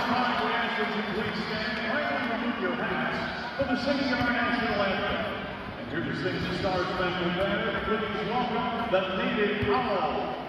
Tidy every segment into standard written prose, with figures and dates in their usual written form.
time, we ask that you please stand and remove your hats for the singing of our national anthem. And here to sing the Star Spangled Banner, please welcome the Native Owl.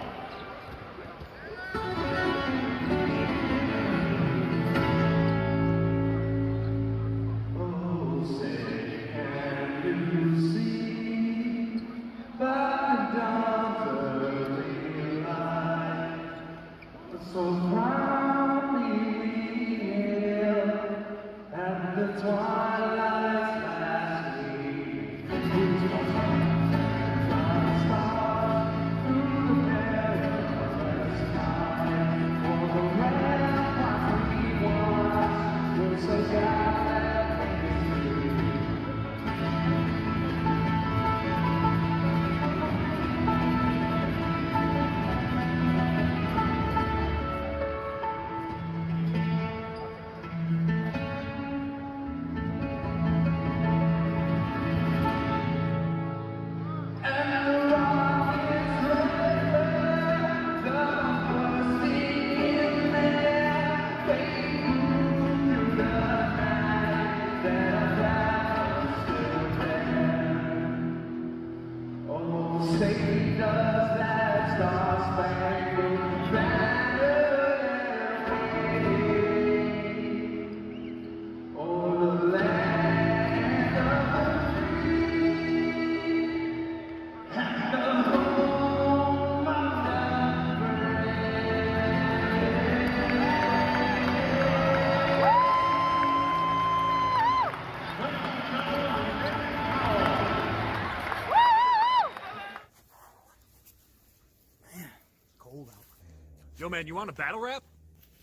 Yo, man, you want a battle rap?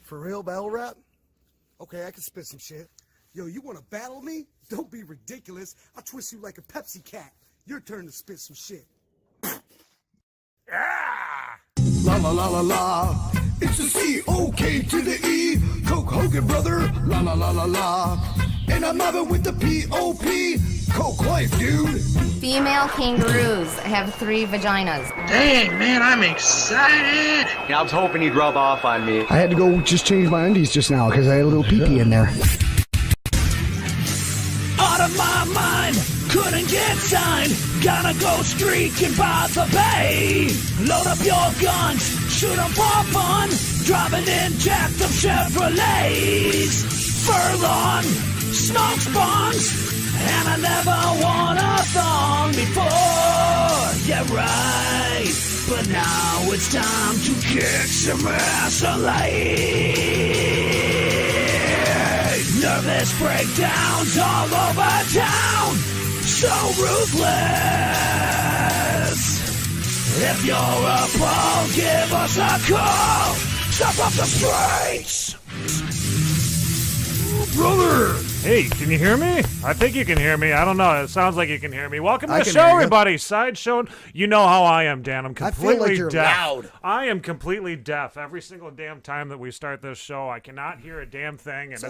For real battle rap? Okay, I can spit some shit. Yo, you want to battle me? Don't be ridiculous. I'll twist you like a Pepsi cat. Your turn to spit some shit. Yeah! La la la la la. It's the C-O-K to the E. Coke Hogan, brother. La la la la la. And I'm mobbing with the P-O-P. Coke life, dude. Female kangaroos have 3 vaginas. Dang, man, I'm excited. I was hoping you'd rub off on me. I had to go just change my undies just now because I had a little pee-pee in there. Out of my mind, couldn't get signed. Gotta go streaking by the bay. Load up your guns, shoot 'em for fun. Driving in jacked up Chevrolets. Furlong, smoke spawns. And I never won a thong before, yeah right. But now it's time to kick some ass alive. Nervous breakdowns all over town, so ruthless. If you're a pro, give us a call. Stop off the streets. Brother! Hey, can you hear me? I think you can hear me. I don't know. It sounds like you can hear me. Welcome to the show, everybody. Side show. You know how I am, Dan. I'm completely I feel like you're deaf. loud. I am completely deaf. Every single damn time that we start this show, I cannot hear a damn thing, and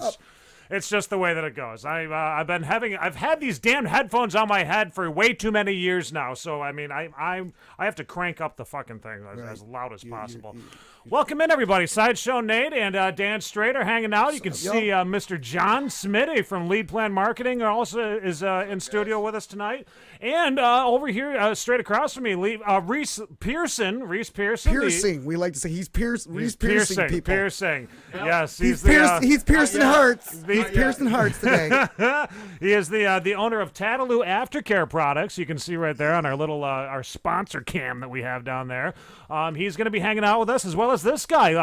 it's just the way that it goes. I've had these damn headphones on my head for way too many years now. So I mean, I have to crank up the fucking thing as loud as possible. Welcome in, everybody. Sideshow Nate and Dan Straight are hanging out. You can see Mr. John Smitty from Lead Plan Marketing also is in studio with us tonight. And over here, straight across from me, Reese Pearson. Piercing. We like to say he's piercing people. Piercing. Yes. He's piercing hearts. He's piercing hearts today. He is the owner of Tattaloo Aftercare Products. You can see right there on our little our sponsor cam that we have down there. He's going to be hanging out with us as well as this guy,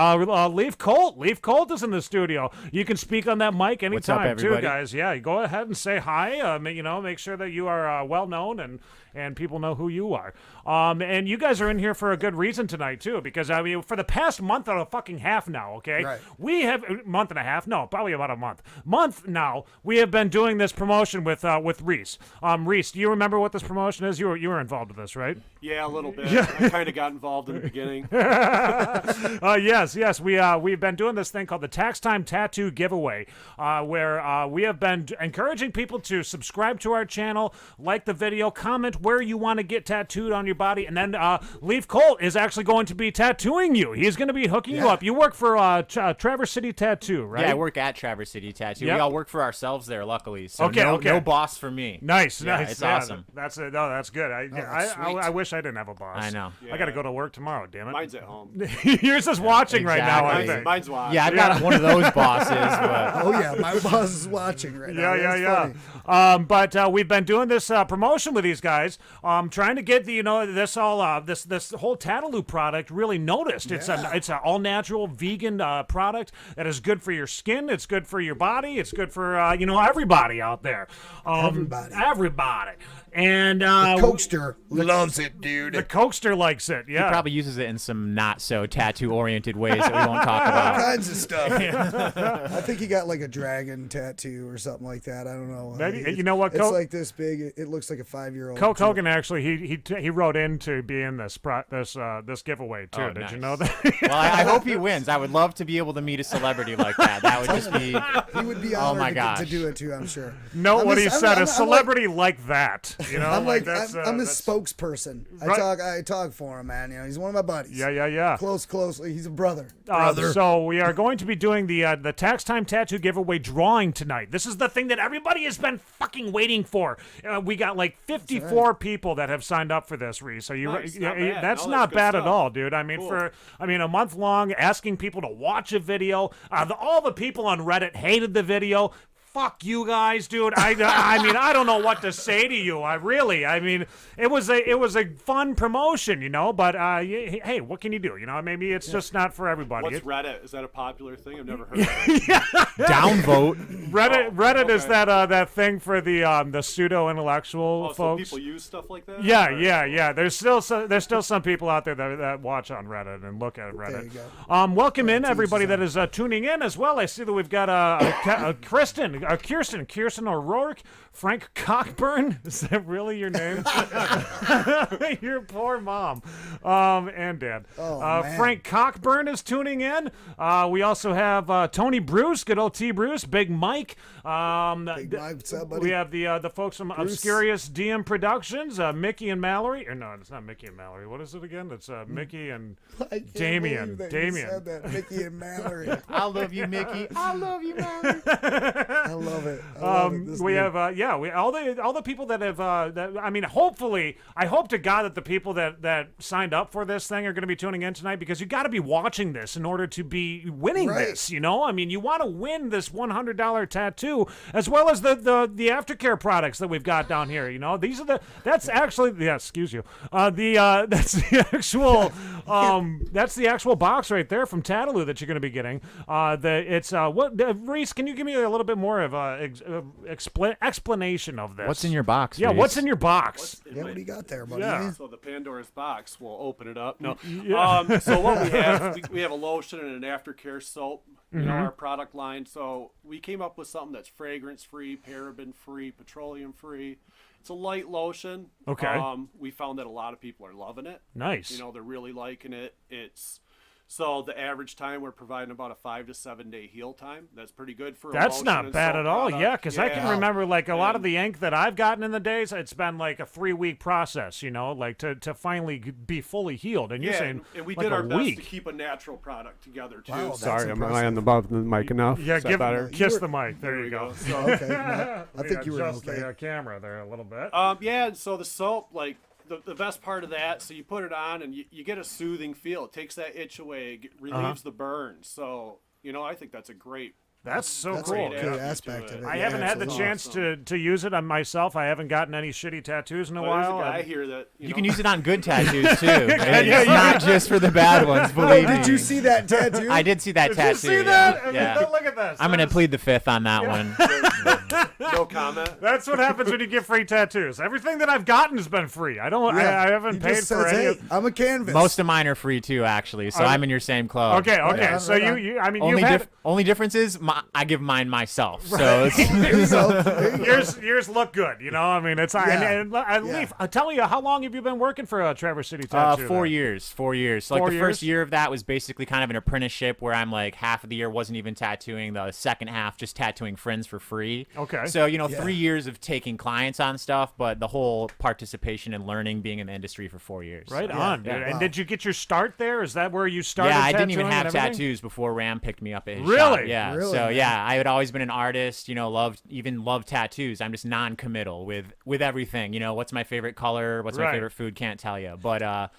Leif Kolt. Leif Kolt is in the studio. You can speak on that mic anytime, too, guys. Yeah, go ahead and say hi. Make sure that you are well known and people know who you are. And you guys are in here for a good reason tonight, too, because, I mean, for the past month and a fucking half now, okay? Right. We have, month and a half? No, probably about a month. month now, we have been doing this promotion with Reese. Reese, do you remember what this promotion is? You were involved with this, right? Yeah, a little bit. I kind of got involved in the beginning. Yes. We've been doing this thing called the Tax Time Tattoo Giveaway, where we have been encouraging people to subscribe to our channel, like the video, comment where you want to get tattooed on your body, and then Leif Kolt is actually going to be tattooing you. He's going to be hooking you up. You work for Traverse City Tattoo, right? Yeah, I work at Traverse City Tattoo. Yep. We all work for ourselves there, luckily. So no boss for me. Nice. It's awesome. That's good. I wish I didn't have a boss. I know. I got to go to work tomorrow. Damn it. Mine's at home. Yours is watching right now. I think. Mine's watching. Yeah, I've got one of those bosses. But... Oh yeah, my boss is watching right now. Yeah. But we've been doing this promotion with these guys, trying to get this whole Tattaloo product really noticed. It's an all natural vegan product that is good for your skin. It's good for your body. It's good for everybody out there. Everybody. And the Cokester loves it, dude. The Cokester likes it. Yeah, he probably uses it in some not so tattoo oriented ways that we won't talk about. All kinds of stuff. I think he got like a dragon tattoo or something like that. I don't know. Maybe, you know what? It's like this big. It looks like a 5-year-old. Coke Hogan actually he wrote in to be in this giveaway too. Oh, Did nice. you know that? Well, I hope he wins. I would love to be able to meet a celebrity like that. That would just be. He would be honored to do it too. I'm sure. Note what he said. A celebrity like that. You know, I'm his spokesperson. Right. I talk for him, man. You know, he's one of my buddies. Yeah. Closely. He's a brother. So we are going to be doing the Tax Time Tattoo Giveaway drawing tonight. This is the thing that everybody has been fucking waiting for. We got like 54 people that have signed up for this, Reese. So that's not bad at all, dude. I mean, cool. a month long asking people to watch a video. All the people on Reddit hated the video. Fuck you guys, dude. I mean, I don't know what to say to you. It was a fun promotion, but hey, what can you do? Maybe it's just not for everybody. What's Reddit? Is that a popular thing? I've never heard of it. Downvote. Reddit is that thing for the pseudo intellectual folks. So people use stuff like that? Yeah. There's still some people out there that watch on Reddit and look at Reddit. There you go. Welcome in everybody that is tuning in as well. I see that we've got Kirsten O'Rourke, Frank Cockburn. Is that really your name? Your poor mom and dad. Frank Cockburn is tuning in. We also have Tony Bruce, good old T. Bruce, Big Mike. Big Mike, what's up, buddy? We have the folks from Obscurious DM Productions, Mickey and Mallory. Or no, it's not Mickey and Mallory. What is it again? It's Mickey and Damien. You said that. Mickey and Mallory. I love you, Mickey. I love you, Mallory. I love it. We have all the people that have hopefully, I hope to God that the people that signed up for this thing are going to be tuning in tonight, because you got to be watching this in order to be winning this. You want to win this $100 tattoo as well as the aftercare products that we've got down here. That's the actual box right there from Tattaloo that you're going to be getting. Reese, can you give me a little bit more of explanation of this? What's in your box? Yeah, Reese? what's in your box? What do you got there, buddy? Yeah. So the Pandora's box, we'll open it up. No. Yeah. So what we have, we have a lotion and an aftercare soap, our product line. So we came up with something that's fragrance-free, paraben-free, petroleum-free. It's a light lotion. Okay. We found that a lot of people are loving it. Nice. They're really liking it. So the average time, we're providing about a 5 to 7 day heal time. That's pretty good for a That's lotion not and bad soap at all. product. Yeah, because I can remember a lot of the ink that I've gotten in the days, it's been like a 3-week process, to finally be fully healed. And you're saying and we like did our a best week. to keep a natural product together too. Wow, Sorry, am I on above the mic enough? Yeah, Is that better? kiss the mic. There you go. So, Okay, no, I think you were adjust okay. the camera there a little bit. and so the soap, the best part of that, so you put it on and you get a soothing feel. It takes that itch away, relieves the burn. So, I think that's a great. That's so That's cool. a good aspect of it. I Yeah, haven't had the absolutely. chance to use it on myself. I haven't gotten any shitty tattoos in a But there's a while. guy here that You can use it on good tattoos too. It's not just for the bad ones. Believe me. Did you see that tattoo? I did see that Did tattoo. you see that? Yeah. Look at this. I'm gonna plead the fifth on that one. no comment. That's what happens when you get free tattoos. Everything that I've gotten has been free. I haven't He paid just for says, any. hey, I'm a canvas. Most of mine are free too, actually. So I'm in your same club. Okay. Right on, So right on. only Only difference is mine myself. So yours look good. You know, I mean, it's and Leif, tell you, how long have you been working for Traverse City Tattoo? 4 years. 4 years. So like the first year of that was basically kind of an apprenticeship where I'm like half of the year wasn't even tattooing. The second half just tattooing friends for free. Okay. So 3 years of taking clients on stuff, but the whole participation and learning being in the industry for 4 years. Right on. Yeah. And did you get your start there? Is that where you started? Yeah, I didn't even have tattoos before Ram picked me up at his really? shop. Yeah. Really, so man. yeah, I had always been an artist. Loved tattoos. I'm just non-committal with everything. What's my favorite color? What's my favorite food? Can't tell you. But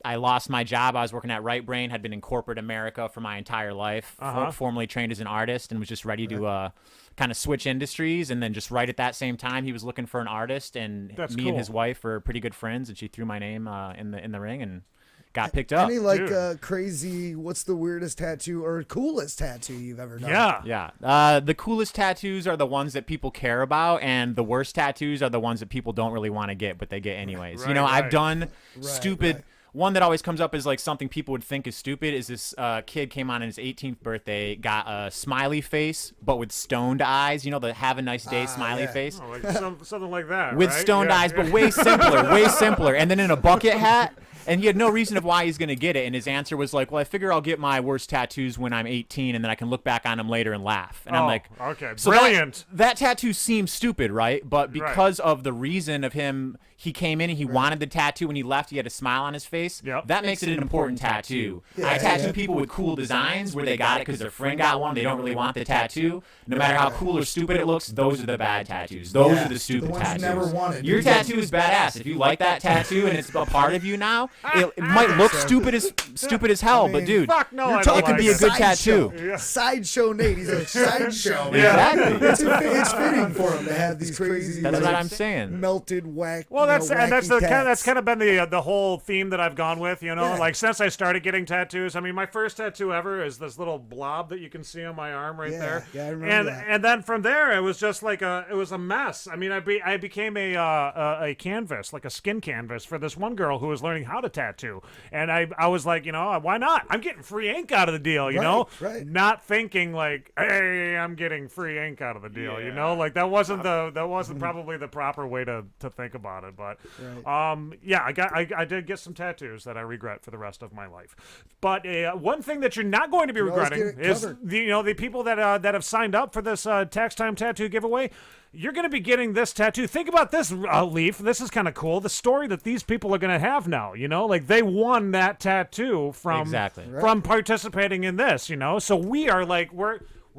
I lost my job. I was working at Right Brain. Had been in corporate America for my entire life. Formerly trained as an artist and was just ready to kind of switch industries. And then just right at that same time, he was looking for an artist, and me and his wife were pretty good friends. And she threw my name in the ring and got picked up. Any crazy? What's the weirdest tattoo or coolest tattoo you've ever done? Yeah. The coolest tattoos are the ones that people care about, and the worst tattoos are the ones that people don't really want to get, but they get anyways. I've done stupid. One that always comes up is like something people would think is stupid is this kid came on his 18th birthday, got a smiley face, but with stoned eyes. The have a nice day smiley face. Oh, like something like that. With stoned eyes, but way simpler. And then in a bucket hat. And he had no reason of why he's going to get it. And his answer was like, well, I figure I'll get my worst tattoos when I'm 18, and then I can look back on them later and laugh. And I'm like, okay, so brilliant. That tattoo seems stupid, right? But because of the reason of him, he came in and he wanted the tattoo. When he left, he had a smile on his face. Yep. That makes it an important tattoo. I tattoo people with cool designs where they got it because their friend got one. They don't really want the tattoo. No matter how cool or stupid it looks, those are the bad tattoos. Those are the stupid tattoos. Never wanted. Your tattoo is badass. If you like that tattoo and it's a part of you now, it might look stupid as hell, but dude, fuck no, it could be a good tattoo. Sideshow Nate, he's a sideshow. Exactly. It's fitting for him to have these crazy. That's what I'm saying. Melted whack. Well, that's kind of been the whole theme that I've gone with. Like since I started getting tattoos. I mean, my first tattoo ever is this little blob that you can see on my arm right there. Yeah, I remember that. And then from there, it was just like it was a mess. I mean, I became a canvas, like a skin canvas for this one girl who was learning how to tattoo. And I was like, why not? I'm getting free ink out of the deal, Right. Not thinking like, hey, I'm getting free ink out of the deal, like that wasn't probably the proper way to think about it. But I did get some tattoos that I regret for the rest of my life. But one thing that you're not going to be regretting is the people that have signed up for this Tax Time Tattoo giveaway. You're going to be getting this tattoo. Think about this, Leif. This is kind of cool. The story that these people are going to have now, like they won that tattoo from participating in this, So we are like, we're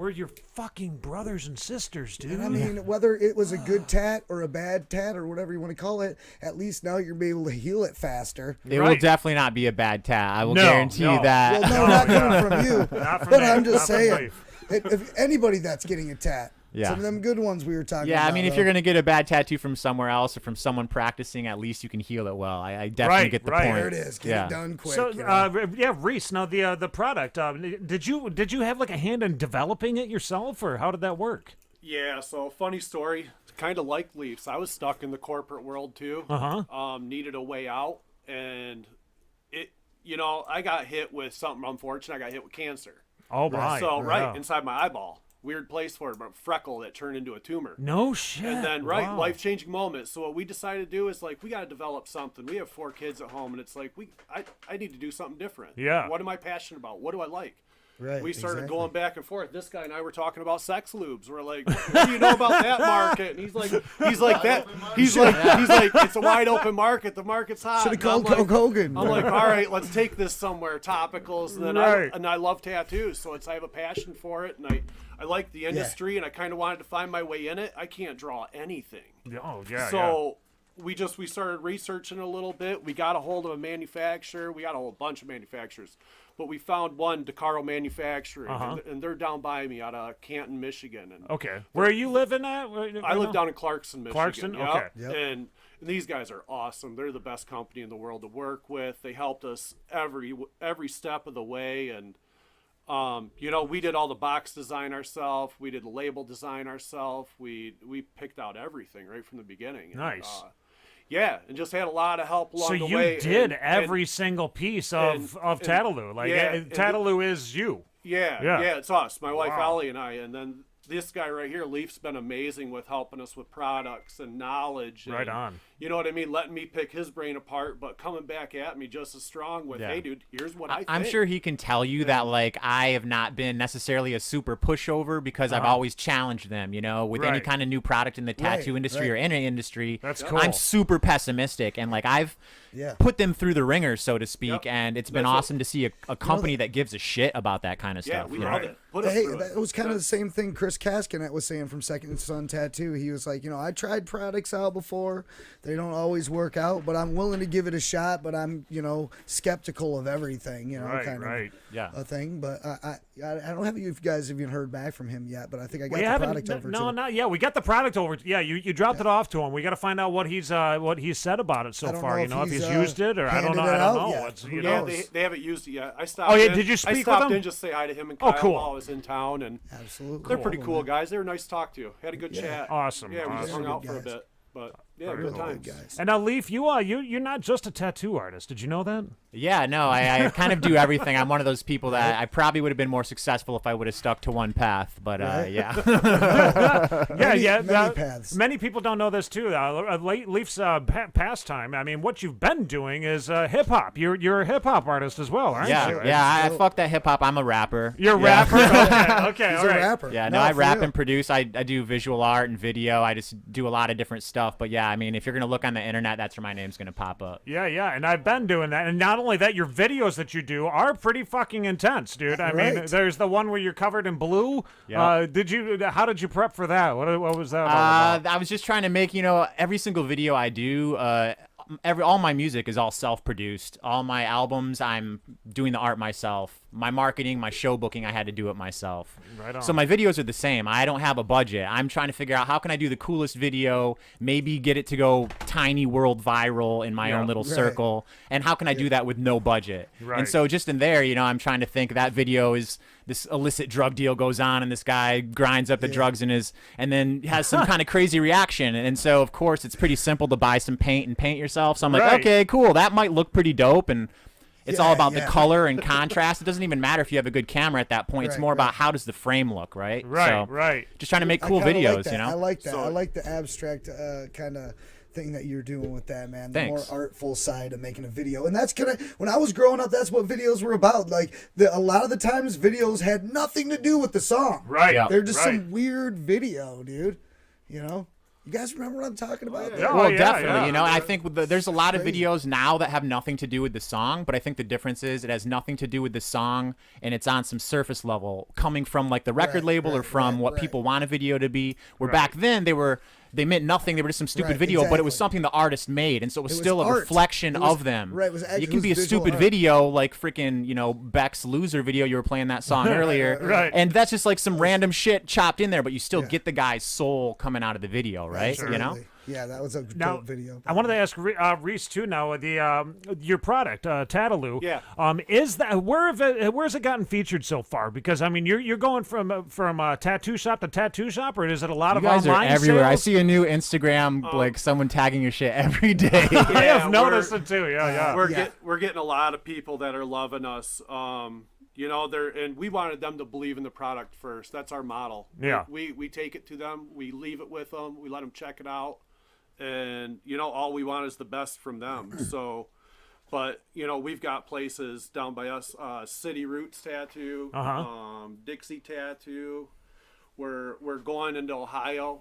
your fucking brothers and sisters, dude. And I mean, whether it was a good tat or a bad tat or whatever you want to call it, at least now you're able to heal it faster. It will definitely not be a bad tat. I will guarantee you that. Well, not coming from you. Not from but me, I'm just saying, saying. if anybody that's getting a tat, some of them good ones we were talking about. Yeah, I mean, if you're going to get a bad tattoo from somewhere else or from someone practicing, at least you can heal it well. I definitely get the point. There it is. Get it done quick. So, Reese, now the product, did you have like a hand in developing it yourself, or how did that work? Yeah, so funny story. Kind of like Leafs. I was stuck in the corporate world too. Needed a way out, and I got hit with something unfortunate. I got hit with cancer. Oh, my. So, inside my eyeball. Weird place for it, but freckle that turned into a tumor. No shit. And then, life-changing moment. So what we decided to do is, like, we got to develop something. We have 4 kids at home, and it's like, I need to do something different. Yeah. What am I passionate about? What do I like? Right, we started going back and forth. This guy and I were talking about sex lubes. We're like, what do you know about that market? And he's like, it's a wide open market. The market's hot. Should have called Hulk Hogan. I'm like, all right, let's take this somewhere. Topicals. And then I love tattoos, so I have a passion for it, and I like the industry, and I kind of wanted to find my way in it. I can't draw anything. Oh yeah. So we started researching a little bit. We got a hold of a manufacturer. We got a whole bunch of manufacturers. But we found one, DeCaro Manufacturing, and they're down by me out of Canton, Michigan. And okay. Where are you living at? I live down in Clarkson, Michigan. Clarkson? Okay. Yep. And these guys are awesome. They're the best company in the world to work with. They helped us every step of the way. And, we did all the box design ourselves. We did the label design ourselves. We picked out everything right from the beginning. Nice. And just had a lot of help along the way. So you did every single piece of Tattaloo. Tattaloo is you. Yeah, it's us, my wife Ellie and I, and then this guy right here, Leif's been amazing with helping us with products and knowledge. And, right on. You know what I mean? Letting me pick his brain apart, but coming back at me just as strong with, hey, dude, here's what I think. I'm sure he can tell you that, like, I have not been necessarily a super pushover because I've always challenged them, you know, with any kind of new product in the tattoo industry or any industry. That's cool. I'm super pessimistic, and, like, I've put them through the ringer, so to speak, and it's been awesome to see a company that gives a shit about that kind of stuff. Yeah, we love it. Hey, that was kind of the same thing Chris Caskin was saying from Second Son Tattoo. He was like, you know, I tried products out before. They don't always work out, but I'm willing to give it a shot, but I'm, you know, skeptical of everything, you know, kind of a thing. But I don't have you guys even heard back from him yet, but I think I got the product over to him. No, not yet. We got the product over. Yeah, you dropped it off to him. We got to find out what he's said about it so far. You know, if he's used it or I don't know. They haven't used it yet. I stopped. Did you speak with them? I stopped in just say hi to him and Kyle while I was in town, and absolutely, they're pretty cool guys. They were nice to talk to. Had a good chat. Awesome. Yeah, we just hung out for a bit. But yeah, good times. And now, Leif, you're not just a tattoo artist. Did you know that? Yeah, no, I kind of do everything. I'm one of those people that I probably would have been more successful if I would have stuck to one path. But yeah, many paths. Many people don't know this too. Leif's pastime. I mean, what you've been doing is hip hop. You're a hip hop artist as well, aren't you? Yeah. I fuck that hip hop. I'm a rapper. You're a rapper. Okay, He's all right. a rapper. Yeah, no, I rap and produce. I do visual art and video. I just do a lot of different stuff. But yeah, I mean, if you're gonna look on the internet, that's where my name's gonna pop up. Yeah, and I've been doing that. And not only that, your videos that you do are pretty fucking intense, dude. I mean, there's the one where you're covered in blue. Yeah. How did you prep for that? What was that all about? I was just trying to make, every single video I do, all my music is all self-produced. All my albums, I'm doing the art myself. My marketing, my show booking, I had to do it myself. Right on. So my videos are the same. I don't have a budget. I'm trying to figure out how can I do the coolest video, maybe get it to go tiny world viral in my own little circle, and how can I do that with no budget? Right. And so just in there, I'm trying to think that video is this illicit drug deal goes on and this guy grinds up the drugs in and then has some kind of crazy reaction. And so, of course, it's pretty simple to buy some paint and paint yourself. So I'm like, okay, cool. That might look pretty dope. And it's all about the color and contrast. It doesn't even matter if you have a good camera at that point. It's more about how does the frame look, right? Right. Just trying to make cool videos, I like that. I like the abstract kind of thing that you're doing with that, man. The more artful side of making a video. And that's when I was growing up, that's what videos were about. Like a lot of the times videos had nothing to do with the song. Right. Yeah. They're just some weird video, dude. You guys remember what I'm talking about? Definitely. I think there's a lot of videos now that have nothing to do with the song, but I think the difference is it has nothing to do with the song, and it's on some surface level, coming from like the record label or from what people want a video to be. Where back then they meant nothing. They were just some stupid video, but it was something the artist made, and so it was still a reflection of them. Right. It can be a stupid video, like freaking, Beck's Loser video. You were playing that song earlier, right? And that's just like some random shit chopped in there, but you still get the guy's soul coming out of the video, right? Absolutely. Yeah, that was a dope video. I wanted to ask Reese too. Now, your product, Tattaloo. Yeah. Is that where's it gotten featured so far? Because I mean, you're going from tattoo shop to tattoo shop, or is it a lot of online sales? You guys are everywhere. I see a new Instagram, like someone tagging your shit every day. I have noticed it too. Yeah. We're getting a lot of people that are loving us. And we wanted them to believe in the product first. That's our model. Yeah. We take it to them. We leave it with them. We let them check it out. And, all we want is the best from them. So, but, we've got places down by us, City Roots Tattoo, Dixie Tattoo. We're going into Ohio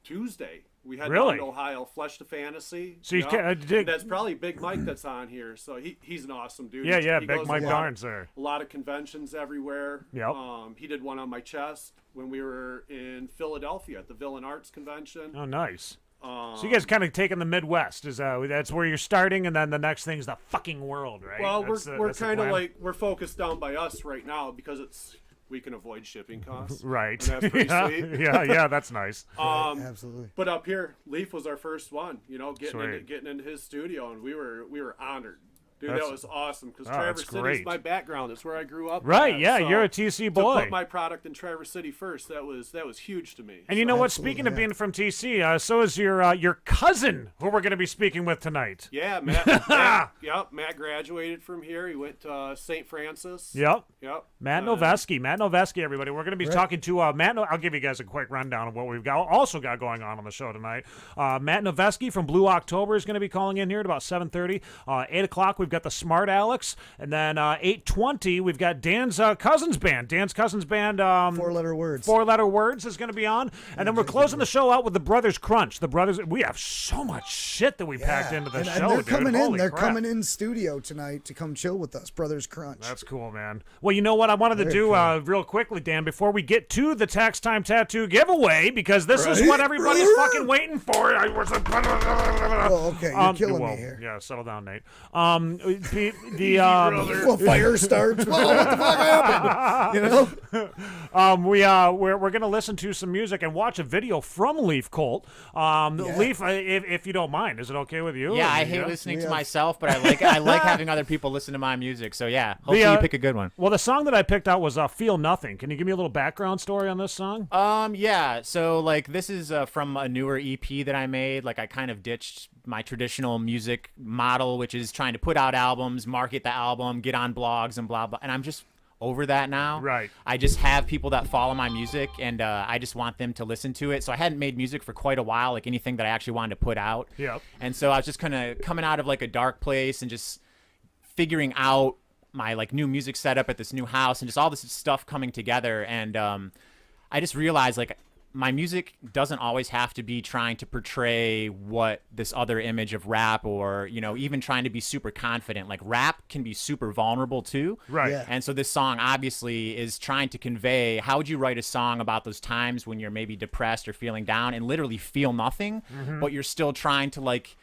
Tuesday. We had down to Ohio, Flesh to Fantasy. So that's probably Big Mike that's on here. So he's an awesome dude. Yeah, he Big Mike Darn's there. A lot of conventions everywhere. Yep. He did one on my chest when we were in Philadelphia at the Villain Arts Convention. Oh, nice. So you guys kind of taking the Midwest. That's where you're starting, and then the next thing's the fucking world, right? Well, we're kind of like we're focused down by us right now because we can avoid shipping costs. Right. And that's pretty sweet. Yeah, that's nice. Absolutely. But up here, Leif was our first one, getting into his studio, and we were honored Dude, that was awesome because Traverse City is my background. It's where I grew up. Right, at. yeah, So you're a TC boy. To put my product in Traverse City first, that was huge to me. And you know what? Speaking of being from TC, so is your cousin, who we're going to be speaking with tonight. Yeah, Matt. Matt graduated from here. He went to St. Francis. Yep. Matt Noveskey, everybody. We're going to be talking to Matt. I'll give you guys a quick rundown of what we've also got going on the show tonight. Matt Noveskey from Blue October is going to be calling in here at about 7:30. 8 o'clock, we've got the Smart Alecs, and then 8:20, we've got Dan's Cousins Band. Four-letter words. Four-letter words is going to be on, and then we're closing the show out with the Brothers Crunch. We have so much shit that we packed into the show. And they're coming in. They're crap. coming in studio tonight to come chill with us, Brothers Crunch. That's cool, man. Well, you know what I wanted to do real quickly, Dan, before we get to the Tax Time Tattoo giveaway, because this is what everybody's fucking waiting for. Oh, okay, you're killing me here. Yeah, settle down, Nate. Well, fire starts. Well, what the fuck happened? You know. We're gonna listen to some music and watch a video from Leif Kolt. Leif, if you don't mind, is it okay with you? Yeah, I hate listening to myself, but I like having other people listen to my music. So yeah, hopefully you pick a good one. Well, the song that I picked out was "Feel Nothing." Can you give me a little background story on this song? Yeah. So like this is from a newer EP that I made. Like I kind of ditched my traditional music model, which is trying to put out albums, market the album, get on blogs and blah blah. And I'm just over that now. Right. I just have people that follow my music, and I just want them to listen to it. So I hadn't made music for quite a while, like anything that I actually wanted to put out. Yep. And so I was just kind of coming out of like a dark place and just figuring out my like new music setup at this new house and just all this stuff coming together. And I just realized like my music doesn't always have to be trying to portray what this other image of rap or, you know, even trying to be super confident. Like rap can be super vulnerable too. Right. Yeah. And so this song obviously is trying to convey, how would you write a song about those times when you're maybe depressed or feeling down and literally feel nothing, but you're still trying to like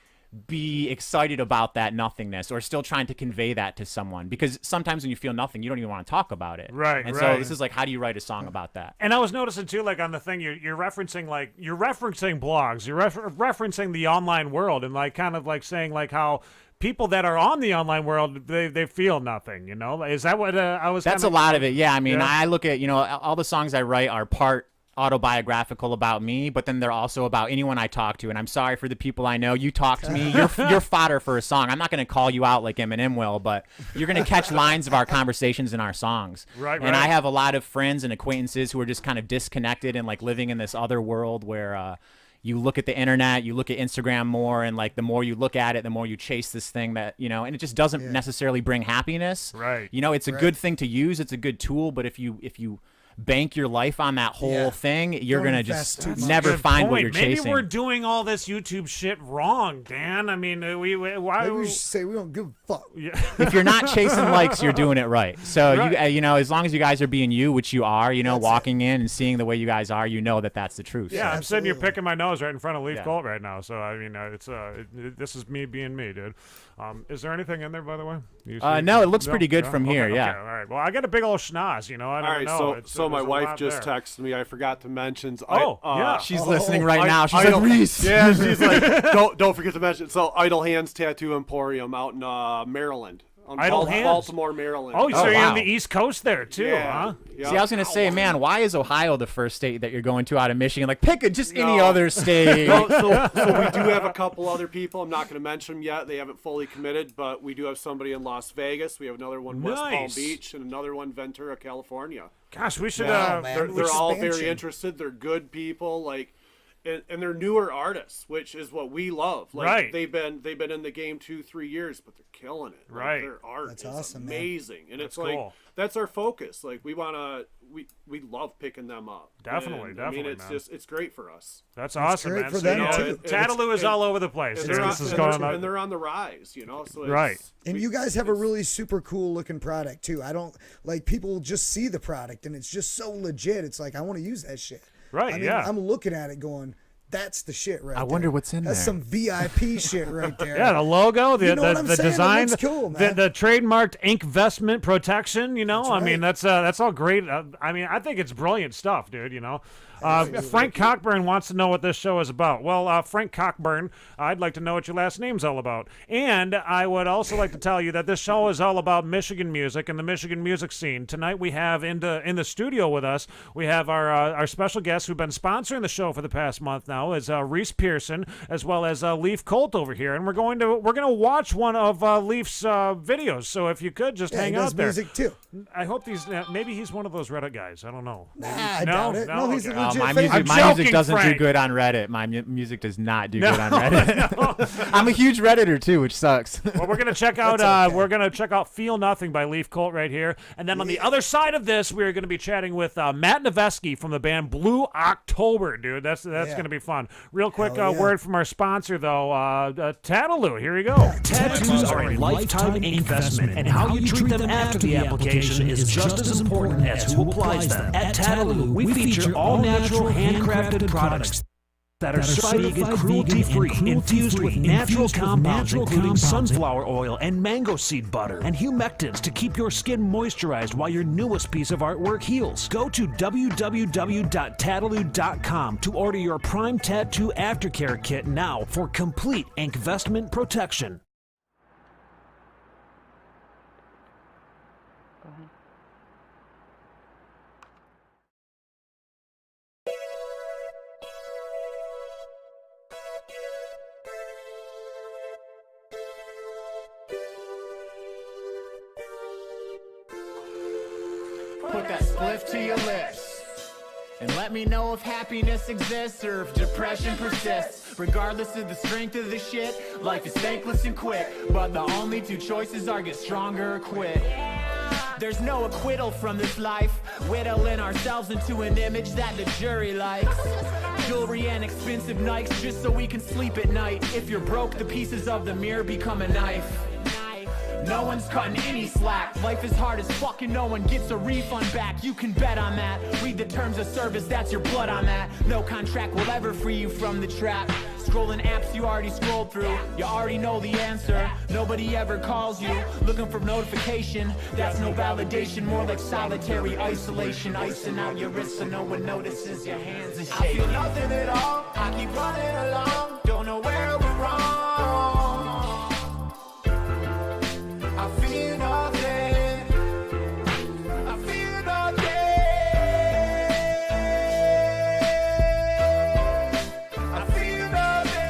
be excited about that nothingness or still trying to convey that to someone, because sometimes when you feel nothing, you don't even want to talk about it. Right. And so this is like, how do you write a song about that? And I was noticing too, like on the thing, you're referencing blogs, you're referencing the online world, and like kind of like saying like how people that are on the online world, they feel nothing, you know? Is that what I was? That's a lot of it. Yeah. I mean, I look at, you know, all the songs I write are part autobiographical about me, but then they're also about anyone I talk to. And I'm sorry for the people I know. You talk to me, you're fodder for a song. I'm not going to call you out like Eminem will, but you're going to catch lines of our conversations in our songs. Right. And I have a lot of friends and acquaintances who are just kind of disconnected and like living in this other world where you look at the internet, you look at Instagram more, and like the more you look at it, the more you chase this thing that, you know, and it just doesn't necessarily bring happiness. Right. You know, it's a good thing to use. It's a good tool, but if you bank your life on that whole thing, you're going to just never find what you're chasing. Maybe we're doing all this YouTube shit wrong, Dan. I mean, Maybe we should say we don't give a fuck. Yeah. If you're not chasing likes, you're doing it right. So, you know, as long as you guys are being you, which you are, you know, walking in and seeing the way you guys are, you know that's the truth. Yeah, so. I'm sitting here picking my nose right in front of Leif Kolt right now. So, I mean, this is me being me, dude. Is there anything in there, by the way? No, it looks pretty good from here, Okay, all right. Well, I got a big old schnoz, you know. I don't know. So my wife just texted me. I forgot to mention. She's listening right now. She's like, Reese. Yeah, she's like, don't forget to mention. So Idle Hands Tattoo Emporium out in Maryland. Idle Hands? Baltimore, Maryland. Oh, so you're on the East Coast there, too, huh? Yeah. See, I was going to say, man, why is Ohio the first state that you're going to out of Michigan? Like, pick any other state. So we do have a couple other people. I'm not going to mention them yet. They haven't fully committed, but we do have somebody in Las Vegas. We have another one in West Palm Beach, and another one in Ventura, California. Gosh, we should... They're all very interested. They're good people, like... And they're newer artists, which is what we love. Like, right. They've been in the game 2-3 years, but they're killing it. Like, right. Their art is awesome, amazing, and that's it's like cool. That's our focus. Like we love picking them up. Definitely. I mean, it's great for us. That's awesome, great man. for them too. Tattaloo is all over the place. And they're on the rise, you know. So right. And you guys have a really super cool looking product too. I don't like people just see the product and it's just so legit. It's like I want to use that shit. Right. I mean, I'm looking at it going, That's the shit right I wonder what's in That's there. some VIP shit right there. Yeah, the logo, the You know what I'm saying? It design, looks cool, man. the trademarked investment protection. You know, That's I mean, right. that's all great. I mean, I think it's brilliant stuff, dude. You know. Frank Cockburn wants to know what this show is about. Well, Frank Cockburn, I'd like to know what your last name's all about. And I would also like to tell you that this show is all about Michigan music and the Michigan music scene. Tonight we have in the studio with us, we have our special guests who've been sponsoring the show for the past month now, is Reese Pearson, as well as Leif Kolt over here. And we're going to watch one of Leif's videos. So if you could just hang he does out there. music too. I hope maybe he's one of those Reddit guys. I don't know. Nah, I doubt it. No, he's a legit my fan. music doesn't Frank. do good on Reddit. My music does not do good on Reddit. I'm a huge Redditor too, which sucks. Well, we're gonna check out "Feel Nothing" by Leif Kolt right here, and then on the other side of this, we're gonna be chatting with Matt Noveskey from the band Blue October, dude. That's gonna be fun. Real quick word from our sponsor though, Tattaloo. Here we go. Tattoos are a lifetime investment, and how you treat them after the application is just as important as who applies them. At Tattaloo, we feature all-natural, handcrafted products that are certified cruelty-free, infused with natural compounds, including sunflower oil and mango seed butter, and humectants to keep your skin moisturized while your newest piece of artwork heals. Go to www.tattaloo.com to order your Prime Tattoo Aftercare Kit now for complete investment protection. Put that spliff to your lips and let me know if happiness exists or if depression persists. Regardless of the strength of the shit, life is thankless and quick, but the only two choices are get stronger or quit. There's no acquittal from this life, whittling ourselves into an image that the jury likes. Jewelry and expensive Nikes just so we can sleep at night. If you're broke, the pieces of the mirror become a knife. No one's cutting any slack. Life is hard as fuck and no one gets a refund back. You can bet on that. Read the terms of service, that's your blood on that. No contract will ever free you from the trap. Scrolling apps you already scrolled through. You already know the answer. Nobody ever calls you looking for notification. That's no validation, more like solitary isolation. Icing out your wrists so no one notices your hands are shaking. I feel nothing at all. I keep running along. Don't know where we're wrong. I feel nothing. I feel nothing. I feel nothing.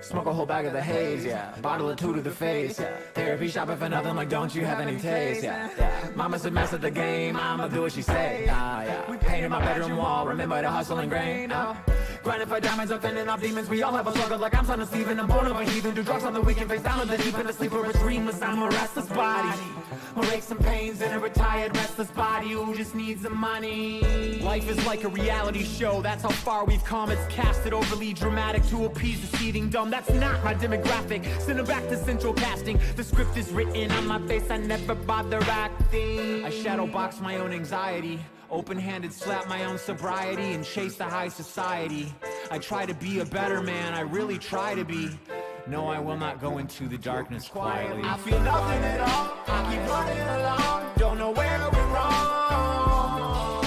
Smoke a whole bag of the haze, yeah. Bottle or two to the face, yeah. Therapy shopping for nothing like don't you have any taste, yeah. Mama's a mess at the game, I'ma do what she say, yeah. We painted my bedroom wall, remember the hustle and grain, grinding for diamonds, I'm fending off demons. We all have a struggle like I'm Son of Steven. I'm born of a heathen. Do drugs on the weekend, face down in the deep end. Asleep or a dreamless. I'm a restless body. Or aches and pains in a retired restless body who just needs the money. Life is like a reality show. That's how far we've come. It's casted overly dramatic to appease the seething dumb. That's not my demographic. Send it back to central casting. The script is written on my face. I never bother acting. I shadow box my own anxiety. Open-handed slap my own sobriety and chase the high society. I try to be a better man, I really try to be. No, I will not go into the darkness quietly. I feel nothing at all, I keep running along. Don't know where we're wrong.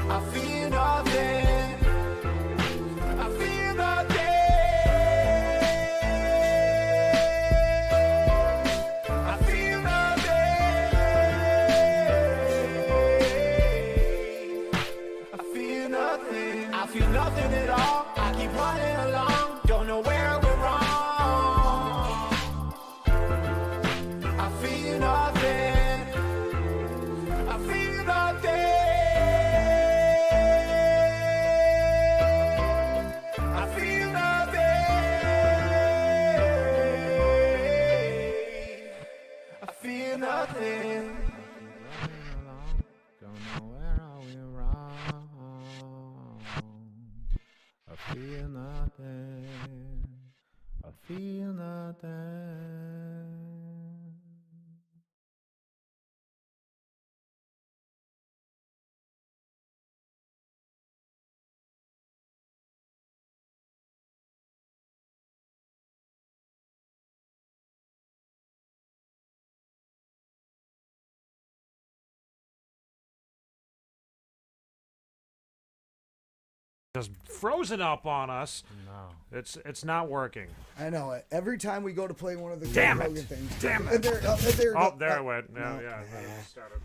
I feel nothing. I feel nothing. I feel nothing. I feel nothing at all. I keep running along. Don't know where we're wrong. I feel nothing. I feel nothing. I feel nothing. I feel nothing. Don't know where are we wrong. I feel nothing. I feel nothing. just frozen up on us. No, it's not working. I know it. Every time we go to play one of the Damn Hogan it! things, Damn and it! There it went. No. Yeah. Started.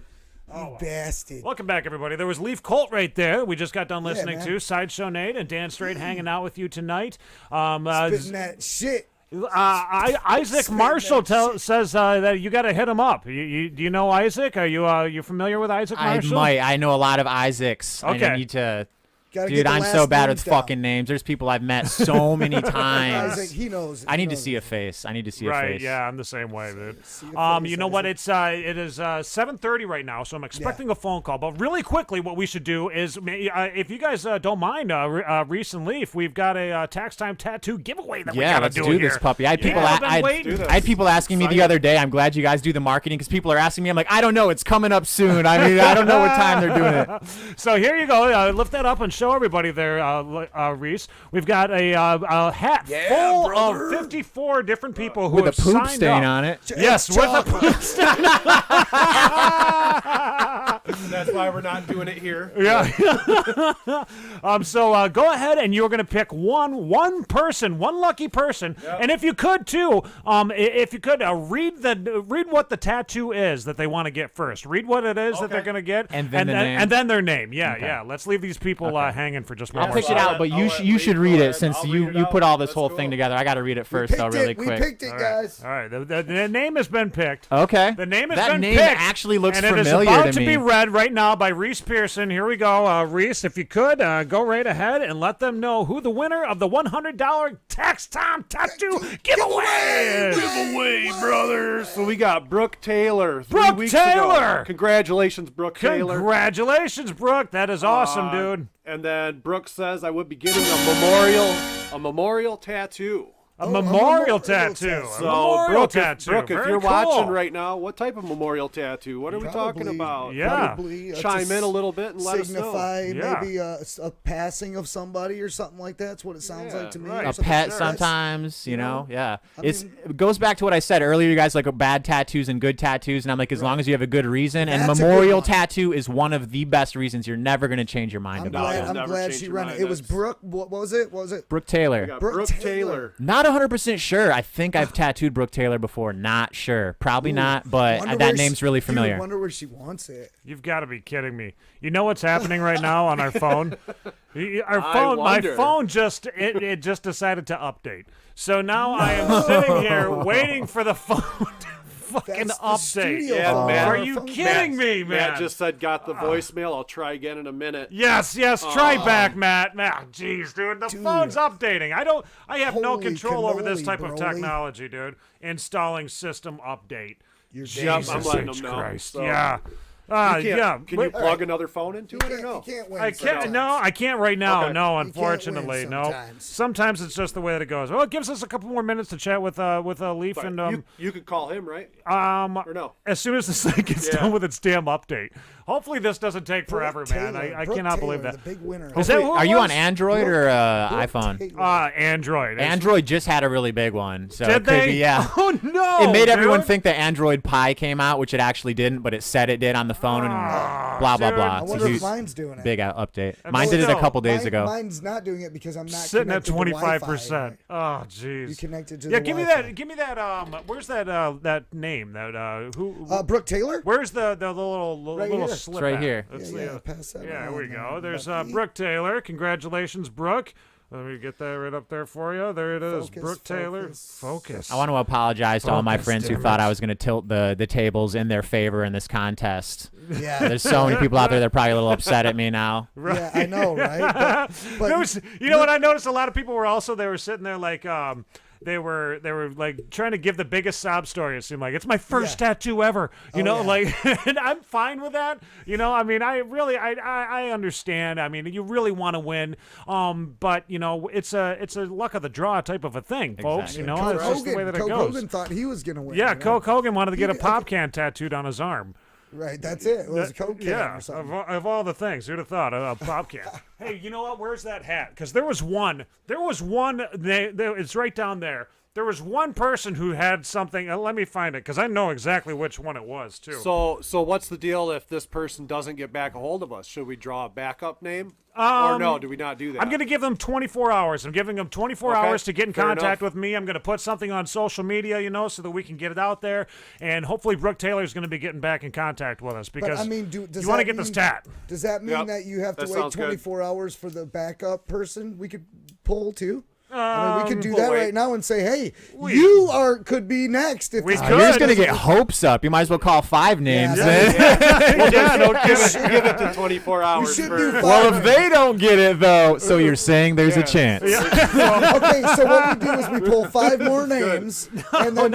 You bastard. Welcome back, everybody. There was Leif Kolt right there. We just got done listening man. to Sideshow Nate and Dan Straight hanging out with you tonight. Spitting that shit. Isaac Marshall says that you got to hit him up. Do you know Isaac? Are you familiar with Isaac Marshall? I know a lot of Isaacs. Okay. I need to. Gotta Dude, get the I'm last so bad with names down. fucking names. There's people I've met so many times. Isaac, he knows. I need to see a face. I need to see a Right, face. yeah, I'm the same way, dude. You know what? It is 7:30 right now, so I'm expecting a phone call. But really quickly, what we should do is, if you guys don't mind, Reese and Leaf, we've got a tax time tattoo giveaway that we gotta let's do do here. this, puppy. I had people. I had people asking me the other day. I'm glad you guys do the marketing because people are asking me. I'm like, I don't know. It's coming up soon. I mean, I don't know what time they're doing it. So here you go. Lift that up and show everybody there, Reese. We've got a hat full of 54 different people who With have a poop signed stain up. on it. Yes, with a poop stain. That's why we're not doing it here. Yeah. So go ahead and you're going to pick one person, one lucky person, and if you could too, if you could read what the tattoo is that they want to get first. Read what it is that they're going to get, And then the name. and then their name. Yeah. Let's leave these people hanging for just one I'll more pick it second. out, but you should read it since you put all this whole thing together. I got to read it first, though, really quick. We picked it, guys. All right. The name has been picked. Okay. The name has that been name picked. actually looks and familiar it is about to me. be read right now by Reese Pearson. Here we go. Reese, if you could, go right ahead and let them know who the winner of the $100 Tax Time Tattoo giveaway is. Giveaway, brothers. So we got Brooke Taylor. 3 Brooke weeks Taylor. Ago. Congratulations, Brooke Taylor. Congratulations, Brooke. That is awesome, dude. And then Brooke says I would be getting a memorial tattoo. A memorial tattoo. So, A memorial tattoo. Brooke, if Very you're cool. watching right now, what type of memorial tattoo? What are we talking about? Yeah. Chime in a little bit and let us know. Signify maybe a passing of somebody or something like that. That's what it sounds like to me. A pet sometimes, you know? Yeah. It goes back to what I said earlier, you guys, like bad tattoos and good tattoos, and I'm like, as long as you have a good reason, and memorial tattoo is one of the best reasons you're never going to change your mind about it. I'm glad she ran it. It was Brooke. What was it? Brooke Taylor. Brooke Taylor. Not 100% sure. I think I've tattooed Brooke Taylor before. Not sure. Probably not, but that name's really familiar. I wonder where she wants it. You've got to be kidding me. You know what's happening right now on our phone? My phone just just decided to update. So now I am sitting here waiting for the phone to fucking update. Yeah, Are you kidding me, man? Matt just said got the voicemail. I'll try again in a minute. Yes, try back, Matt. Jeez, dude, the phone's updating. I have no control over this type of technology, dude. Installing system update. Yep, I'm letting them know. Christ. So. Yeah. Can you plug another phone into it or no? You can't win. I can't. No, I can't right now. Okay. No, You can't unfortunately, win no. sometimes. Sometimes it's just the way that it goes. Well, it gives us a couple more minutes to chat with Leaf But and you could call him, right? Or no? as soon as this thing gets done with its damn update. Hopefully, this doesn't take forever, man. I cannot believe that. The big winner. Is that who it Are you was? on Android or iPhone? Android. Android just had a really big one, so Did it could they? be, yeah. Oh no! It made everyone dude. think that Android Pie came out, which it actually didn't, but it said it did on the phone, and blah blah dude. blah. I It's wonder a if huge, mine's doing it. big update. And Mine did it a still, couple days ago. Mine's not doing it because I'm not Sitting at connected to 25%. Wi-Fi. Oh, jeez. You connected to yeah, the give me Wi-Fi. that. Give me that. Where's that name? That who? Brooke Taylor. Where's the little Right little here. slip? It's right at? here. Let's Yeah, see. pass that Yeah, around here we there, go. There's Bucky. Brooke Taylor. Congratulations, Brooke. Let me get that right up there for you. There it is. Focus, Brooke Taylor. focus. Focus. I want to apologize to all my Focus, friends who damn thought it. I was going to tilt the tables in their favor in this contest. Yeah. There's so many people out there that are probably a little upset at me now. Yeah, I know, right? But There was- you know what I noticed? A lot of people were sitting there like they were like trying to give the biggest sob story. It seemed like it's my first tattoo ever. You know, like, and I'm fine with that. You know, I mean, I understand. I mean, you really want to win, but you know, it's a luck of the draw type of a thing, folks. Exactly. You know, Coke it's just the way that it Coke goes. Hogan thought he was gonna win. Yeah, you know? Coke Hogan wanted to get a He- pop can tattooed on his arm. Right, that's it. It was a Coke can Yeah, or something. of all the things, who'd have thought a pop can? Hey, you know what? Where's that hat? Because there was one. It's right down there. There was one person who had something. Let me find it because I know exactly which one it was too. So what's the deal if this person doesn't get back a hold of us? Should we draw a backup name? Or no, do we not do that? I'm going to give them 24 hours. I'm giving them 24 hours to get in contact with me. I'm going to put something on social media, so that we can get it out there. And hopefully Brooke Taylor's going to be getting back in contact with us because but, I mean, you want to get this tat. Does that mean that you have to wait 24 hours for the backup person we could pull too? I mean, we could do that right now and say, "Hey, you could be next." If you're just gonna get hopes up. You might as well call 5 names. Don't give it to 24 hours. Well, if they don't get it though, so you're saying there's a chance. Okay, so what we do is we pull 5 more names, and then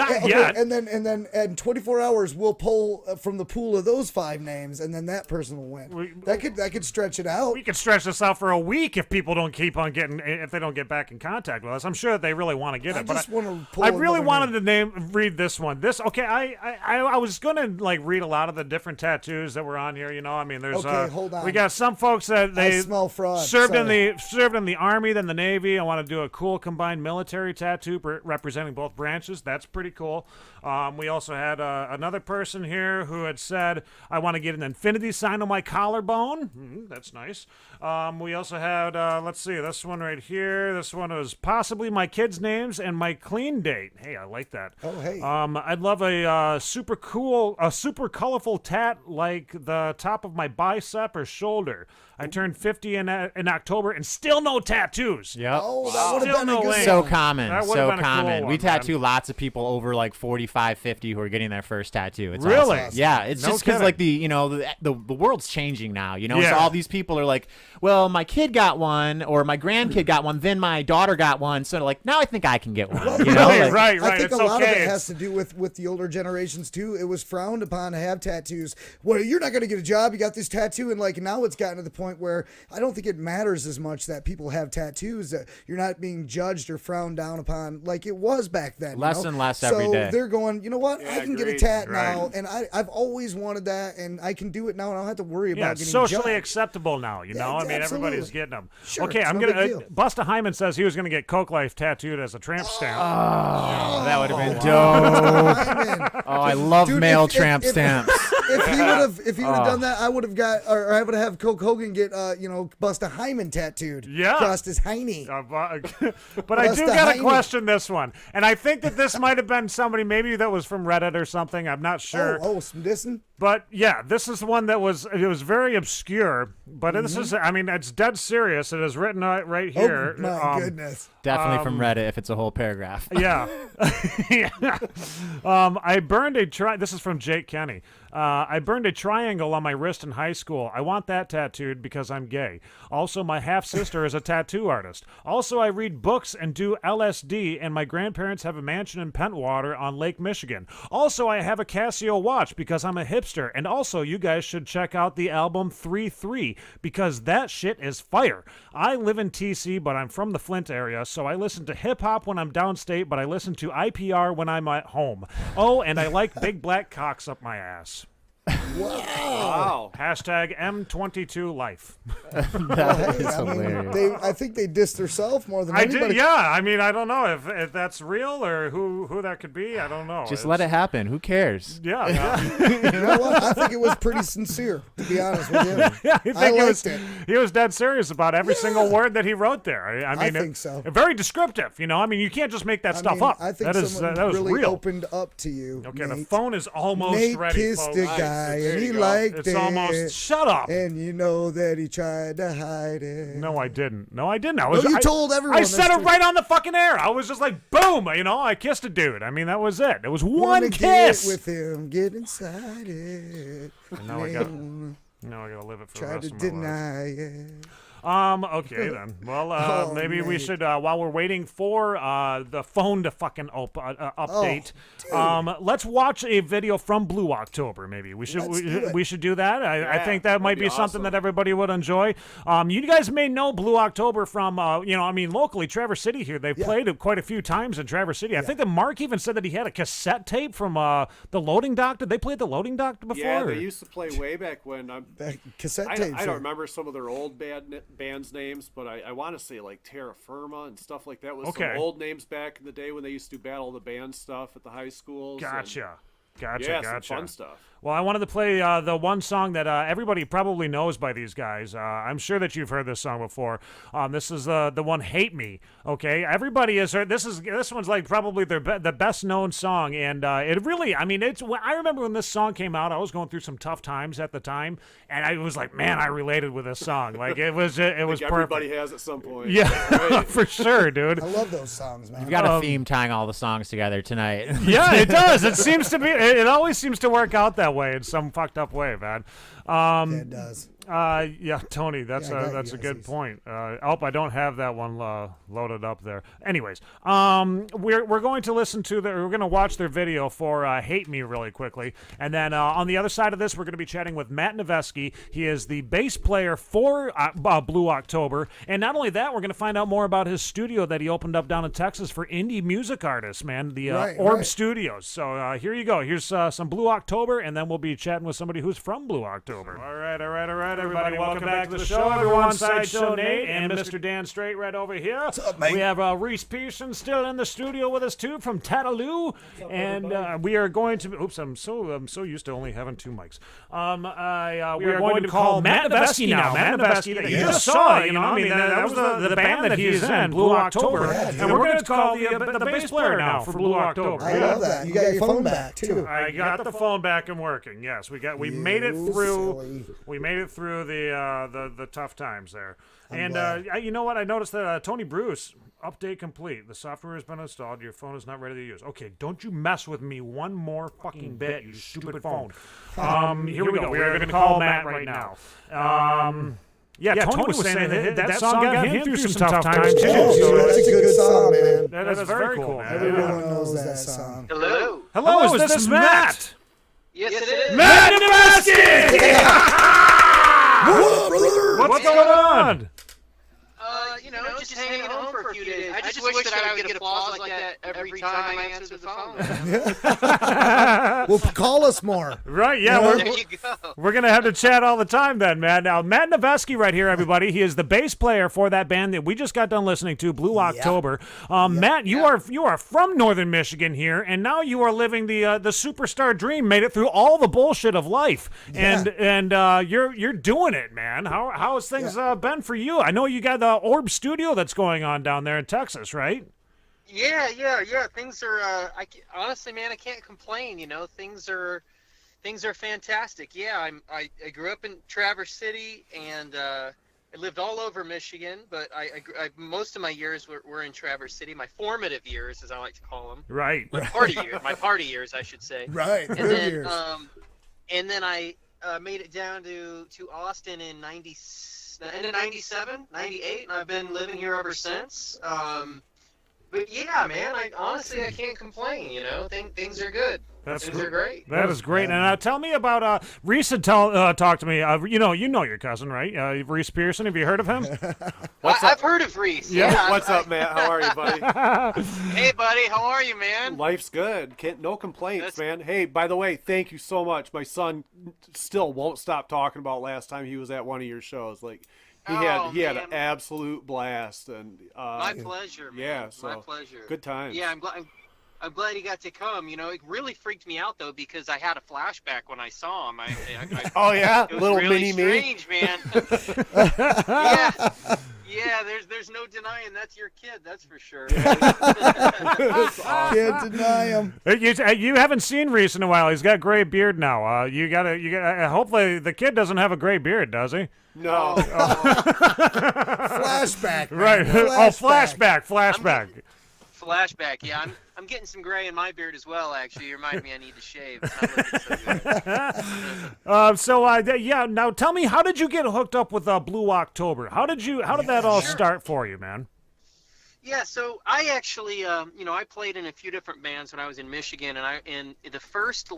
and then in 24 hours we'll pull from the pool of those 5 names, and then that person will win. That could stretch it out. We could stretch this out for a week if people don't keep on getting if they don't get back in contact with us. I'm sure that they really want to get it, but I really wanted to read this one. I was gonna read a lot of the different tattoos that were on here. I mean, there's hold on. We got some folks that they smell fraud. served in the Army, then the Navy. I want to do a cool combined military tattoo representing both branches. That's pretty cool. We also had another person here who had said, I want to get an infinity sign on my collarbone. That's nice. We also had, let's see, this one right here. This one was possibly my kids' names and my clean date. Hey, I like that. Oh, hey. I'd love a super colorful tat like the top of my bicep or shoulder. I turned 50 in October and still no tattoos. Yep. Oh, that would have been a good so common. So common. Cool we tattoo lots of people over 45, 50 who are getting their first tattoo. It's really? Awesome. Yeah, it's just because the world's changing now. So all these people are like, well, my kid got one or my grandkid got one, then my daughter got one. So now I think I can get one. Right. I think it's a lot of it has to do with the older generations too. It was frowned upon to have tattoos. Well, you're not going to get a job. You got this tattoo, and now it's gotten to the point where I don't think it matters as much that people have tattoos. That you're not being judged or frowned down upon like it was back then. Less and less every day. So they're going, you know what? I can get a tat now, and I've always wanted that, and I can do it now, and I don't have to worry about getting socially judged. acceptable now. I mean, everybody's getting them. Sure, okay, I'm gonna. Busta Hyman says he was gonna get Coke Life tattooed as a tramp stamp. Oh, that would have been dope. I love male tramp stamps. If he would have done that, I would have got, or I would have Coke Hogan get, Busta Hyman tattooed. Yeah. Across his hiney. But I do gotta question this one, and I think that this might have been somebody maybe that was from Reddit or something. I'm not sure. Oh, some dissing. But yeah, this is one that was very obscure. But this is, I mean, it's dead serious. It is written right here. Oh my goodness. Definitely from Reddit if it's a whole paragraph. Yeah. I burned a this is from Jake Kenny. I burned a triangle on my wrist in high school. I want that tattooed because I'm gay. Also, my half-sister is a tattoo artist. Also, I read books and do LSD, and my grandparents have a mansion in Pentwater on Lake Michigan. Also, I have a Casio watch because I'm a hipster. And also, you guys should check out the album 3-3 because that shit is fire. I live in TC, but I'm from the Flint area, so I listen to hip-hop when I'm downstate, but I listen to IPR when I'm at home. Oh, and I like big black cocks up my ass. Wow. Hashtag M22Life. That is hilarious. I think they dissed herself more than anybody. Yeah. I mean, I don't know if that's real or who that could be. I don't know. Just let it happen. Who cares? Yeah. You know what? I think it was pretty sincere, to be honest with you. Yeah, I liked it. He was dead serious about every single word that he wrote there. I mean, I think so. Very descriptive. I mean, you can't just make that stuff up. I think that was really real. opened up to you. Okay, Nate. the phone is almost Nate ready. Kissed folks. a guy and he liked it's it. Almost. Shut up. And you know that he tried to hide it. No, I didn't. You told everyone. I said it right on the fucking air. I was just like, boom. I kissed a dude. I mean, that was it. It was one kiss. Get with him, get inside it. And now I gotta live it for the rest of my life. Try to deny it. Okay then. Well, maybe we should, while we're waiting for the phone to fucking update, let's watch a video from Blue October. Maybe we should do that. I think that might be something that everybody would enjoy. You guys may know Blue October from, locally, Traverse City here. They've played it quite a few times in Traverse City. I think that Mark even said that he had a cassette tape from the Loading Dock. Did they play the Loading Dock before? Yeah, they used to play way back when. Cassette tapes. I don't remember some of their old bands names, but I want to say like Terra Firma and stuff like that was Okay. some old names back in the day when they used to battle the band stuff at the high schools. Gotcha. Yeah, some fun stuff. Well, I wanted to play the one song that everybody probably knows by these guys. I'm sure that you've heard this song before. This is the one "Hate Me." Okay, everybody has heard this. This one's like probably the best known song, and it really. I mean, I remember when this song came out. I was going through some tough times at the time, and I was like, man, I related with this song. Like it was perfect. Everybody has at some point. Yeah, Right? for sure, dude. I love those songs, man. You've got a theme tying all the songs together tonight. Yeah, it does. It seems to be. It always seems to work out that way in some fucked up way, man. It does. Yeah, Tony, that's a good point. I don't have that one loaded up there. Anyways, we're going to listen to we're going to watch their video for "Hate Me" really quickly, and then on the other side of this, we're going to be chatting with Matt Noveskey. He is the bass player for Blue October, and not only that, we're going to find out more about his studio that he opened up down in Texas for indie music artists. Man, the Orb Studios. So here you go. Here's some Blue October, and then we'll be chatting with somebody who's from Blue October. All right, everybody. Welcome back to the show. Everyone, Sideshow Nate and Mr. Dan Straight right over here. What's up, mate? We have Reese Pearson still in the studio with us too from Tattaloo, and we are going to. Oops, I'm so used to only having two mics. We are going to call Matt Noveskey now. Matt Noveskey, that you just saw. You know, I mean, that was the band that he's in, Blue October, and we're going to call the bass player now for Blue October. I love that. You got your phone back too. I got the phone back and working. Yes, we made it through. We made it through the tough times there. And you know what? I noticed that Tony Bruce, update complete. The software has been installed. Your phone is not ready to use. Okay, don't you mess with me one more fucking bit, you stupid phone. Here we go. We are going to call Matt right now. Yeah, Tony was saying that song got him through some tough times too. So that's a good song, man. That is very cool, man. Everyone knows that song. Hello, is this Matt? Yes, it is. Matt Noveskey! What, brother? What's going on? Just hanging home for a few days. I just wish that I would get applause like that every time I answer the phone. Well, call us more. Right, yeah. There you go. We're going to have to chat all the time then, man. Now, Matt Noveskey right here, everybody. He is the bass player for that band that we just got done listening to, Blue October. Matt, you are from Northern Michigan here, and now you are living the superstar dream, made it through all the bullshit of life. And you're doing it, man. How has things been for you? I know you got the Orb Studio that's going on down there in Texas, right? Yeah. Things are. Honestly, man, I can't complain. You know, things are fantastic. Yeah, I grew up in Traverse City, and I lived all over Michigan. But I most of my years were in Traverse City. My formative years, as I like to call them. Right. My party years, I should say. Right. And then, years. And then I made it down to Austin in the end of 97, 98, and I've been living here ever since. But yeah, man, honestly I can't complain. You know, things are good. Things are great. That is great. And tell me about Reese. Talk to me. You know your cousin, right? Reese Pearson. Have you heard of him? I've heard of Reese. Yeah. What's up, Matt? How are you, buddy? Hey, buddy. How are you, man? Life's good. No complaints, man. Hey, by the way, thank you so much. My son still won't stop talking about last time he was at one of your shows. Like, he had an absolute blast. And my pleasure, man. Yeah, so my pleasure. Good times. Yeah, I'm glad he got to come. You know, it really freaked me out though because I had a flashback when I saw him. Oh yeah, it was little really mini strange, man. Yeah, there's no denying that's your kid. That's for sure. Can't deny him. You haven't seen Reese in a while. He's got gray beard now. You gotta. Hopefully, the kid doesn't have a gray beard, does he? No. Flashback. Man. Right. Flashback. Flashback. Yeah, I'm getting some gray in my beard as well. Actually, you remind me I need to shave. It's not looking so good. Now tell me, how did you get hooked up with Blue October? How did that all start for you, man? Yeah, so I actually, I played in a few different bands when I was in Michigan, and the first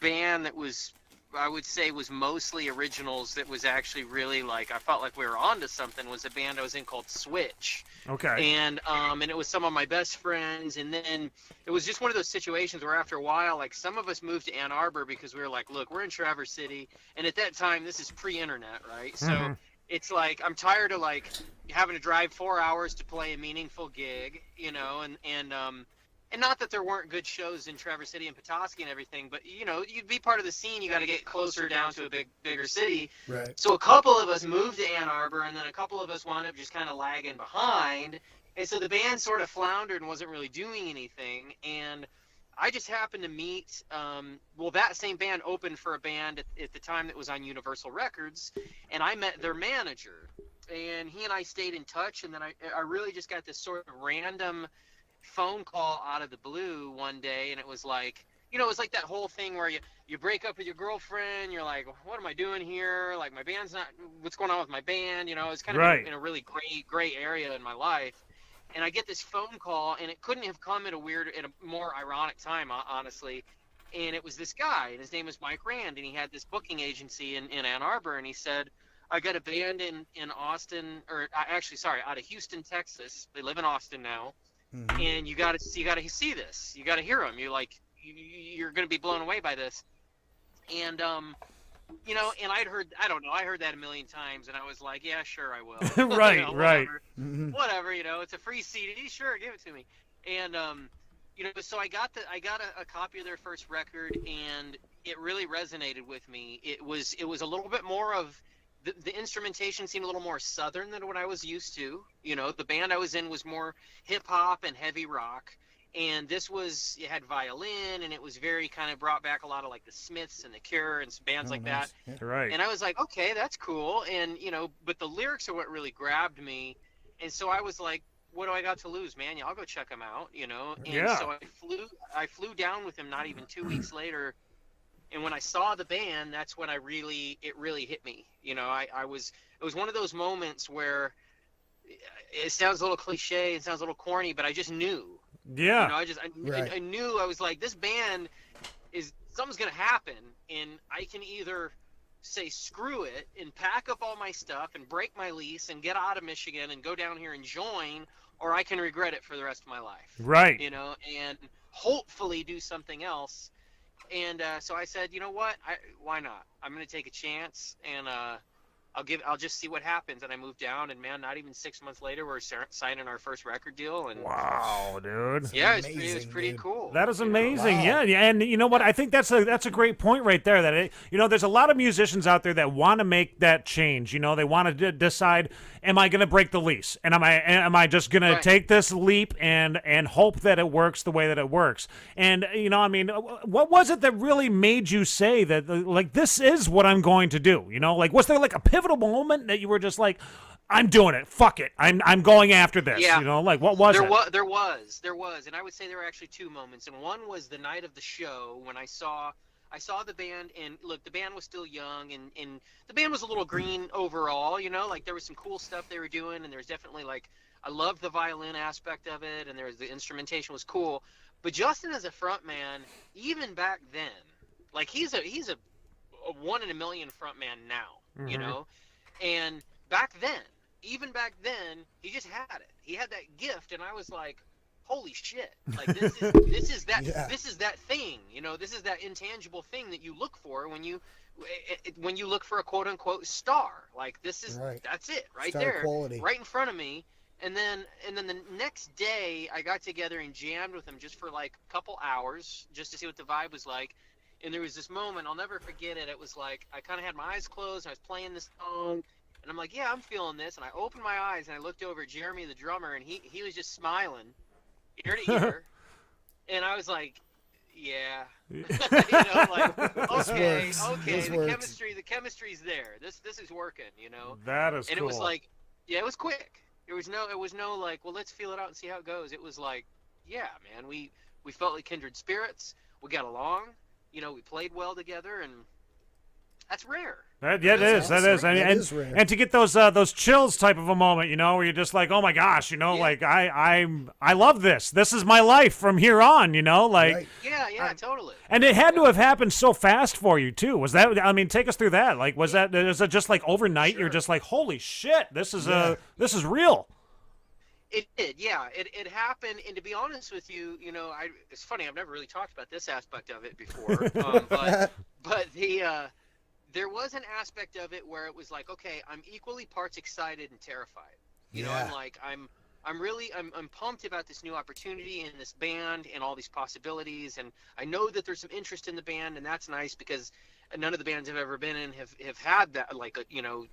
band that was, I would say, was mostly originals that was actually really I felt like we were onto something, was a band I was in called Switch. Okay. And it was some of my best friends, and then it was just one of those situations where after a while, some of us moved to Ann Arbor because we were like, look, we're in Traverse City, and at that time, this is pre-internet, right? So it's like I'm tired of like having to drive 4 hours to play a meaningful gig, you know, and not that there weren't good shows in Traverse City and Petoskey and everything, but you know, you'd be part of the scene, you got to get closer down to a bigger city. Right. So a couple of us moved to Ann Arbor, and then a couple of us wound up just kind of lagging behind, and so the band sort of floundered and wasn't really doing anything. And I just happened to meet, that same band opened for a band at the time that was on Universal Records, and I met their manager, and he and I stayed in touch, and then I really just got this sort of random phone call out of the blue one day, and it was like, you know, it was like that whole thing where you break up with your girlfriend, you're like, what am I doing here? Like, my band's not, what's going on with my band? You know, it's kind of in a really gray area in my life. And I get this phone call, and it couldn't have come at a more ironic time, honestly. And it was this guy, and his name was Mike Rand, and he had this booking agency in Ann Arbor, and he said, I got a band in Austin, out of Houston, Texas. They live in Austin now. Mm-hmm. And you got to see this. You got to hear them. You're going to be blown away by this. And you know, and I heard that a million times, and I was like, yeah, sure, I will. Right, you know, right. Whatever, you know, it's a free CD, sure, give it to me. And you know, so I got a copy of their first record, and it really resonated with me. It was a little bit more of the instrumentation seemed a little more southern than what I was used to. You know, the band I was in was more hip hop and heavy rock, and it had violin, and it was very kind of brought back a lot of like the Smiths and the Cure and some bands like nice. that. Yeah. Right. And I was like, okay, that's cool. And you know, but the lyrics are what really grabbed me, and so I was like, what do I got to lose, man? Yeah, I'll go check them out. You know, and so I flew down with him not even 2 weeks later. And when I saw the band, that's when it really hit me. You know, it was one of those moments where it sounds a little cliche, it sounds a little corny, but I just knew. Yeah. You know, I knew. I was like, this band something's going to happen, and I can either say screw it and pack up all my stuff and break my lease and get out of Michigan and go down here and join, or I can regret it for the rest of my life. Right. You know, and hopefully do something else. And so I said, you know what? Why not? I'm going to take a chance, and I'll just see what happens. And I moved down, and man, not even 6 months later, we're signing our first record deal. And wow, dude! Yeah, it was pretty cool. That is amazing. Wow. Yeah, and you know what? I think that's a great point right there. That there's a lot of musicians out there that want to make that change. You know, they want to decide, am I going to break the lease, and am I just going to take this leap and hope that it works the way that it works? And you know, I mean, what was it that really made you say that, like, this is what I'm going to do? You know, like, was there like a pivotal moment that you were just like, I'm doing it, fuck it, I'm going after this? Yeah. You know, like, what was it? There was, and I would say there were actually two moments, and one was the night of the show when I saw the band, and look, the band was still young, and the band was a little green overall, you know, like there was some cool stuff they were doing, and there's definitely like, I loved the violin aspect of it, and the instrumentation was cool, but Justin as a front man, even back then, like he's a one in a million front man now, you know, and even back then, he just had it. He had that gift, and I was like, holy shit! Like this is that thing, you know. This is that intangible thing that you look for when you look for a quote unquote star. Like that's it right star there, quality. right in front of me. And then the next day, I got together and jammed with him just for like a couple hours, just to see what the vibe was like. And there was this moment, I'll never forget it. It was like I kind of had my eyes closed, and I was playing this song. And I'm like, yeah, I'm feeling this. And I opened my eyes, and I looked over at Jeremy, the drummer, and he was just smiling ear to ear. And I was like, yeah. You know, like, okay, the chemistry's there. This is working, you know. That is and cool. It was like, yeah, it was quick. It was no like, well, let's feel it out and see how it goes. It was like, yeah, man, we felt like kindred spirits. We got along. You know, we played well together, and that's rare. That is. And to get those chills type of a moment, you know, where you're just like, oh my gosh, you know, like I love this. This is my life from here on, you know, like. Yeah, totally. And it had to have happened so fast for you too. Was that? I mean, take us through that. Like, was it just like overnight? Sure. You're just like, holy shit, this is real. It did, yeah. It happened, and to be honest with you, you know, it's funny. I've never really talked about this aspect of it before, but there was an aspect of it where it was like, okay, I'm equally parts excited and terrified. You know, I'm pumped about this new opportunity in this band and all these possibilities, and I know that there's some interest in the band, and that's nice because none of the bands I've ever been in have had that, like, you know,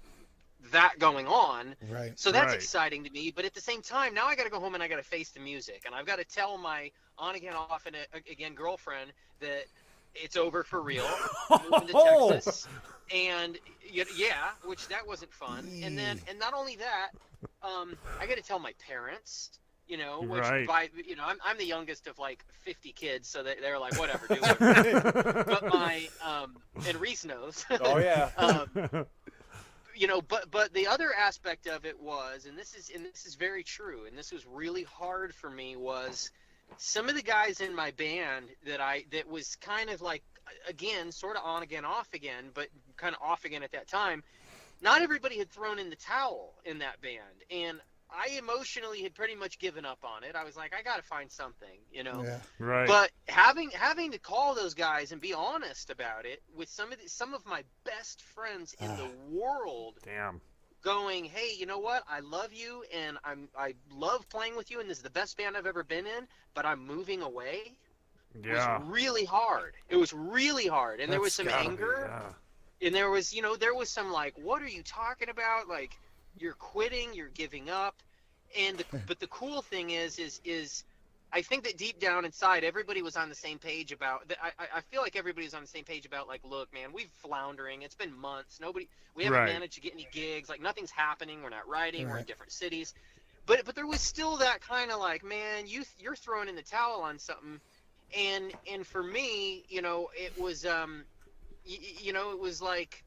that going on. Right. So that's exciting to me. But at the same time, now I got to go home and I got to face the music, and I've got to tell my on again, off and again girlfriend that it's over for real. Moving to Texas, and yeah, which that wasn't fun. And not only that, I got to tell my parents. You know, which I'm the youngest of like 50 kids, so they're like, whatever, do it. But my and Reese knows. Oh yeah. You know, but the other aspect of it was, and this is very true, and this was really hard for me, was some of the guys in my band that was kind of like, again, sort of on again, off again, but kind of off again at that time. Not everybody had thrown in the towel in that band, and I emotionally had pretty much given up on it. I was like, I got to find something, you know. Yeah. Right. But having to call those guys and be honest about it with some of my best friends in the world. Damn. Going, hey, you know what? I love you, and I love playing with you, and this is the best band I've ever been in. But I'm moving away. Yeah. It was really hard. It was really hard, and there was some anger, and there was some like, what are you talking about? Like, you're quitting, you're giving up, but the cool thing is I think that deep down inside everybody was on the same page about that. I feel like everybody was on the same page about, like, look, man, we've floundering. It's been months. We haven't managed to get any gigs. Like, nothing's happening. We're not writing. We're in different cities. But there was still that kind of like, man, you're throwing in the towel on something, and for me, you know, it was it was like,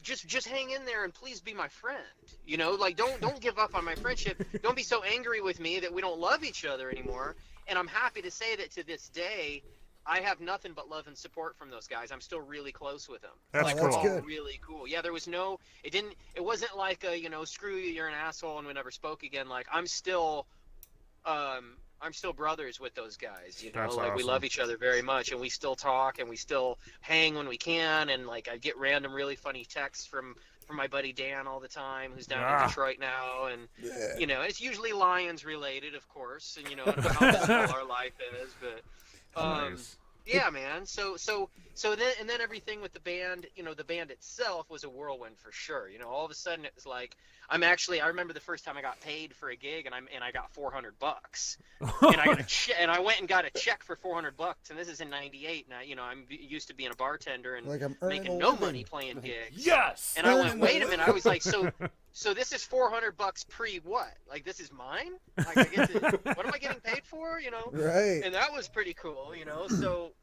just hang in there and please be my friend. You know, like, don't give up on my friendship. Don't be so angry with me that we don't love each other anymore. And I'm happy to say that to this day, I have nothing but love and support from those guys. I'm still really close with them. That's cool. That's good. Really cool. Yeah, there was it wasn't like a, you know, screw you, you're an asshole, and we never spoke again. Like, I'm still brothers with those guys, you know. That's like, awesome. we love each other very much, and we still talk, and we still hang when we can, and like, I get random really funny texts from my buddy Dan all the time, who's down in Detroit now, and you know, it's usually Lions related, of course, and you know how small our life is, but Nice. yeah, man. So then everything with the band, you know, the band itself was a whirlwind for sure. You know, all of a sudden it was like, I remember the first time I got paid for a gig, and I got $400, and I went and got a check for $400, and this is in '98. Now, you know, I'm used to being a bartender and Like, I'm making no money playing gigs. Yes. And I went, wait a minute. I was like, so this is $400 pre what? Like, this is mine? Like, I get to, what am I getting paid for? You know? Right. And that was pretty cool, you know. So,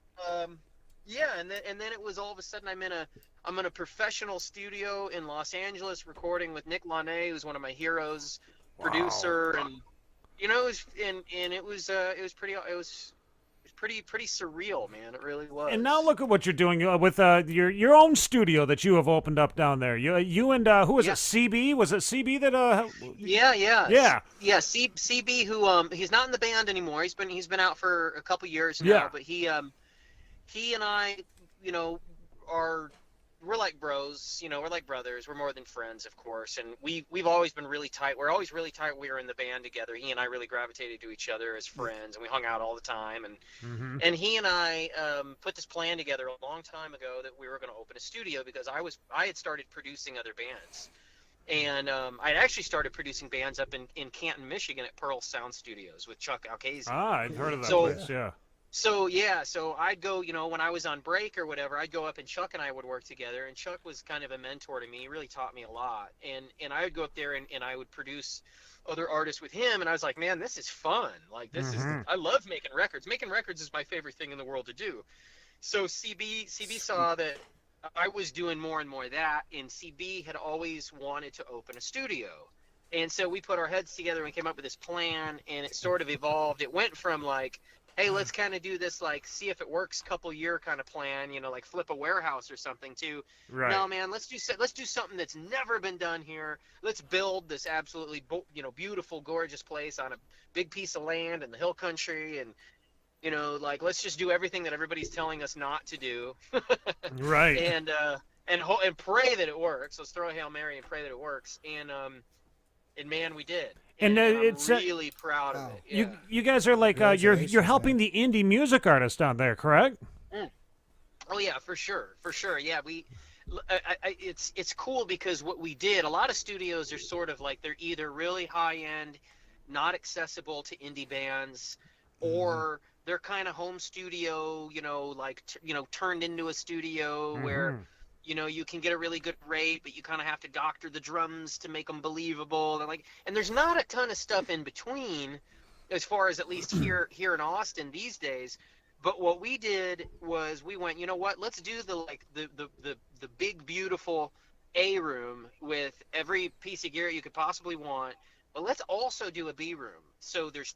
yeah, and then it was all of a sudden I'm in a professional studio in Los Angeles recording with Nick Launay, who's one of my heroes, producer, and you know, it was pretty surreal, man. It really was. And now look at what you're doing with your own studio that you have opened up down there. You and who was it? CB? Was it CB that? Yeah. CB, who he's not in the band anymore. He's been out for a couple years now. Yeah. But he and I, you know, we're like bros, you know, we're like brothers. We're more than friends, of course, and we've always been really tight. We're always really tight. We were in the band together. He and I really gravitated to each other as friends, and we hung out all the time. And he and I put this plan together a long time ago that we were going to open a studio, because I had started producing other bands, and I'd actually started producing bands up in Canton, Michigan, at Pearl Sound Studios with Chuck Alcasey. I've heard of that place. Yeah. So I'd go, you know, when I was on break or whatever, I'd go up, and Chuck and I would work together, and Chuck was kind of a mentor to me. He really taught me a lot, and I would go up there and I would produce other artists with him, and I was like, man, this is fun. Like, this is, I love making records. Making records is my favorite thing in the world to do. So CB saw that I was doing more and more of that, and CB had always wanted to open a studio. And so we put our heads together and came up with this plan, and it sort of evolved. It went from like, hey, let's kind of do this, like, see if it works, couple year kind of plan, you know, like flip a warehouse or something, to, no, man, let's do something that's never been done here. Let's build this absolutely, you know, beautiful, gorgeous place on a big piece of land in the hill country, and, you know, like, let's just do everything that everybody's telling us not to do. Right. and pray that it works. Let's throw a Hail Mary and pray that it works. And man, we did. And it's I'm really proud of it. Yeah. You guys are like you're helping the indie music artists down there, correct? Oh yeah, for sure. Yeah, it's cool because what we did, a lot of studios are sort of like, they're either really high end, not accessible to indie bands, or they're kind of home studio, turned into a studio where you can get a really good rate, but you kind of have to doctor the drums to make them believable. And there's not a ton of stuff in between, as far as at least here in Austin these days. But what we did was we went, you know what? Let's do the big beautiful A room with every piece of gear you could possibly want. But let's also do a B room. So there's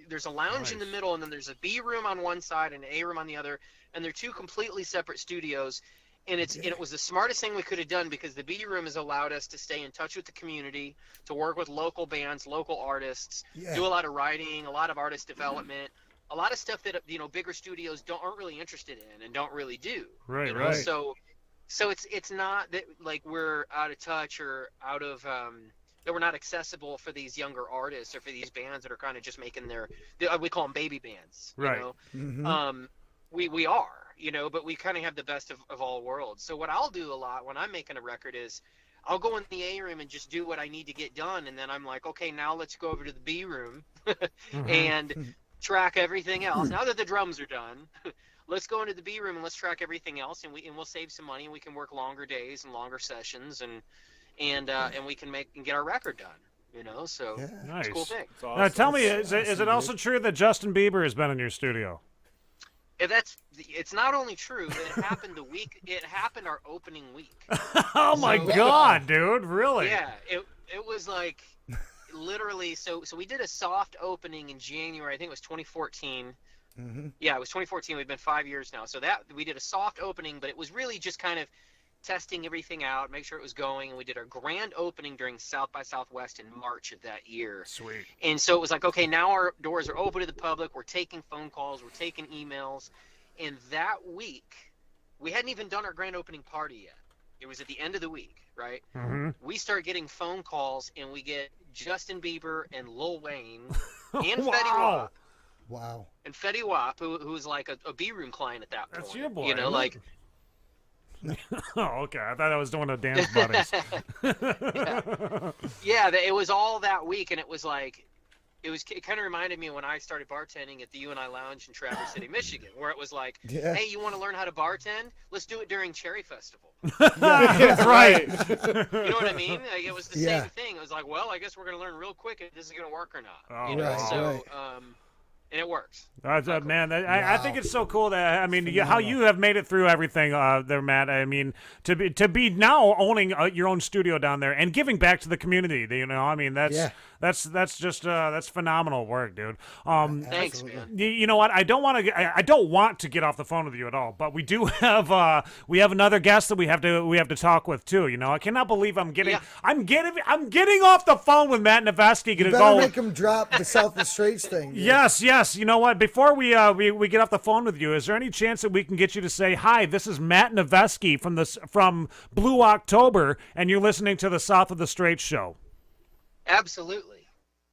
there's a lounge in the middle, and then there's a B room on one side and an A room on the other, and they're two completely separate studios. And it was the smartest thing we could have done, because the B room has allowed us to stay in touch with the community, to work with local bands, local artists, do a lot of writing, a lot of artist development, a lot of stuff that bigger studios aren't really interested in and don't really do. Right. So it's not that like we're out of touch or out of that we're not accessible for these younger artists or for these bands that are kind of just making we call them baby bands. Right. We are. But we kind of have the best of all worlds. So what I'll do a lot when I'm making a record is I'll go in the A room and just do what I need to get done. And then I'm like, okay, now let's go over to the B room and track everything else. Now that the drums are done, let's go into the B room and let's track everything else. And we'll save some money, and we can work longer days and longer sessions, and we can get our record done. So nice. It's a cool thing. Now tell me, is it also true that Justin Bieber has been in your studio? It's not only true, but it happened it happened our opening week. Oh my God, dude, really? Yeah, it was like literally, so we did a soft opening in January, I think it was 2014. Yeah, it was 2014. We've been 5 years now. So that we did a soft opening, but it was really just kind of testing everything out, make sure it was going. And we did our grand opening during South by Southwest in March of that year. Sweet. And so it was like, okay, now our doors are open to the public. We're taking phone calls. We're taking emails. And that week, we hadn't even done our grand opening party yet. It was at the end of the week, right? We start getting phone calls, and we get Justin Bieber and Lil Wayne and Fetty Wap. Wow. And Fetty Wap, who was like a B-room client at that point. That's your boy. Oh, okay. I thought I was doing a dance buddies. Yeah, it was all that week, and it was like, it kind of reminded me when I started bartending at the U&I Lounge in Traverse City, Michigan, where it was like, hey, you want to learn how to bartend? Let's do it during Cherry Festival. Right. You know what I mean? Like, it was the same thing. It was like, well, I guess we're going to learn real quick if this is going to work or not. And it works. Man, I think it's so cool that how you have made it through everything there, Matt. I mean, to be now owning your own studio down there and giving back to the community. That's just that's phenomenal work, dude. Thanks, man. You know what? I don't want to get off the phone with you at all, but we do have another guest that we have to talk with too. I cannot believe I'm getting off the phone with Matt Noveskey. You better make him drop the South of the Straits thing. Dude. Yes. You know what? Before we get off the phone with you, is there any chance that we can get you to say, hi, this is Matt Noveskey from Blue October, and you're listening to the South of the Straits show? Absolutely.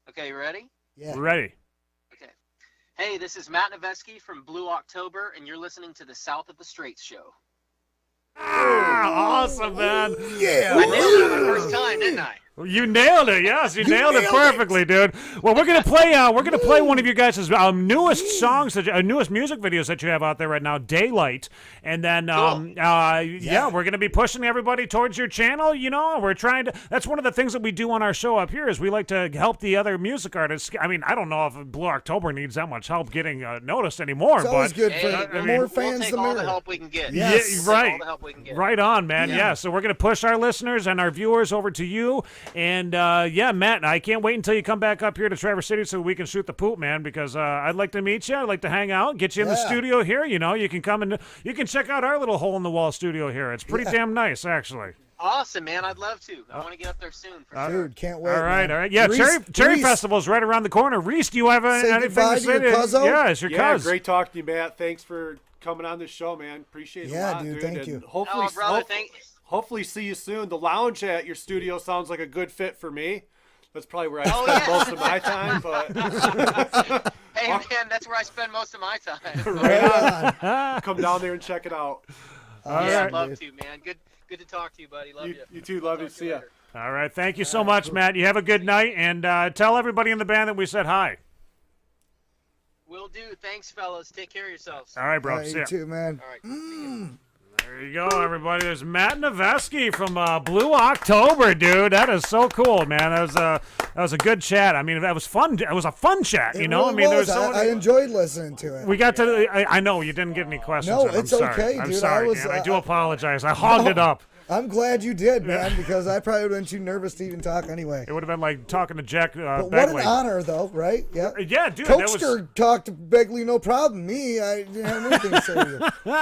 Okay, you ready? Yeah. We're ready. Okay. Hey, this is Matt Noveskey from Blue October, and you're listening to the South of the Straits show. Awesome, man. Yeah. I nailed it the first time, didn't I? You nailed it. Yes, you nailed it perfectly, dude. Well, we're gonna play one of your guys' newest songs, newest music videos that you have out there right now, Daylight, and then we're gonna be pushing everybody towards your channel. We're trying to. That's one of the things that we do on our show up here is we like to help the other music artists. I mean, I don't know if Blue October needs that much help getting noticed anymore, it's always good for more fans. We'll take all the help we can get. Yes. Yeah, right. All the help we can get. Right on, man. Yeah. So we're gonna push our listeners and our viewers over to you. And Matt, I can't wait until you come back up here to Traverse City so we can shoot the poop, man, because I'd like to meet you. I'd like to hang out, get you in the studio here. You can come and you can check out our little hole-in-the-wall studio here. It's pretty damn nice, actually. Awesome, man. I'd love to. I want to get up there soon. For sure. Dude, can't wait. All right, man. all right. Yeah, Reese, Cherry Festival's right around the corner. Reese, do you have anything to say to your cuzzo? Yeah, it's your cuz. Great talking to you, Matt. Thanks for coming on the show, man. Appreciate it a Yeah, lot, dude, thank you. Hopefully, Oh, brother, thank hopefully see you soon. The lounge at your studio sounds like a good fit for me. That's probably where I Oh, spend yeah. most of my time. But Hey, man, that's where I spend most of my time. right on. Come down there and check it out. Yeah, I'd love to, man. Good to talk to you, buddy. Love you. You too. Love you. See ya. All right. Thank you so much, Matt. You have a good night, and tell everybody in the band that we said hi. Will do. Thanks, fellas. Take care of yourselves. All right, bro. Hey, See you ya. too, man. All right. There you go, everybody. There's Matt Noveskey from Blue October, dude. That is so cool, man. That was a good chat. I mean, that was fun. It was a fun chat, you know. Really I mean, there was was. so I enjoyed listening to it. We got to. I know you didn't get any questions. No, in. it's I'm sorry. okay, I'm dude. sorry, man. I do apologize. I hogged it up. I'm glad you did, man, because I probably would have been too nervous to even talk anyway. It would have been like talking to Jack But Begley. what an honor, though, right? Yeah. Yeah, dude. Coachster talked to Begley, no problem. Me, I didn't have anything to say to you.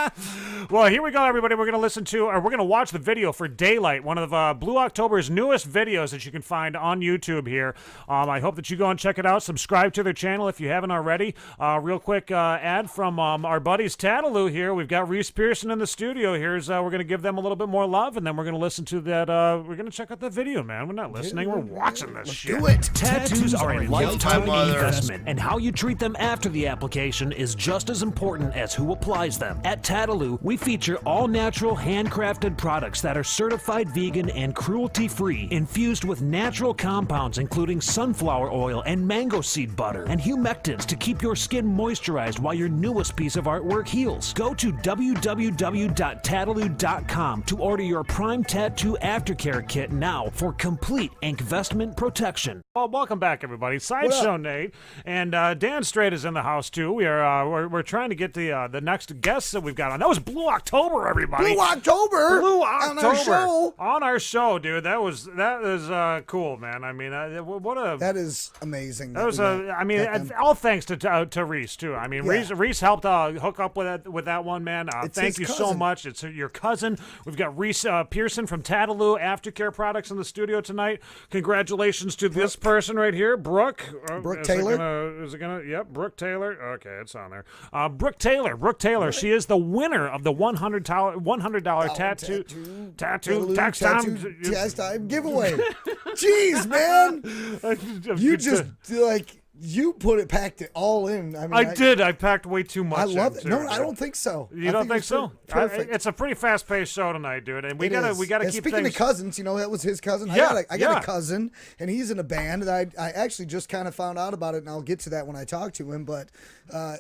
Well, here we go, everybody. We're going to listen to, or we're going to watch the video for Daylight, one of Blue October's newest videos that you can find on YouTube here. I hope that you go and check it out. Subscribe to their channel if you haven't already. Real quick ad from our buddies Tattaloo here. We've got Reese Pearson in the studio. We're going to give them a little bit more love, and then we're going to listen to that. We're going to check out the video, man. We're not listening. We're watching this shit. Do it. Tattoos are a lifetime investment, and how you treat them after the application is just as important as who applies them. At Tattaloo, we feature all-natural, handcrafted products that are certified vegan and cruelty-free, infused with natural compounds including sunflower oil and mango seed butter, and humectants to keep your skin moisturized while your newest piece of artwork heals. Go to www.tattaloo.com to order your Prime Tattoo Aftercare Kit now for complete investment protection. Well, welcome back, everybody. Sideshow Nate and Dan Strait is in the house too. We're trying to get the next guests that we've got on. That was Blue October, everybody. Blue October. Blue October on our show. On our show, dude. That is cool, man. I mean, that is amazing. That was all thanks to Reese too. I mean, Yeah. Reese helped hook up with that one, man. Thank you so cousin. much. It's your cousin. We've got Reese Pearson from Tattaloo Aftercare Products in the studio tonight. Congratulations to this person right here, Brooke. Brooke Taylor. Yep, Brooke Taylor. Okay, it's on there. Brooke Taylor. Right. She is the winner of the $100 tattoo tax time giveaway. Jeez, man. You just packed it all in. I mean, I did. I packed way too much. I love it. Too, No, I don't think so. You don't think so? Perfect. It's a pretty fast-paced show tonight, dude, and we gotta keep speaking things. of cousins, that was his cousin. Yeah, I got a cousin, and he's in a band that I actually just kind of found out about it, and I'll get to that when I talk to him. But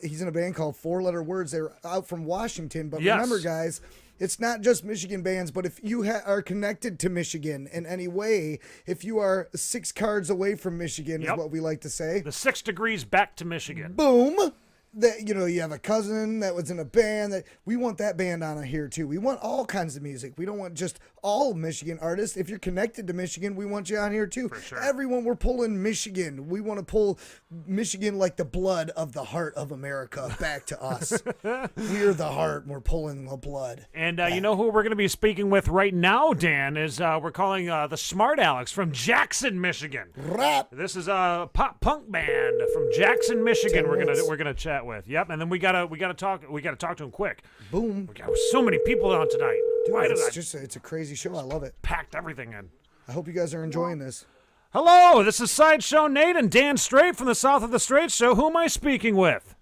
he's in a band called Four Letter Words. They're out from Washington, but remember, guys. It's not just Michigan bands, but if you are connected to Michigan in any way, if you are 6 cards away from Michigan, is what we like to say. The 6 degrees back to Michigan. Boom. That you have a cousin that was in a band that we want that band on here too. We want all kinds of music. We don't want just all Michigan artists. If you're connected to Michigan, we want you on here too. For sure. Everyone, we're pulling Michigan. We want to pull Michigan like the blood of the heart of America back to us. We're the heart. And we're pulling the blood. And you know who we're going to be speaking with right now, Dan, is we're calling the Smart Alecs from Jackson, Michigan. Rap. This is a pop punk band from Jackson, Michigan. We're gonna chat with. Yep, and then we gotta talk to him quick. Boom. We got so many people on tonight. Dude, it's a crazy show. I love it. Packed everything in. I hope you guys are enjoying this. Hello, this is Sideshow Nate and Dan Strait from the South of the Strait Show. Who am I speaking with?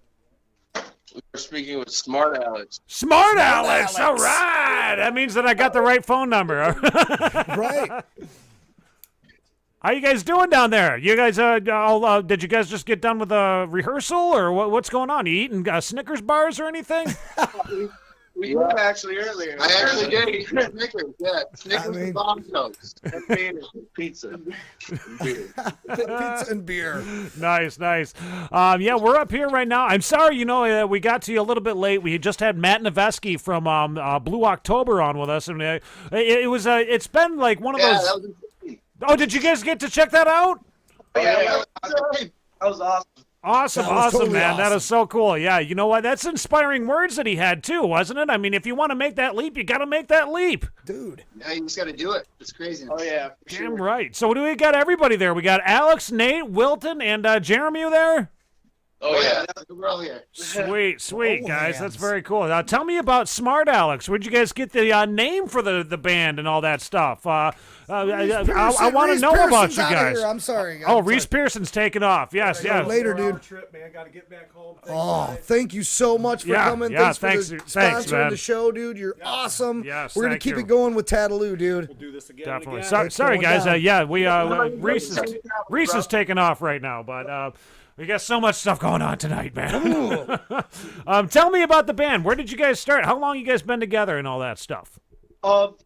We're speaking with Smart Alecs. Smart Alecs. All right. That means that I got the right phone number. Right. How you guys doing down there? You guys, did you guys just get done with a rehearsal, or what's going on? You eating Snickers bars or anything? We were actually earlier. I actually did eat Snickers. Yeah, Snickers and bomb toast. And pizza. And beer. Pizza and beer. Nice. Yeah, we're up here right now. I'm sorry, we got to you a little bit late. We just had Matt Noveskey from Blue October on with us, and it's been like one of those. That was Oh, did you guys get to check that out? Yeah, that was awesome. Awesome, totally man. awesome. That is so cool. Yeah, you know what? That's inspiring words that he had, too, wasn't it? I mean, if you want to make that leap, you got to make that leap. Dude. Yeah, you just got to do it. It's crazy. Oh, yeah. Damn right. So we got everybody there. We got Alex, Nate, Wilton, and Jeremy there? Oh yeah, we're all here. Sweet, guys. hands. That's very cool. Now, tell me about Smart Alex. Where'd you guys get the name for the band and all that stuff? I want to know about you guys. I'm sorry. Reese Pearson's taking off. Yes, yes. Later, dude. Trip, man. Got to get back home. Thank you so much for coming. Yeah, thanks for sponsoring the show, dude. You're awesome. Yes, we're gonna keep it going with Tattaloo, dude. We'll do this again. Definitely. And again. Sorry, guys. Reese is taking off right now, but we got so much stuff going on tonight, man. Tell me about the band. Where did you guys start? How long you guys been together and all that stuff?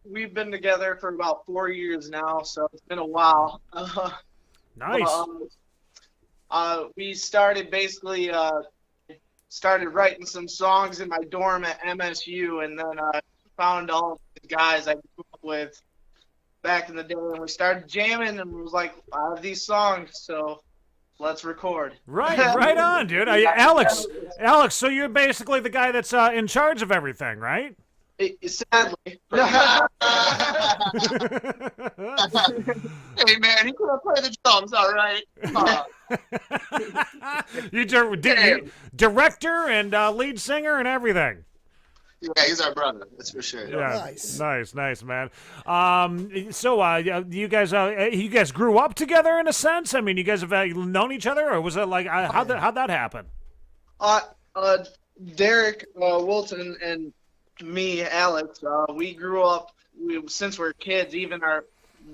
We've been together for about 4 years now, so it's been a while. Nice. We started basically started writing some songs in my dorm at MSU, and then found all the guys I grew up with back in the day, and we started jamming, and was like, I have these songs, so let's record. Right on, dude. Alex, so you're basically the guy that's in charge of everything, right? Sadly. Hey man, he couldn't play the drums, all right. You director and lead singer and everything. Yeah, he's our brother. That's for sure. Yeah, nice, man. So you guys grew up together in a sense. I mean, you guys have known each other, or was it like how'd that happen? Derek Wilton and me, Alex, we grew up. Since we were kids. Even our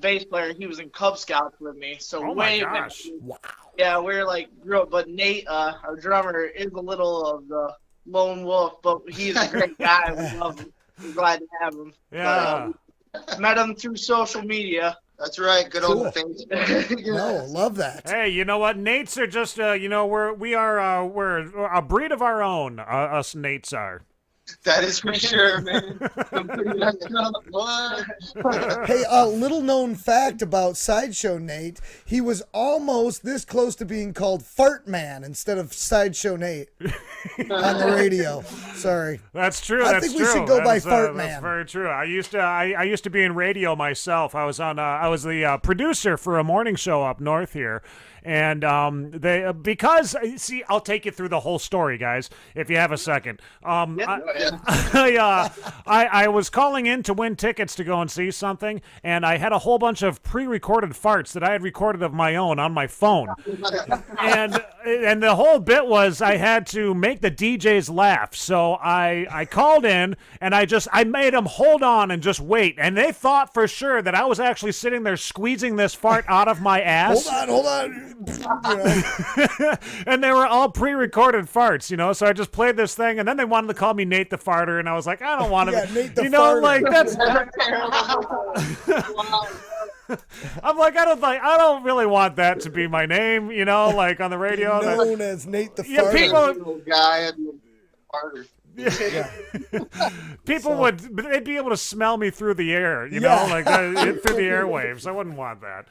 bass player, he was in Cub Scouts with me. So my gosh! Wow. Yeah, we're like grew up. But Nate, our drummer, is a little of the lone wolf, but he's a great guy. We love him. We're glad to have him. Yeah. Met him through social media. That's right. Good old Facebook. No, love that. Hey, you know what? Nates are just we're a breed of our own. Us Nates are. That is for sure, man. Hey, a little known fact about Sideshow Nate, he was almost this close to being called Fart Man instead of Sideshow Nate on the radio. Sorry. That's true. I think we should go by Fart Man. That's very true. I used to be in radio myself. I was the producer for a morning show up north here. And I'll take you through the whole story, guys, if you have a second. I was calling in to win tickets to go and see something, and I had a whole bunch of pre-recorded farts that I had recorded of my own on my phone. and the whole bit was I had to make the DJs laugh. So I called in, and I made them hold on and just wait. And they thought for sure that I was actually sitting there squeezing this fart out of my ass. Hold on. And they were all pre-recorded farts, so I just played this thing, and then they wanted to call me Nate the Farter, and I was like, I don't want to Nate the Farter. like that's I'm like, I don't really want that to be my name, like on the radio. Known as Nate the Farter. Yeah, people guy farter. Yeah. People they'd be able to smell me through the air, through the airwaves. I wouldn't want that.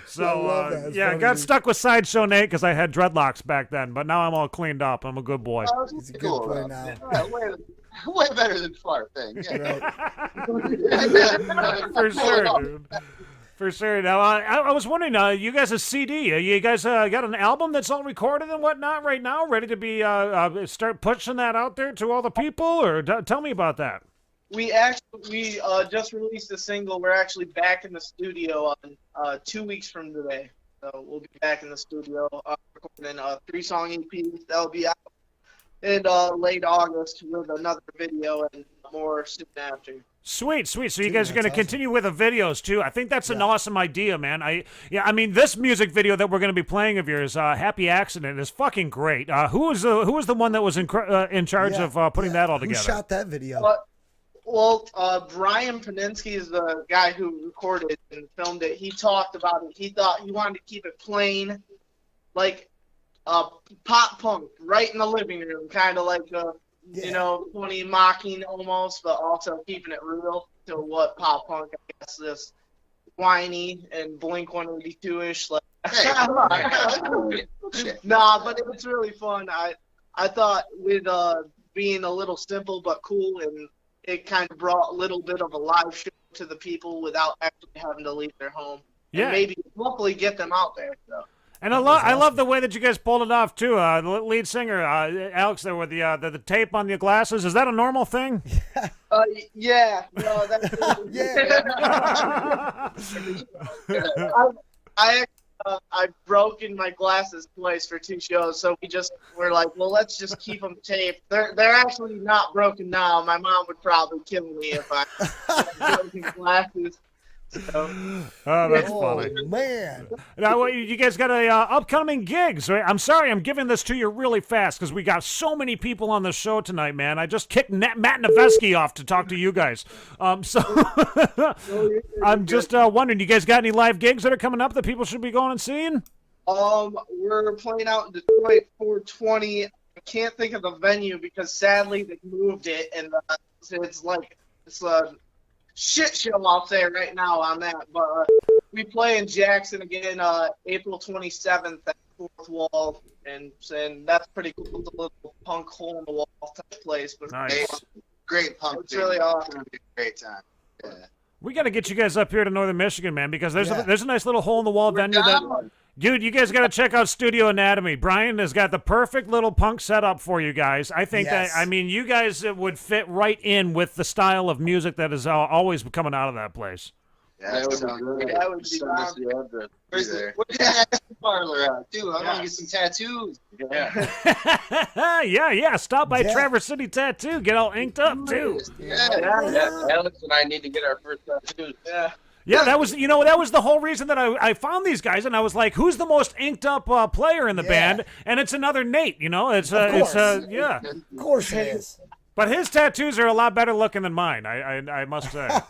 So, I got stuck with Sideshow Nate because I had dreadlocks back then, but now I'm all cleaned up. I'm a good boy. He's a good boy now. Yeah, way better than fart thing. Yeah. For sure, dude. For sure. Now, I was wondering, you guys a CD? You guys got an album that's all recorded and whatnot right now, ready to be start pushing that out there to all the people? Or tell me about that. We just released a single. We're actually back in the studio on 2 weeks from today. So we'll be back in the studio recording a 3-song EP. That'll be out in late August with another video and more soon after. Sweet. So you guys are going to continue with the videos too. I think that's an awesome idea, man. I mean, this music video that we're going to be playing of yours, "Happy Accident," is fucking great. Who was the one that was in charge of putting that all together? Who shot that video? Brian Paninsky is the guy who recorded and filmed it. He talked about it. He thought he wanted to keep it plain, like pop punk, right in the living room, kind of like funny, mocking almost, but also keeping it real to what pop punk, I guess, this whiny and Blink-182-ish. Like, nah, but it's really fun. I thought with being a little simple but cool, and it kind of brought a little bit of a live show to the people without actually having to leave their home. Yeah. And maybe hopefully get them out there. So. And I love the way that you guys pulled it off too. The lead singer, Alex, there with the tape on your glasses. Is that a normal thing? Yeah. No, that's I've broken my glasses twice for 2 shows, so we're like, well, let's just keep them taped. They're actually not broken now. My mom would probably kill me if I had broken glasses. So. Oh, that's funny. Man. Now, you guys got a upcoming gigs, right? I'm sorry, I'm giving this to you really fast because we got so many people on the show tonight, man. I just kicked Matt Noveskey off to talk to you guys. So I'm just wondering, you guys got any live gigs that are coming up that people should be going and seeing? We're playing out in Detroit 420. I can't think of the venue because sadly they moved it, and it's a shit show, I'll say right now on that. But we play in Jackson again April 27th at Fourth Wall, and that's pretty cool. It's a little punk hole in the wall type place. But nice. Great punk. It's really awesome. It's gonna be a great time. Yeah. We got to get you guys up here to Northern Michigan, man, because there's a nice little hole in the wall venue that. Dude, you guys got to check out Studio Anatomy. Brian has got the perfect little punk setup for you guys. I think you guys would fit right in with the style of music that is always coming out of that place. Yeah, that would be awesome. Where's the parlor out, too? I want to get some tattoos. Yeah. yeah. Stop by Traverse City Tattoo. Get all inked up, too. Yeah. Alex and I need to get our first tattoos. Yeah. Yeah, that was the whole reason that I found these guys, and I was like, who's the most inked up player in the band? And it's another Nate, yeah. Of course it is. But his tattoos are a lot better looking than mine, I must say. I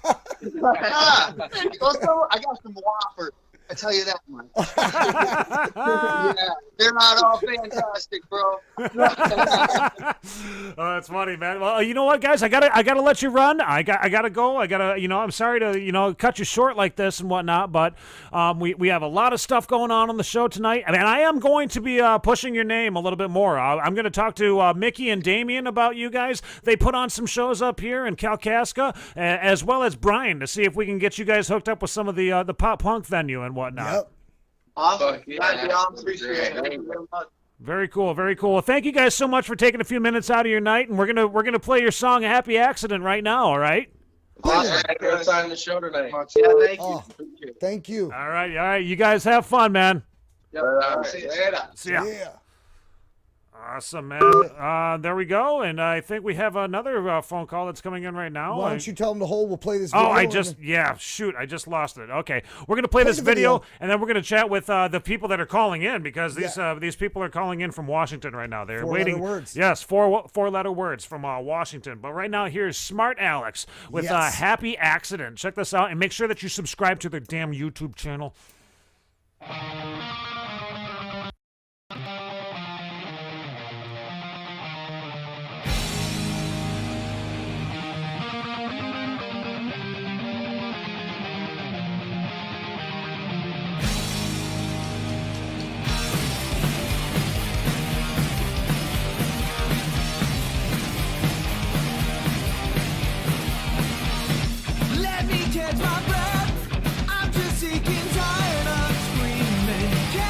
got some Whopper. I tell you that much. Yeah, they're not all fantastic, bro. Oh, that's funny, man. Well, you know what, guys? I gotta let you run. I gotta go. I'm sorry to cut you short like this and whatnot, but we have a lot of stuff going on the show tonight. I mean, I am going to be pushing your name a little bit more. I'm going to talk to Mickey and Damien about you guys. They put on some shows up here in Kalkaska, as well as Brian, to see if we can get you guys hooked up with some of the pop punk venue and whatnot. Yep. Awesome. Appreciate it. Thank you very much. Very cool, very cool. Well, thank you guys so much for taking a few minutes out of your night, and we're gonna play your song "A Happy Accident" right now. All right. Awesome. Let's sign the show tonight. Yeah, thank you. Thank you. All right. You guys have fun, man. Yep. See you later. See ya. Yeah. Awesome, man. There we go, and I think we have another phone call that's coming in right now. Why don't you tell them to hold? We'll play this video. Oh, I just lost it. Okay, we're going to play this video, and then we're going to chat with the people that are calling in, because these people are calling in from Washington right now. They're waiting. 4-letter words. Yes, four-letter words from Washington. But right now, here's Smart Alex with Happy Accident. Check this out, and make sure that you subscribe to their damn YouTube channel. Let me catch my breath. I'm just sick and tired of screaming.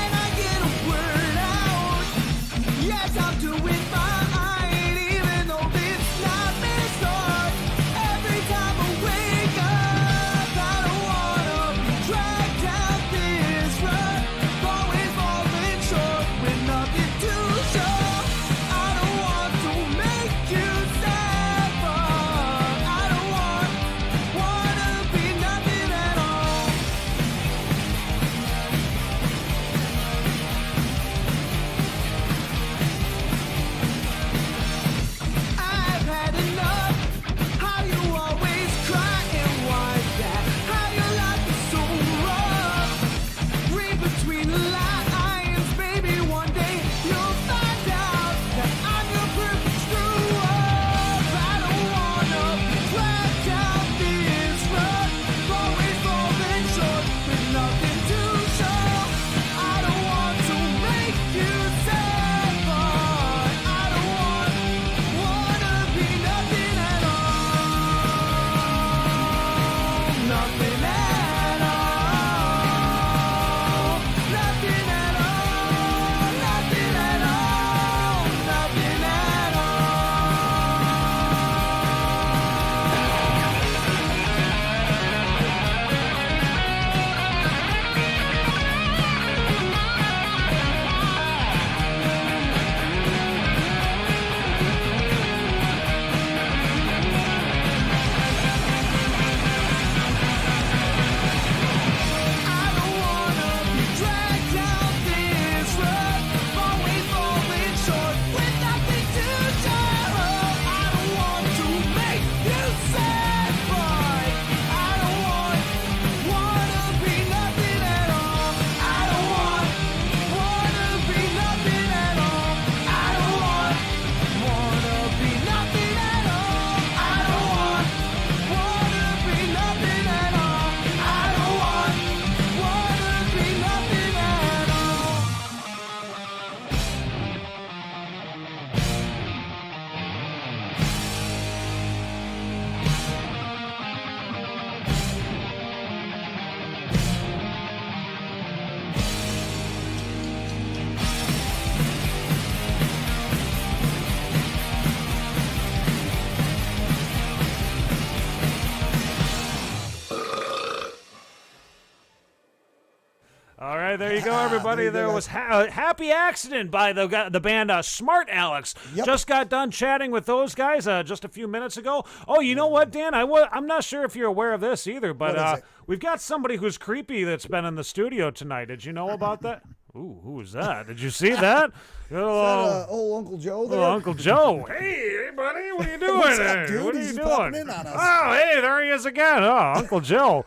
right, there you go, everybody. There was Happy Accident by the band Smart Alecs. Yep. Just got done chatting with those guys just a few minutes ago. Oh, you know what, Dan? I'm not sure if you're aware of this either, but we've got somebody who's creepy that's been in the studio tonight. Did you know about that? Ooh, who was that? Did you see that? Old Uncle Joe there? Oh, Uncle Joe. Hey, buddy, what are you doing? What's up, dude? What are He's you popping doing? in on us. Oh, hey, there he is again. Oh, Uncle Joe.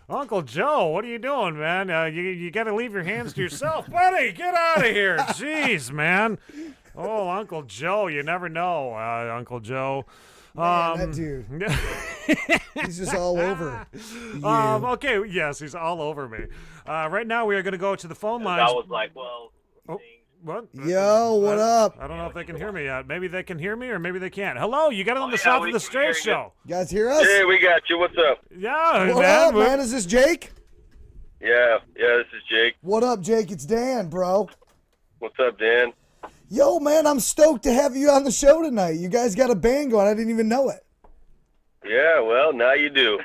Uncle Joe, what are you doing, man? You got to leave your hands to yourself. Buddy, get out of here. Jeez, man. Oh, Uncle Joe, you never know, Uncle Joe. Man, that dude. He's just all over you. Okay, yes, he's all over me. Right now, we are going to go to the phone lines. I was like, well... Oh, what? Yo, what up? I don't know if they can hear me yet. Maybe they can hear me or maybe they can't. Hello, you got it on the South of the Straight show. You guys hear us? Hey, we got you. What's up? Yeah, what up, man? Is this Jake? Yeah, this is Jake. What up, Jake? It's Dan, bro. What's up, Dan? Yo, man, I'm stoked to have you on the show tonight. You guys got a band going. I didn't even know it. Yeah, well, now you do.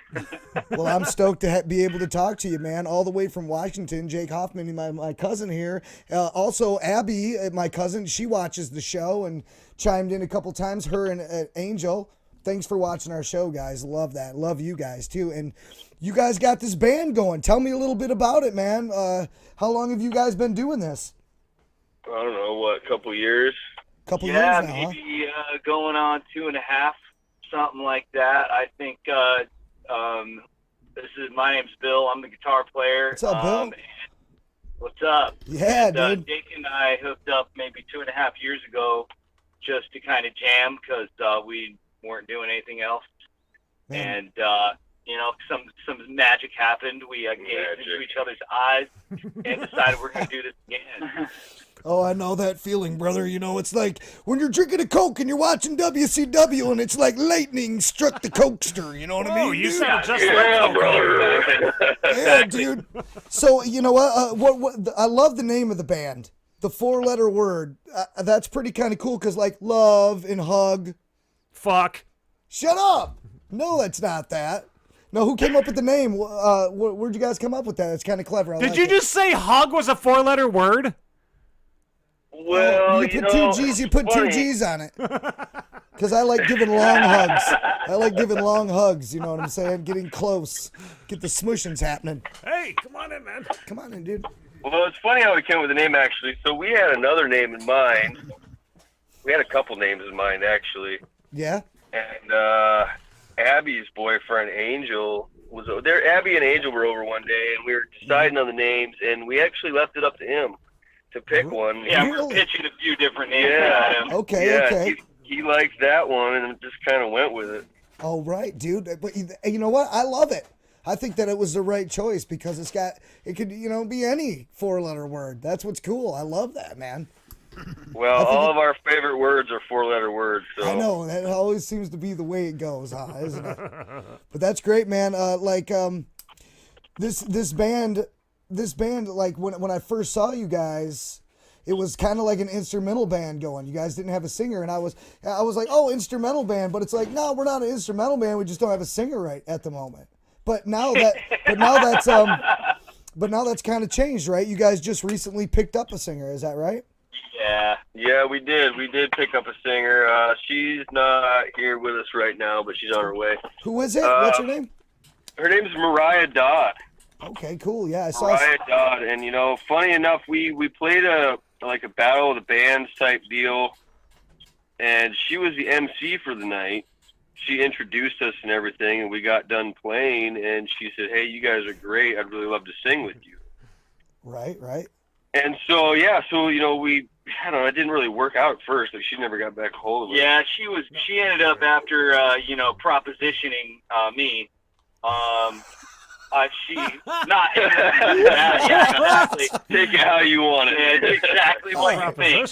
Well, I'm stoked to be able to talk to you, man, all the way from Washington. Jake Hoffman, my cousin here. Also, Abby, my cousin, she watches the show and chimed in a couple times. Her and Angel. Thanks for watching our show, guys. Love that. Love you guys, too. And you guys got this band going. Tell me a little bit about it, man. How long have you guys been doing this? I don't know, what, a couple years? Couple years now, maybe going on 2.5. Something like that. I think my name's Bill. I'm the guitar player. What's up, Bill? What's up? Yeah, dude. Jake and I hooked up maybe 2.5 years ago just to kind of jam because we weren't doing anything else. Man. And some magic happened. We gazed into each other's eyes and decided we're going to do this again. Oh, I know that feeling, brother. You know, it's like when you're drinking a Coke and you're watching WCW and it's like lightning struck the Cokester. You know what I mean? Oh, you sound just like brother. Yeah, dude. So, you know what? I love the name of the band. The 4-letter word. That's pretty kind of cool because, like, love and hug. Fuck. Shut up. No, that's not that. No, who came up with the name? Where'd you guys come up with that? It's kind of clever. Did you just say hug was a 4-letter word? Well, you put two G's. You put two G's on it. Because I like giving long hugs. I like giving long hugs. You know what I'm saying? Getting close. Get the smushings happening. Hey, come on in, man. Come on in, dude. Well, it's funny how we came up with the name, actually. So we had another name in mind. We had a couple names in mind, actually. Yeah? And Abby's boyfriend, Angel, was there. Abby and Angel were over one day, and we were deciding on the names, and we actually left it up to him to pick one. Yeah, we're pitching a few different names. Yeah. Okay. He liked that one and just kind of went with it. Oh, right, dude. But you know what? I love it. I think that it was the right choice because it could, be any 4-letter word. That's what's cool. I love that, man. Well, all of our favorite words are 4-letter words. So. I know. That always seems to be the way it goes, isn't it? But that's great, man. This band, like when I first saw you guys, it was kind of like an instrumental band going. You guys didn't have a singer, and I was like, oh, instrumental band, but it's like, no, we're not an instrumental band. We just don't have a singer right at the moment. But now that's kind of changed, right? You guys just recently picked up a singer, is that right? Yeah, we did. We did pick up a singer. She's not here with us right now, but she's on her way. Who is it? What's her name? Her name's Mariah Dodd. Okay, cool. Yeah, I saw. Mariah Dodd, and funny enough, we played a battle of the bands type deal, and she was the MC for the night. She introduced us and everything, and we got done playing, and she said, "Hey, you guys are great. I'd really love to sing with you." Right. And so we, I don't know, it didn't really work out at first. Like, she never got back a hold of it. Yeah, she ended up after, propositioning me. She not exactly. Take it how you want it. Yeah, exactly what you think.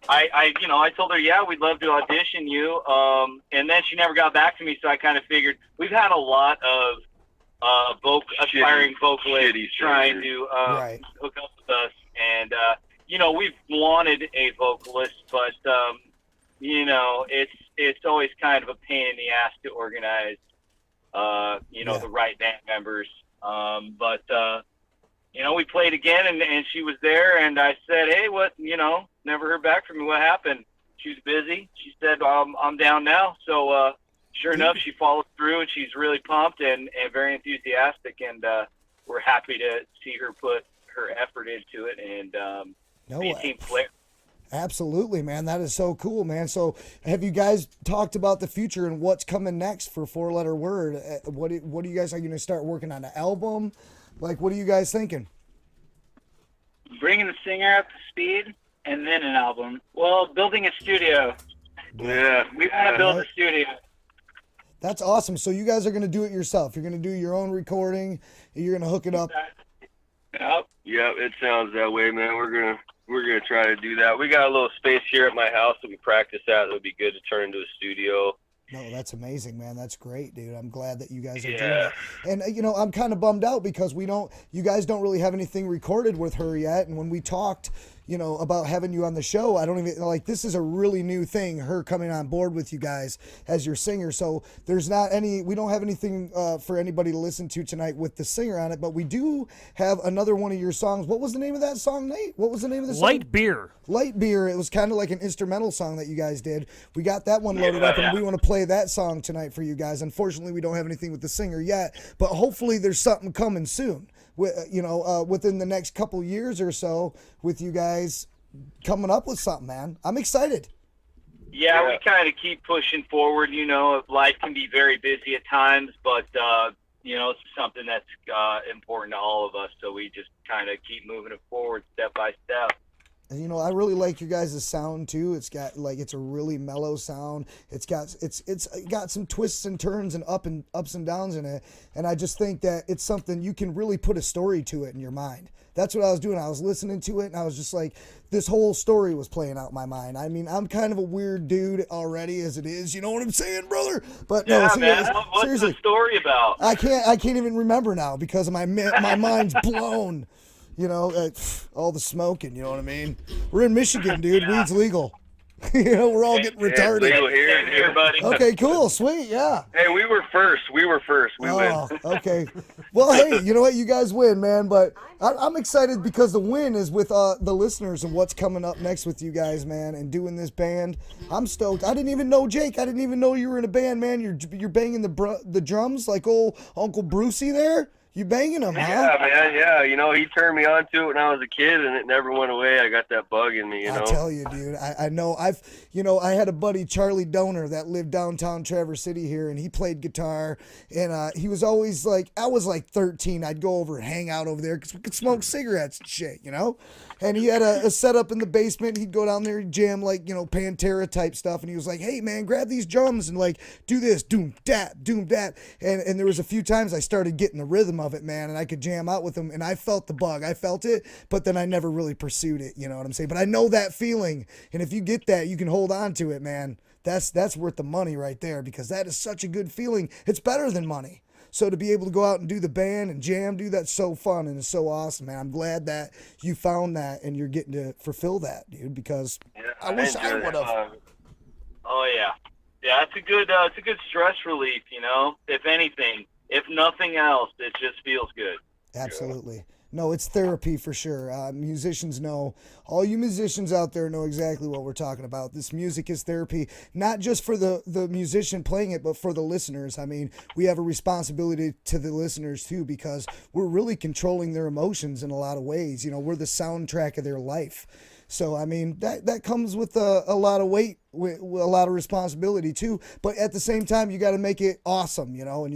I told her, yeah, we'd love to audition you. And then she never got back to me, so I kind of figured we've had a lot of aspiring vocalists trying to hook up with us, and we've wanted a vocalist, but it's always kind of a pain in the ass to organize the right band members But we played again, and she was there, and I said, hey, what, never heard back from me. What happened? She was busy. She said, I'm down now. So sure enough, she followed through, and she's really pumped and very enthusiastic, and we're happy to see her put her effort into it and be a team player. Absolutely, man. That is so cool, man. So have you guys talked about the future and what's coming next for Four Letter Word? What do you guys, are you going to start working on an album? Like, what are you guys thinking? Bringing the singer up to speed and then an album. Well, building a studio. Yeah. We want to build a studio. That's awesome. So you guys are going to do it yourself. You're going to do your own recording. You're going to hook it up. Yep. Yep, it sounds that way, man. We're gonna try to do that. We got a little space here at my house that we practice at. That would be good to turn into a studio. No, that's amazing, man. That's great, dude. I'm glad that you guys are doing it. And I'm kind of bummed out because you guys don't really have anything recorded with her yet. And when we talked, about having you on the show, I don't even this is a really new thing, her coming on board with you guys as your singer. So we don't have anything for anybody to listen to tonight with the singer on it, but we do have another one of your songs. What was the name of that song, Nate? What was the name of the song? Light Beer. Light Beer. It was kind of like an instrumental song that you guys did. We got that one loaded up, and we want to play that song tonight for you guys. Unfortunately, we don't have anything with the singer yet, but hopefully there's something coming soon. Within the next couple years or so, with you guys coming up with something, man. I'm excited. Yeah, we kind of keep pushing forward. Life can be very busy at times, but it's something that's important to all of us. So we just kind of keep moving it forward step by step. And, I really like your guys' sound too. It's got it's a really mellow sound. It's got some twists and turns and ups and downs in it. And I just think that it's something you can really put a story to it in your mind. That's what I was doing. I was listening to it and I was just like, this whole story was playing out in my mind. I mean, I'm kind of a weird dude already as it is. You know what I'm saysaying, brother? But no, man. What's the story about? I can't even remember now because my mind's blown. All the smoking, you know what I mean? We're in Michigan, dude. Weed's legal. We're all getting retarded. Legal here, buddy. Okay, cool, sweet, yeah. Hey, we were first. We win. Okay. Well, hey, you know what? You guys win, man. But I'm excited because the win is with the listeners and what's coming up next with you guys, man, and doing this band. I'm stoked. I didn't even know, Jake. I didn't even know you were in a band, man. You're banging the drums like old Uncle Brucey there. You banging them, huh? Yeah, man, yeah. He turned me on to it when I was a kid, and it never went away. I got that bug in me, I tell you, dude. I know. I had a buddy, Charlie Donor, that lived downtown Traverse City here, and he played guitar, and he was always like, I was like 13. I'd go over and hang out over there because we could smoke cigarettes and shit, And he had a setup in the basement. He'd go down there and jam Pantera type stuff, and he was like, hey, man, grab these drums and do this, doom, dat. And there was a few times I started getting the rhythm of it, man, and I could jam out with him, and I felt the bug. I felt it, but then I never really pursued it, you know what I'm saying? But I know that feeling, and if you get that, you can hold on to it, man. That's worth the money right there because that is such a good feeling. It's better than money. So to be able to go out and do the band and jam, dude, that's so fun and it's so awesome, man. I'm glad that you found that and you're getting to fulfill that, dude, because I wish I would have. Oh, yeah. Yeah, it's a good stress relief, if anything. If nothing else, it just feels good. Absolutely. No, it's therapy for sure. Musicians know, all you musicians out there know exactly what we're talking about. This music is therapy, not just for the musician playing it, but for the listeners. I mean, we have a responsibility to the listeners too, because we're really controlling their emotions in a lot of ways. We're the soundtrack of their life. So, I mean, that comes with a lot of weight, with a lot of responsibility too. But at the same time, you got to make it awesome, and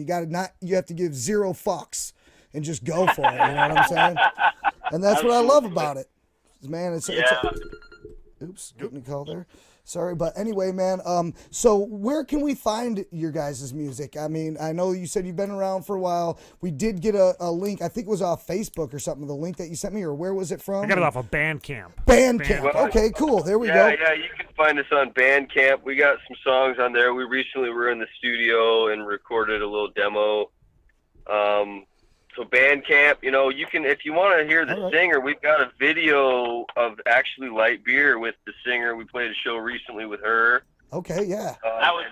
you have to give zero fucks and just go for it. You know what I'm saying? And that's what I love about it. Man, oops, getting a call there. Sorry, but anyway, man, so where can we find your guys' music? I mean, I know you said you've been around for a while. We did get a link, I think it was off Facebook or something, the link that you sent me, or where was it from? I got it off of Bandcamp. Bandcamp. Okay, cool. There we go. Yeah, you can find us on Bandcamp. We got some songs on there. We recently were in the studio and recorded a little demo. So Bandcamp, you can, if you want to hear the singer, we've got a video of actually Light Beer with the singer. We played a show recently with her. Okay, yeah. That was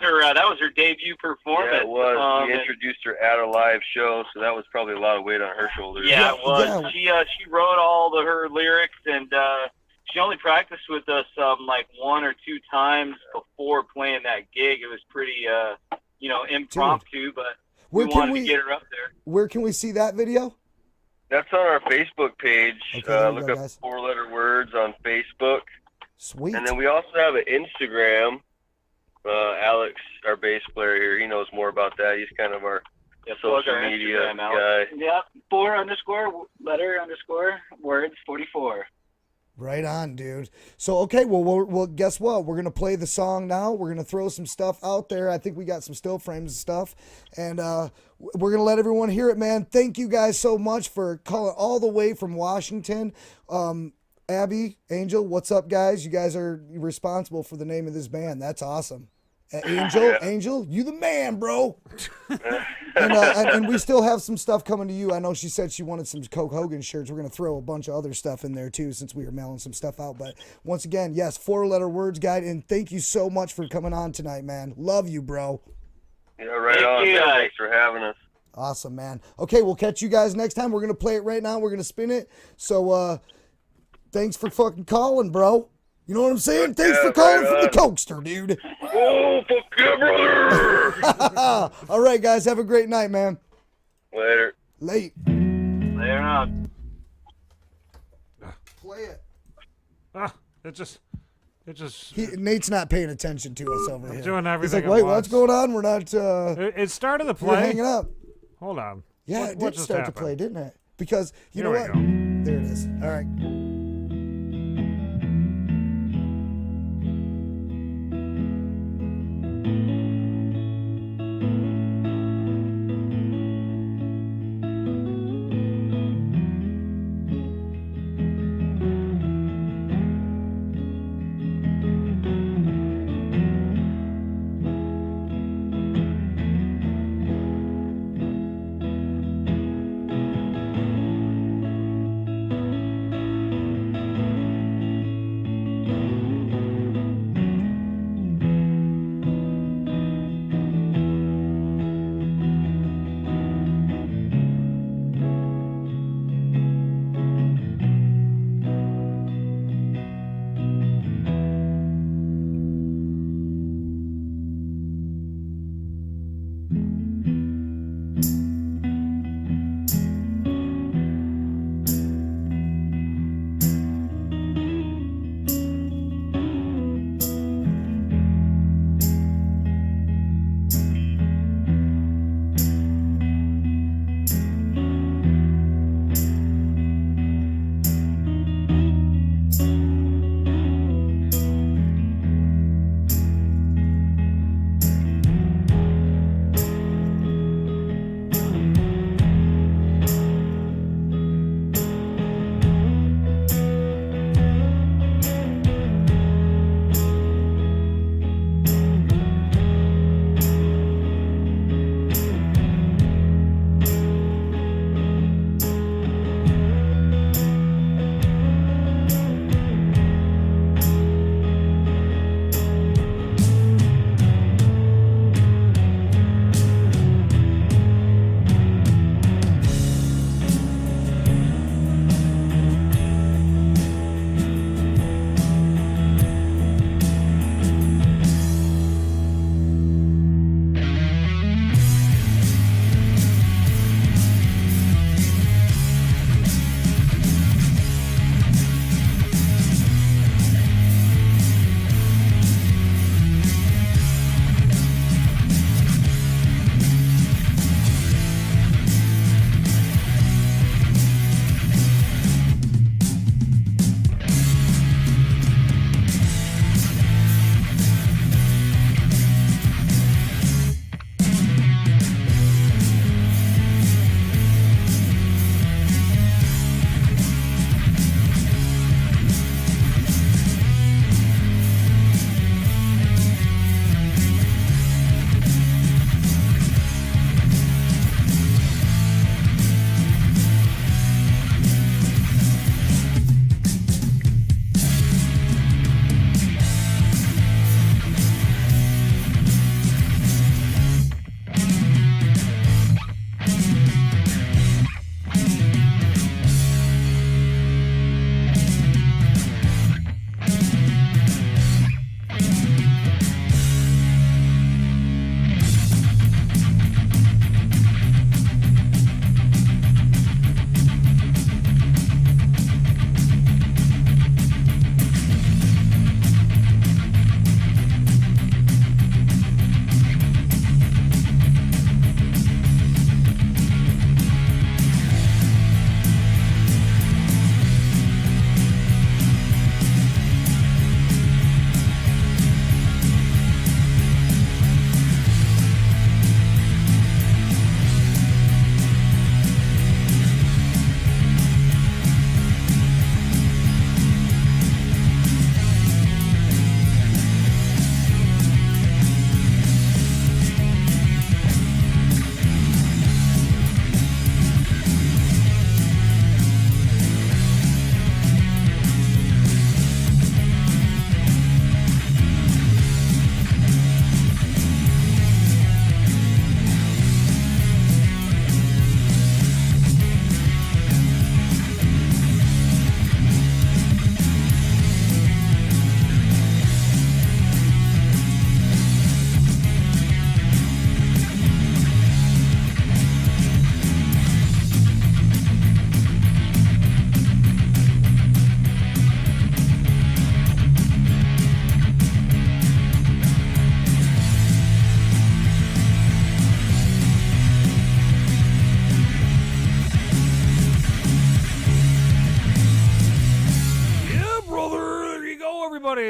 her debut performance. Yeah, it was. We introduced her at a live show, so that was probably a lot of weight on her shoulders. Yeah, it was. Yeah. She wrote all her lyrics, and she only practiced with us like 1 or 2 times before playing that gig. It was pretty, impromptu, but we wanted to get her up there. Where can we see that video? That's on our Facebook page. Okay, look up guys. 4-letter words on Facebook. Sweet. And then we also have an Instagram. Alex, our bass player here, he knows more about that. He's kind of our social media guy. Yeah, 4_letter_words 44. Right on, dude. So, okay, well, guess what? We're going to play the song now. We're going to throw some stuff out there. I think we got some still frames and stuff. And we're going to let everyone hear it, man. Thank you guys so much for calling all the way from Washington. Abby, Angel, what's up, guys? You guys are responsible for the name of this band. That's awesome. Angel, you the man, bro. and we still have some stuff coming to you. I know she said she wanted some Coke Hogan shirts. We're going to throw a bunch of other stuff in there, too, since we were mailing some stuff out. But once again, yes, 4-letter words guide, and thank you so much for coming on tonight, man. Love you, bro. Yeah, right on. Thanks for having us. Awesome, man. Okay, we'll catch you guys next time. We're going to play it right now. We're going to spin it. So, thanks for fucking calling, bro. You know what I'm saying? Thanks for calling from the Cokester, dude. Oh, fuck yeah, brother. All right, guys. Have a great night, man. Later. Later on. Play it. Nate's not paying attention to us over here. Doing everything. He's like, wait, what's going on? We're not. It started to play. We're hanging up. Hold on. Yeah, it did start to play, didn't it? Because you know what? Go. There it is. All right.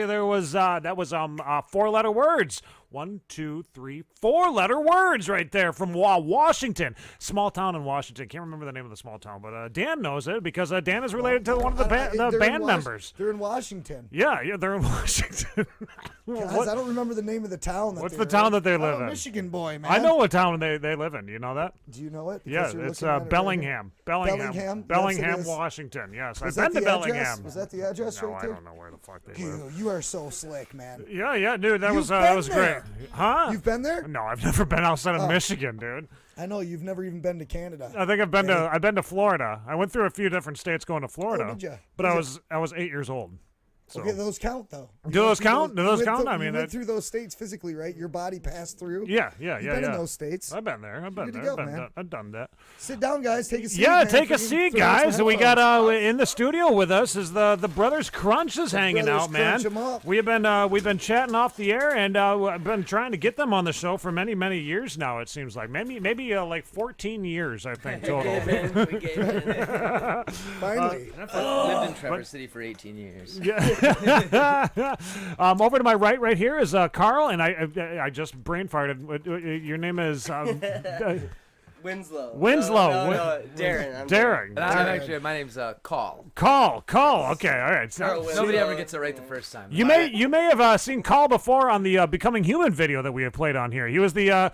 there was that was 4-letter words. 1, 2, 3, 4-letter words right there from Washington. Small town in Washington. Can't remember the name of the small town, but Dan knows it because Dan is related to one of the band members. They're in Washington. Yeah, they're in Washington. Guys, I don't remember the name of the town. What's the town that they live in? Michigan boy, man. I know what town they live in. Do you know that? Do you know it? Yeah, it's Bellingham. Bellingham? Bellingham, Yes, it is. Washington. Yes, Is I've that been to the address? Bellingham. Was that the address right there? I don't know where the fuck they live. You are so slick, man. Yeah, dude, that was been great. there. Huh? You've been there? No, I've never been outside of Michigan, dude. I know you've never even been to Canada. I think I've been to Florida. I went through a few different states going to Florida. Oh, did ya? But I was 8 years old. So. Okay, those count though. Do those count? Do those count? I mean, you went through those states physically, right? Your body passed through. Yeah. You've been in those states. I've been there. I've done that. Sit down, guys. Take a seat. Yeah, man. take a seat, guys. We got in the studio with us is the Brothers Crunch is hanging out, man. We've been chatting off the air, and I've been trying to get them on the show for many years now. It seems like maybe like 14 years, I think total. We gave in. Finally, I've lived in Traverse City for 18 years. Yeah. Over to my right here is Carl, and I just brain farted. Your name is Winslow. No, Darren. Darren. Actually, my name's Call. Call. Okay, all right. So, nobody ever gets it right the first time. You may have seen Call before on the Becoming Human video that we have played on here. He was the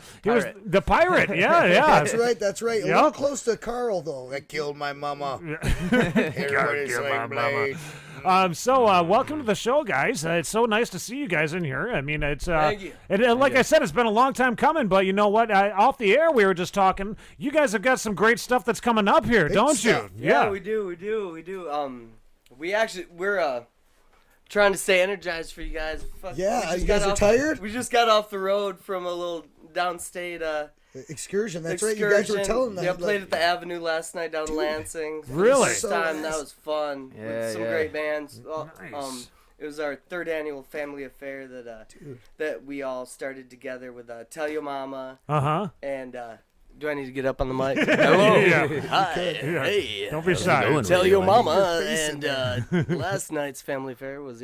pirate. Yeah. That's right. A little close to Carl though. I killed my mama. Everybody's like Blade. Welcome to the show, guys. It's so nice to see you guys in here. I mean, it's Thank you. Like I said, it's been a long time coming, but you know what? Off the air, we were just talking. You guys have got some great stuff that's coming up here, don't you? Yeah, we do. We're trying to stay energized for you guys. Yeah, you guys are tired? We just got off the road from a little downstate excursion. That's right. You guys were telling them. Yeah, played at the Avenue last night down in Lansing. Really? First time. That was fun. With some great bands. Nice. It was our 3rd annual family affair that we all started together with Tell Your Mama. And do I need to get up on the mic? Hello. Hi. Hey. Don't be shy. Tell Your Mama. And last night's family affair was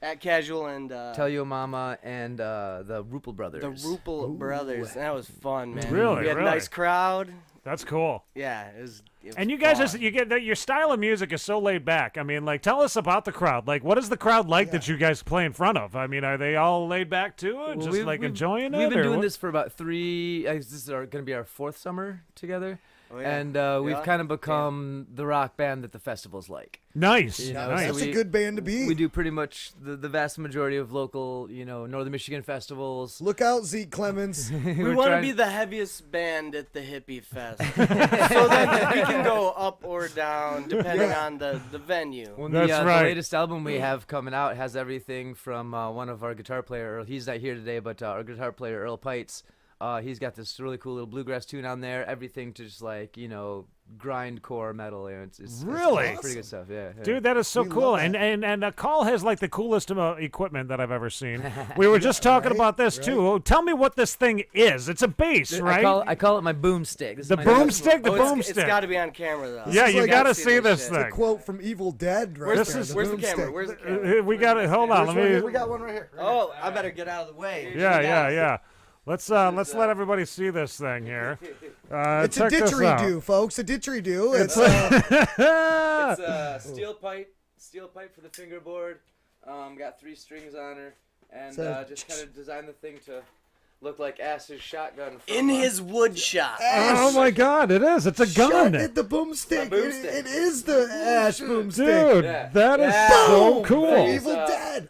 at Casual and Tell Your Mama and the Rupel Brothers. The Rupel Brothers. That was fun, man. Really? We had a nice crowd. That's cool. Yeah, it was and you guys, your style of music is so laid back. I mean, like, tell us about the crowd. Like, what is the crowd like that you guys play in front of? I mean, are they all laid back too, and just enjoying it? We've been doing this for about 3. This is going to be our 4th summer together. Oh, yeah. And we've kind of become the rock band that the festivals like. Nice. That's a good band to be. We do pretty much the vast majority of local, Northern Michigan festivals. Look out, Zeke Clemens. We want to be the heaviest band at the Hippie Fest. So that we can go up or down depending on the venue. Well, That's right. The latest album we have coming out has everything from one of our guitar player, he's not here today, but our guitar player, Earl Pites. He's got this really cool little bluegrass tune on there. Everything to just grindcore metal. It's really awesome. Pretty good stuff. Yeah. Dude, that is so cool. And Call has like the coolest equipment that I've ever seen. We were just talking about this too. Tell me what this thing is. It's a bass, right? I call it my boomstick. The boomstick. The boomstick. It's got to be on camera though. Yeah, you got to see this thing. The quote from Evil Dead. Right Where's the camera? Where's the camera? We got it. Hold on. We got one right here. Oh, I better get out of the way. Yeah. Let's let everybody see this thing here. It's a didgeridoo, folks. A didgeridoo. It's steel pipe for the fingerboard. Got 3 strings on her, and just kind of designed the thing to look like Ash's shotgun. In his wood shop. Oh my God! It is. It's a gun. The boomstick. It is the Ash boomstick. Dude, that is so cool. Evil Dead.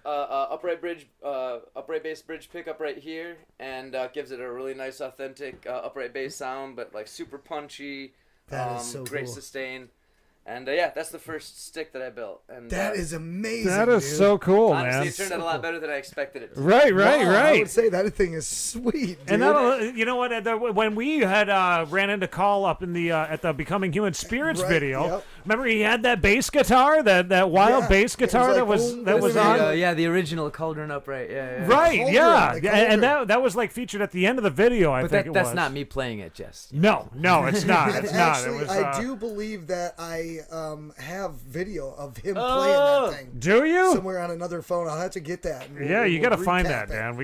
Upright bass bridge pickup right here, and gives it a really nice, authentic upright bass sound, but like super punchy. That is so great cool. sustain. And that's the first stick that I built. And that is amazing. That is so cool, honestly, man. it turned out a lot better than I expected it to. Right. I would say that thing is sweet, dude. And you know what? When we had ran into Call up in the at the Becoming Human Spirits video, Remember he had that bass guitar, that wild bass guitar that was on. The original Cauldron Upright. Yeah. Right. Cauldron, And that was like featured at the end of the video. I think that's not me playing it, just. No, it's not. It's not. Actually, It was, I do believe that I have video of him playing that thing. Do you? Somewhere on another phone. I'll have to get that. You got to find that, recap man.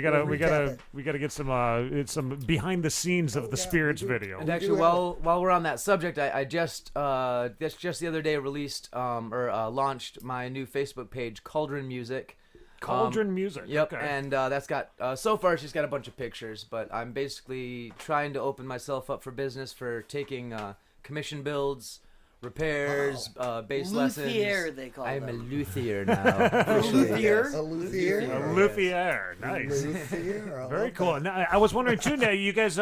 We gotta get some behind the scenes of the Spirits video. And actually, while we're on that subject, I just the other day released launched my new Facebook page, Cauldron Music. Cauldron Music. Yep, okay. and that's got so far it's just got a bunch of pictures, but I'm basically trying to open myself up for business for taking commission builds, repairs, bass lessons. Luthier, they call I'm them. a luthier now. Luthier? A luthier? A luthier. Nice. Luthier. Very cool. Now, I was wondering too. Now, you guys,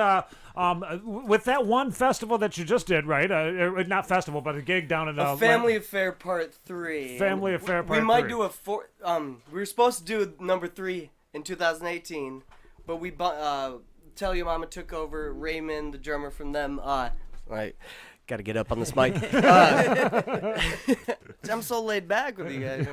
with that one festival that you just did, right? Not festival, but a gig down in a Family Affair Part 3. Family Affair Part 3. We might do a four. We were supposed to do number 3 in 2018, but we Tell Your Mama took over. Raymond, the drummer from them, right. Got to get up on this mic. I'm so laid back with you guys.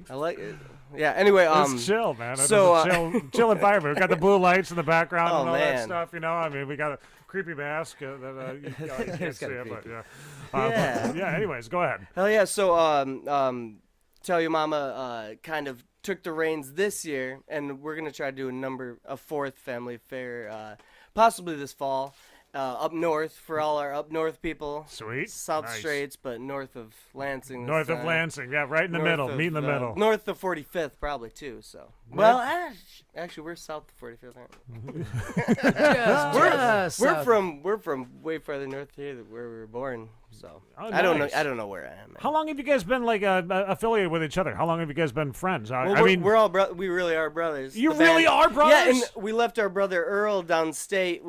I like it. Yeah. Anyway, it's chill, man. So chill environment. We got the blue lights in the background and all that man. stuff. You know, I mean, we got a creepy mask that you can't see it, but yeah. Yeah. Anyways, go ahead. Hell yeah. So Tell Your Mama kind of took the reins this year, and we're gonna try to do a 4th Family Fair, possibly this fall. Up north for all our up north people. Sweet. South Nice. Straits, but north of Lansing. North of Lansing, yeah, right in the middle. Meet in the middle. North of 45th, probably too. So, well, actually, we're south of 45th, aren't we? We're from way farther north here than where we were born. So Oh, I don't know. nice. I don't know where I am. How long have you guys been like affiliated with each other? How long have you guys been friends? Well, I mean, we're all we really are brothers. You The band- really are brothers? Yeah, and we left our brother Earl downstate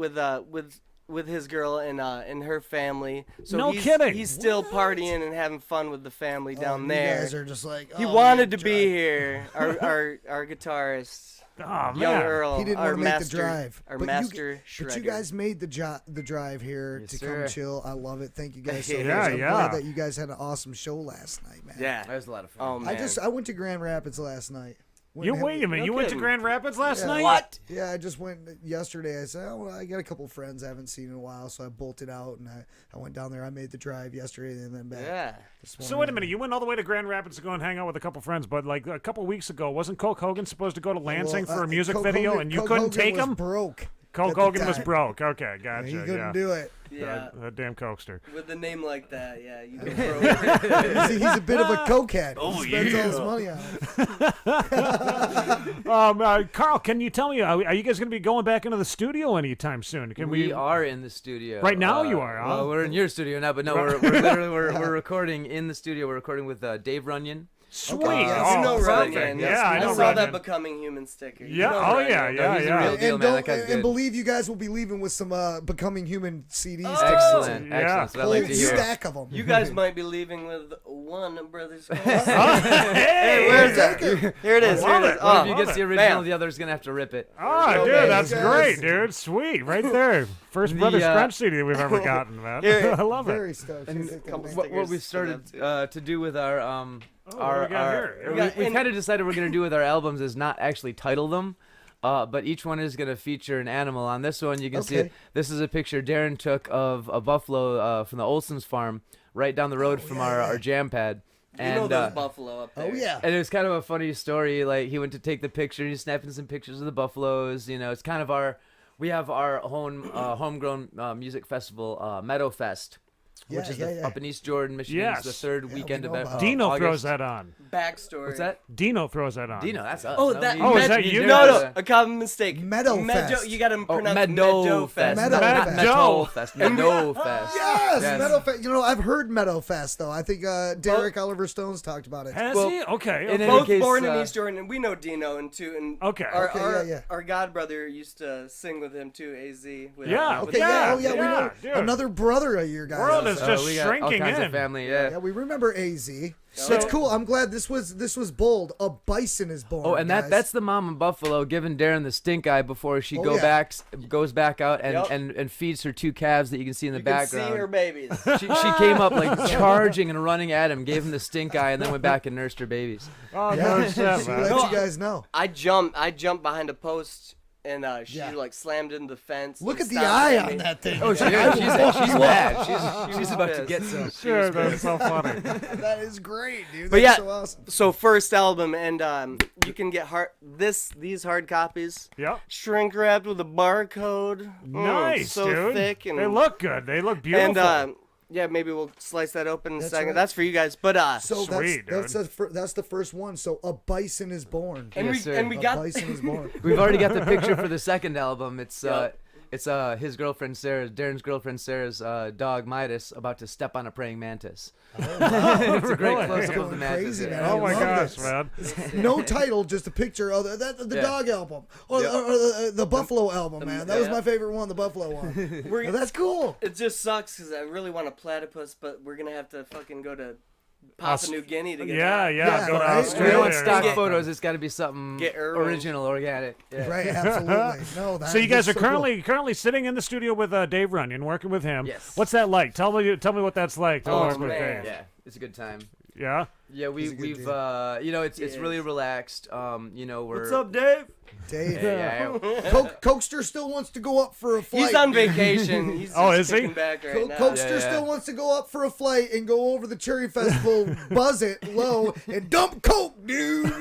with his girl and her family. So No he's, kidding. He's still partying and having fun with the family down you there. guys are just like, he oh, wanted yeah, to be here. Our guitarist. Oh, young man. Earl. He didn't our want to make master, the drive. Our But master But you shredder. guys made the drive here Yes, to sir. come chill. I love it. Thank you guys so much. Yeah, I'm yeah. glad that you guys had an awesome show last night, man. Yeah, that was a lot of fun. Oh man. I went to Grand Rapids last night. wait a minute. You went to Grand Rapids last Yeah. night? What? Yeah, I just went yesterday. I said, oh, well, I got a couple friends I haven't seen in a while, so I bolted out and I went down there. I made the drive yesterday and then back. Yeah. So wait a minute. You went all the way to Grand Rapids to go and hang out with a couple friends, but like a couple weeks ago, wasn't Coke Hogan supposed to go to Lansing for a music Coke video, Hogan- and you Coke couldn't Hogan take was him? broke. Coke at the Hogan was time. broke. Okay, gotcha. He couldn't do it. Yeah. That damn Cokester. With a name like that, yeah, you go broke. He's a bit of a cokehead. Oh, He spends all his money on it. Carl, can you tell me, are you guys going to be going back into the studio anytime soon? Can we are in the studio right now. You are. Huh? Well, we're in your studio now, but no, we're literally we're recording in the studio. We're recording with Dave Runyon. Sweet. You know perfect. Runyon. Yeah, I know saw Runyon. that Becoming Human sticker. You Yeah. know Oh Runyon. yeah. Yeah. he's a Yeah. real deal, And, man. That guy's good. believe you guys will be leaving with some Becoming Human CDs. Excellent. Yeah. Excellent. So I like to Whole hear. stack of them. You guys might be leaving with one Brothers. Hey, where's that? Here it is. Here it is. One of you Oh, gets the original, bam. the other's gonna have to rip it. Oh, dude, that's great, dude. Sweet, right there. First The, Brothers Crunch CD we've ever gotten, man. Here. I love it. Very stoked. And Take that couple back. what we started to do with our what do we got here? we kind of decided we're gonna do with our albums is not actually title them, but each one is gonna feature an animal. On this one, you can see this is a picture Darren took of a buffalo from the Olson's farm right down the road from our jam pad. You And know those buffalo up there. Oh yeah. and it was kind of a funny story. Like he went to take the picture, he's snapping some pictures of the buffaloes. You know, it's kind of we have our own homegrown music festival, Meadow Fest. Which is up in East Jordan, Michigan. Yes. It's the third weekend of Dino August. throws that on. Backstory. What's that? Dino throws that on. Dino, that's us. Oh, No, that. me- Oh, is that you? No, a common mistake. Meadow Fest. You got to pronounce Meadow Fest. Meadow Not Fest. Meadow Fest. Meadow Fest. Yes, Meadow Fest. You know, I've heard Meadow Fest though. I think Derek Oliver Stone's talked about it. Has he? Okay. in okay. any Both case, born in East Jordan, and we know Dino and too. And Okay. Our godbrother used to sing with him too. Az. With, Yeah. with Okay, Yeah, we know dude. another brother of your guys. We're all world is just we got all shrinking kinds in. of family. Yeah. Yeah, we remember AZ. It's cool. I'm glad this was bold. A bison is born. Oh, and guys. that's the mom in Buffalo giving Darren the stink eye before she Oh, goes back out and, Yep. and feeds her 2 calves that you can see in the You can background. see her babies. She came up like charging and running at him, gave him the stink eye, and then went back and nursed her babies. Oh, Yeah, no shit, let man. you guys know. I jumped behind a post and she Yeah. like slammed into the fence. Look and at the stopped eye at on me. that thing. Oh, she's mad. She's about to get some. Sure, that's so funny. That is great, dude. But That's yeah, so awesome. so first album, and you can get these hard copies. Yep. Shrink wrapped with a barcode. Nice, so dude. thick, and They look good. They look beautiful. And yeah, maybe we'll slice that open in a That's second. right. That's for you guys. But So Sweet, that's the first one. So a bison is born. and Yes, sir. we A got bison is born. We've already got the picture for the second album. It's Yep. it's his girlfriend Sarah, Darren's girlfriend Sarah's dog Midas about to step on a praying mantis. It's a great Really? close up of Going the mantis. crazy, yeah. man. Oh my I love gosh, this. man. No title, just a picture of the Yeah. dog album or the Buffalo album, man. That was my favorite one, the Buffalo one. That's cool. It just sucks because I really want a platypus, but we're gonna have to fucking go to Papua New Guinea to get Yeah, that. yeah. Go to right? We Australia. don't want or stock something. photos. It's got to be something Get Irwin. original, organic. Yeah. Right, absolutely. No, that, So you guys that's are so cool. currently sitting in the studio with Dave Runyon, working with him. Yes. What's that like? Tell me what that's like to Oh, work with man. Dave. Yeah, it's a good time. Yeah. Yeah, we've dude. it's really relaxed. We're What's up, Dave? Dave. Yeah. Cokester still wants to go up for a flight. He's on vacation. He's Oh, just is he? kicking back right now. Cokester still wants to go up for a flight and go over the Cherry Festival, buzz it low, and dump coke, dude.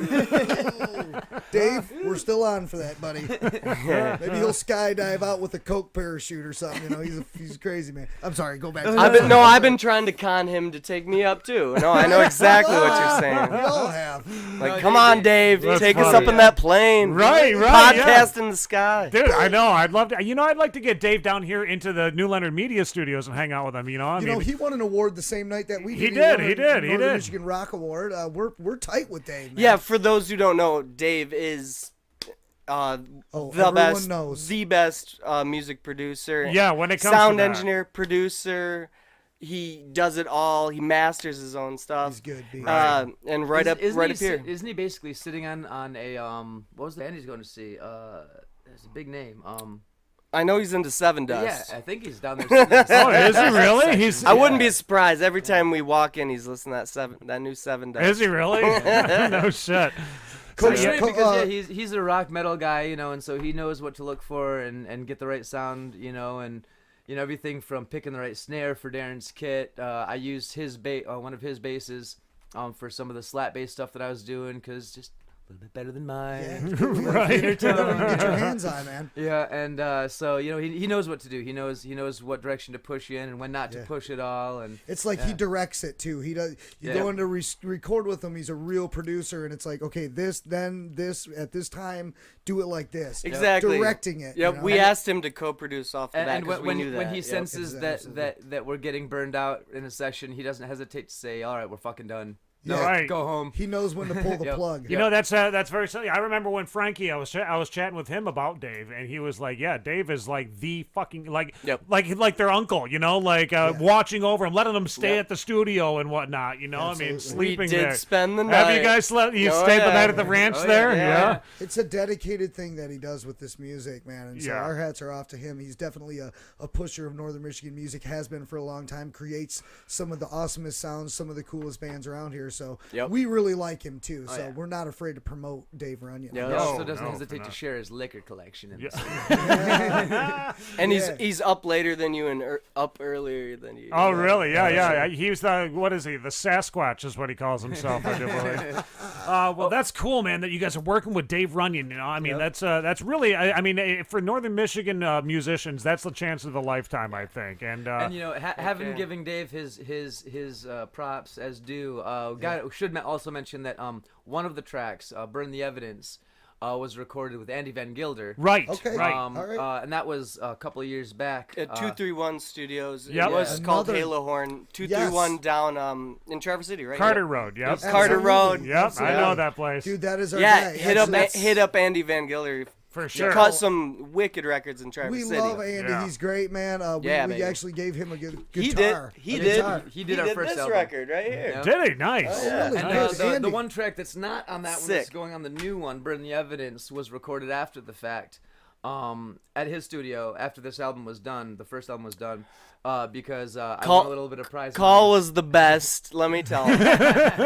Dave, we're still on for that, buddy. Maybe he'll skydive out with a coke parachute or something. You know, he's a crazy man. I'm sorry. Go back. I've been trying to con him to take me up too. No, I know exactly what you're saying. We all have. Like, come on, Dave, That's take us funny. up in that plane. Right, Podcast yeah. in the sky. Dude, I know. I'd love to. You know, I'd like to get Dave down here into the New Leonard Media Studios and hang out with him. You know, I mean, He won an award the same night that we did. He did. Northern Michigan Rock Award. We're tight with Dave. Man. Yeah, for those who don't know, Dave is the best music producer. Yeah, when it comes sound to that. engineer, producer. He does it all. He masters his own stuff. He's good. And right up here. Isn't he basically sitting on a what was the band he's going to see? It's a big name. I know he's into Seven Dust. Yeah, I think he's down there. Oh, is he really? I wouldn't be surprised. Every time we walk in, he's listening to that new Seven Dust. Is he really? No shit. Because he's a rock metal guy, and so he knows what to look for and get the right sound, and everything from picking the right snare for Darren's kit. I used his one of his basses for some of the slap bass stuff that I was doing because just a little bit better than mine. Yeah, right. Get your hands on, man. Yeah, and so he knows what to do. He knows what direction to push you in and when not to push it all. And it's like he directs it too. He does. You go in to record with him. He's a real producer, and it's like, okay, this, then this, at this time, do it like this. Exactly. Directing it. Yep. We asked him to co-produce off the bat because we knew that. When he senses that we're getting burned out in a session, he doesn't hesitate to say, "All right, we're fucking done." No, right. Go home. He knows when to pull the plug. You know, that's very silly. I remember when Frankie, I was chatting with him about Dave, and he was like, "Yeah, Dave is like the fucking like their uncle, watching over him, letting them stay at the studio and whatnot. I mean, sleeping there. We did spend the night. Have you guys slept? You stayed the night at the ranch there? Yeah. It's a dedicated thing that he does with this music, man. And so our hats are off to him. He's definitely a pusher of Northern Michigan music. Has been for a long time. Creates some of the awesomest sounds, some of the coolest bands around here. So we really like him too. So we're not afraid to promote Dave Runyon. Yeah, he also doesn't hesitate to share his liquor collection. And he's up later than you and up earlier than you. Oh, really? Yeah. He's what is he? The Sasquatch is what he calls himself. I do believe. Well, that's cool, man. That you guys are working with Dave Runyon. I mean, that's really. I mean, for Northern Michigan musicians, that's the chance of a lifetime, I think. And having giving Dave his props as due. Should also mention that one of the tracks, "Burn the Evidence," was recorded with Andy Van Gilder. Right. Okay. Right. All right. And that was a couple of years back. At 231 Studios. Yep. It was called Halo Horn. 231 down in Traverse City, right? Carter Road. Yep. Carter Road. Yep. I know that place. Dude, that is our guy. Hit up Andy Van Gilder For sure. Cut some wicked records in Traverse We City. love Andy. He's great, man. We baby. actually gave him a good He guitar. did our first this album. record right here. Yeah. Did he? Nice. Oh, really? And Nice. the one track that's not on that one that's going on the new one, Burn the Evidence, was recorded after the fact. At his studio after this album was done, the first album was done, because I won a little bit of prize. Call was the best, let me tell you.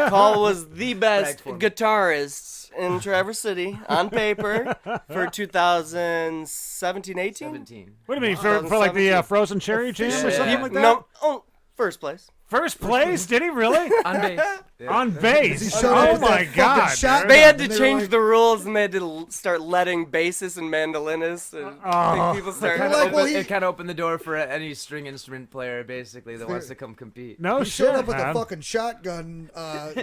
Call was the best guitarist in Traverse City on paper for 2017-18? 17. What do you mean, for like the Frozen Cherry Jam or something like that? No, first place. First place? Did he really? On bass. Yeah. On bass. showed up Oh with my that God. fucking shotgun. They had to And they were change like- the rules, and they had to start letting bassists and mandolinists and big people start. It kind of opened the door for any string instrument player, basically, that wants to come compete. No He shit, showed up with man. a fucking shotgun. He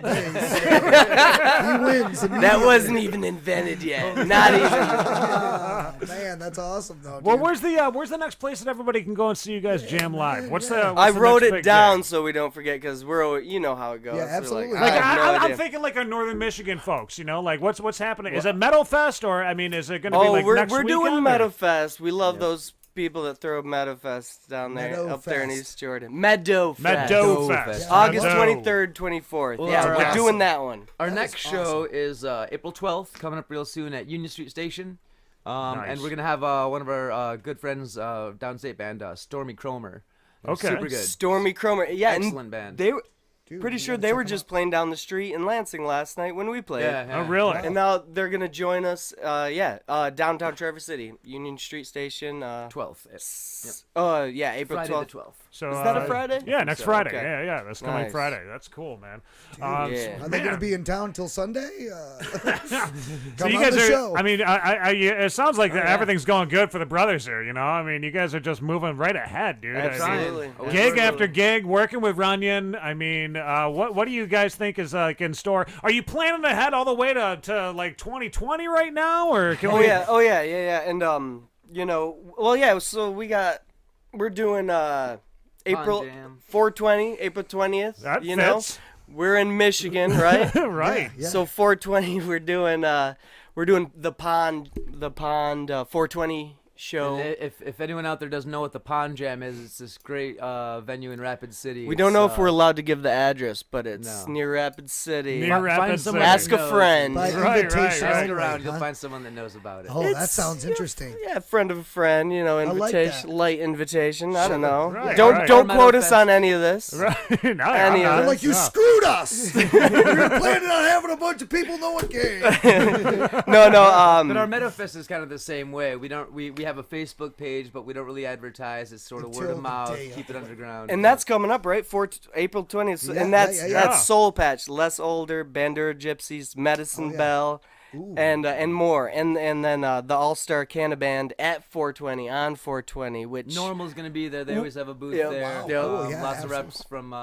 wins. That wasn't even invented yet. Not even. Man, that's awesome though. Well, dude. where's the next place that everybody can go and see you guys jam live? What's the? I wrote next it big down gig? so we don't forget, because you know how it goes. Yeah, We're absolutely. Like, I have no I'm idea. thinking like our Northern Michigan folks, you know, like what's happening? Is it Metal Fest, or I mean, is it going to be like we're next doing weekend, or- Meadow Fest. We love those people that throw Meadow Fest down there, Meadow up there in Fest. East Jordan. Meadow Fest. Meadow Fest. August Meadow. 23rd, 24th. Well, yeah, our, we're doing that one. Our That next is show is April 12th, coming up real soon at Union Street Station. Nice. And we're going to have one of our good friends, downstate band, Stormy Cromer. They're Okay. Super good. Stormy Cromer. Yeah, Excellent and band. They were Dude, pretty you sure gotta they check were them just out. playing down the street in Lansing last night when we played. Yeah. Oh, really? And now they're gonna join us. Downtown Traverse City, Union Street Station. 12th. Yeah, April Friday 12th. the 12th. So, Is that a Friday? Yeah, next So, Friday. okay. Yeah, that's coming Nice. Friday. That's cool, man. Yeah. Are they going to man. be in town till Sunday? So Come you on guys the are. show. I mean, it sounds like that yeah. everything's going good for the brothers here. You know, I mean, you guys are just moving right ahead, dude. Absolutely. I mean, gig after gig, working with Runyon. I mean, what do you guys think is like in store? Are you planning ahead all the way to like 2020 right now, or can we? Oh yeah. And so we're doing April Jam. 420, April 20th. That you fits. know, we're in Michigan, right? Right. Yeah. So 420, we're doing the Pond 420 show. And if anyone out there doesn't know what the Pond Jam is, it's this great venue in Rapid City. We don't know if It's, we're allowed to give the address, but it's No. near Rapid City. Near find Rapid someone City. that Ask a knows. friend. By Right, invitation right. Ask only, around, you'll huh? find someone that knows about it. Oh, that It's- sounds interesting. Yeah, friend of a friend, like invitation, that. light invitation. I don't know. Right, don't right. don't Or quote Meadow us Fest. on any of this. Right. No, Any I'm of not. They're like, you No. screwed us. We were planning on having a bunch of people, no one came. No. But our Meadowfest is kind of the same way. We have a Facebook page, but we don't really advertise. It's sort of word Until of the mouth, day keep of it underground. And that's coming up, right? April 20th. Yeah, And that's yeah. that's Soul Patch, Less Older, Bandura Gypsies, Medicine yeah. Bell, Ooh. and more. And then the All Star Canna Band at 420 on 420, which Normal's gonna be there. They always have a booth Yeah. there. Wow. Cool, yeah, Lots of absolutely. reps from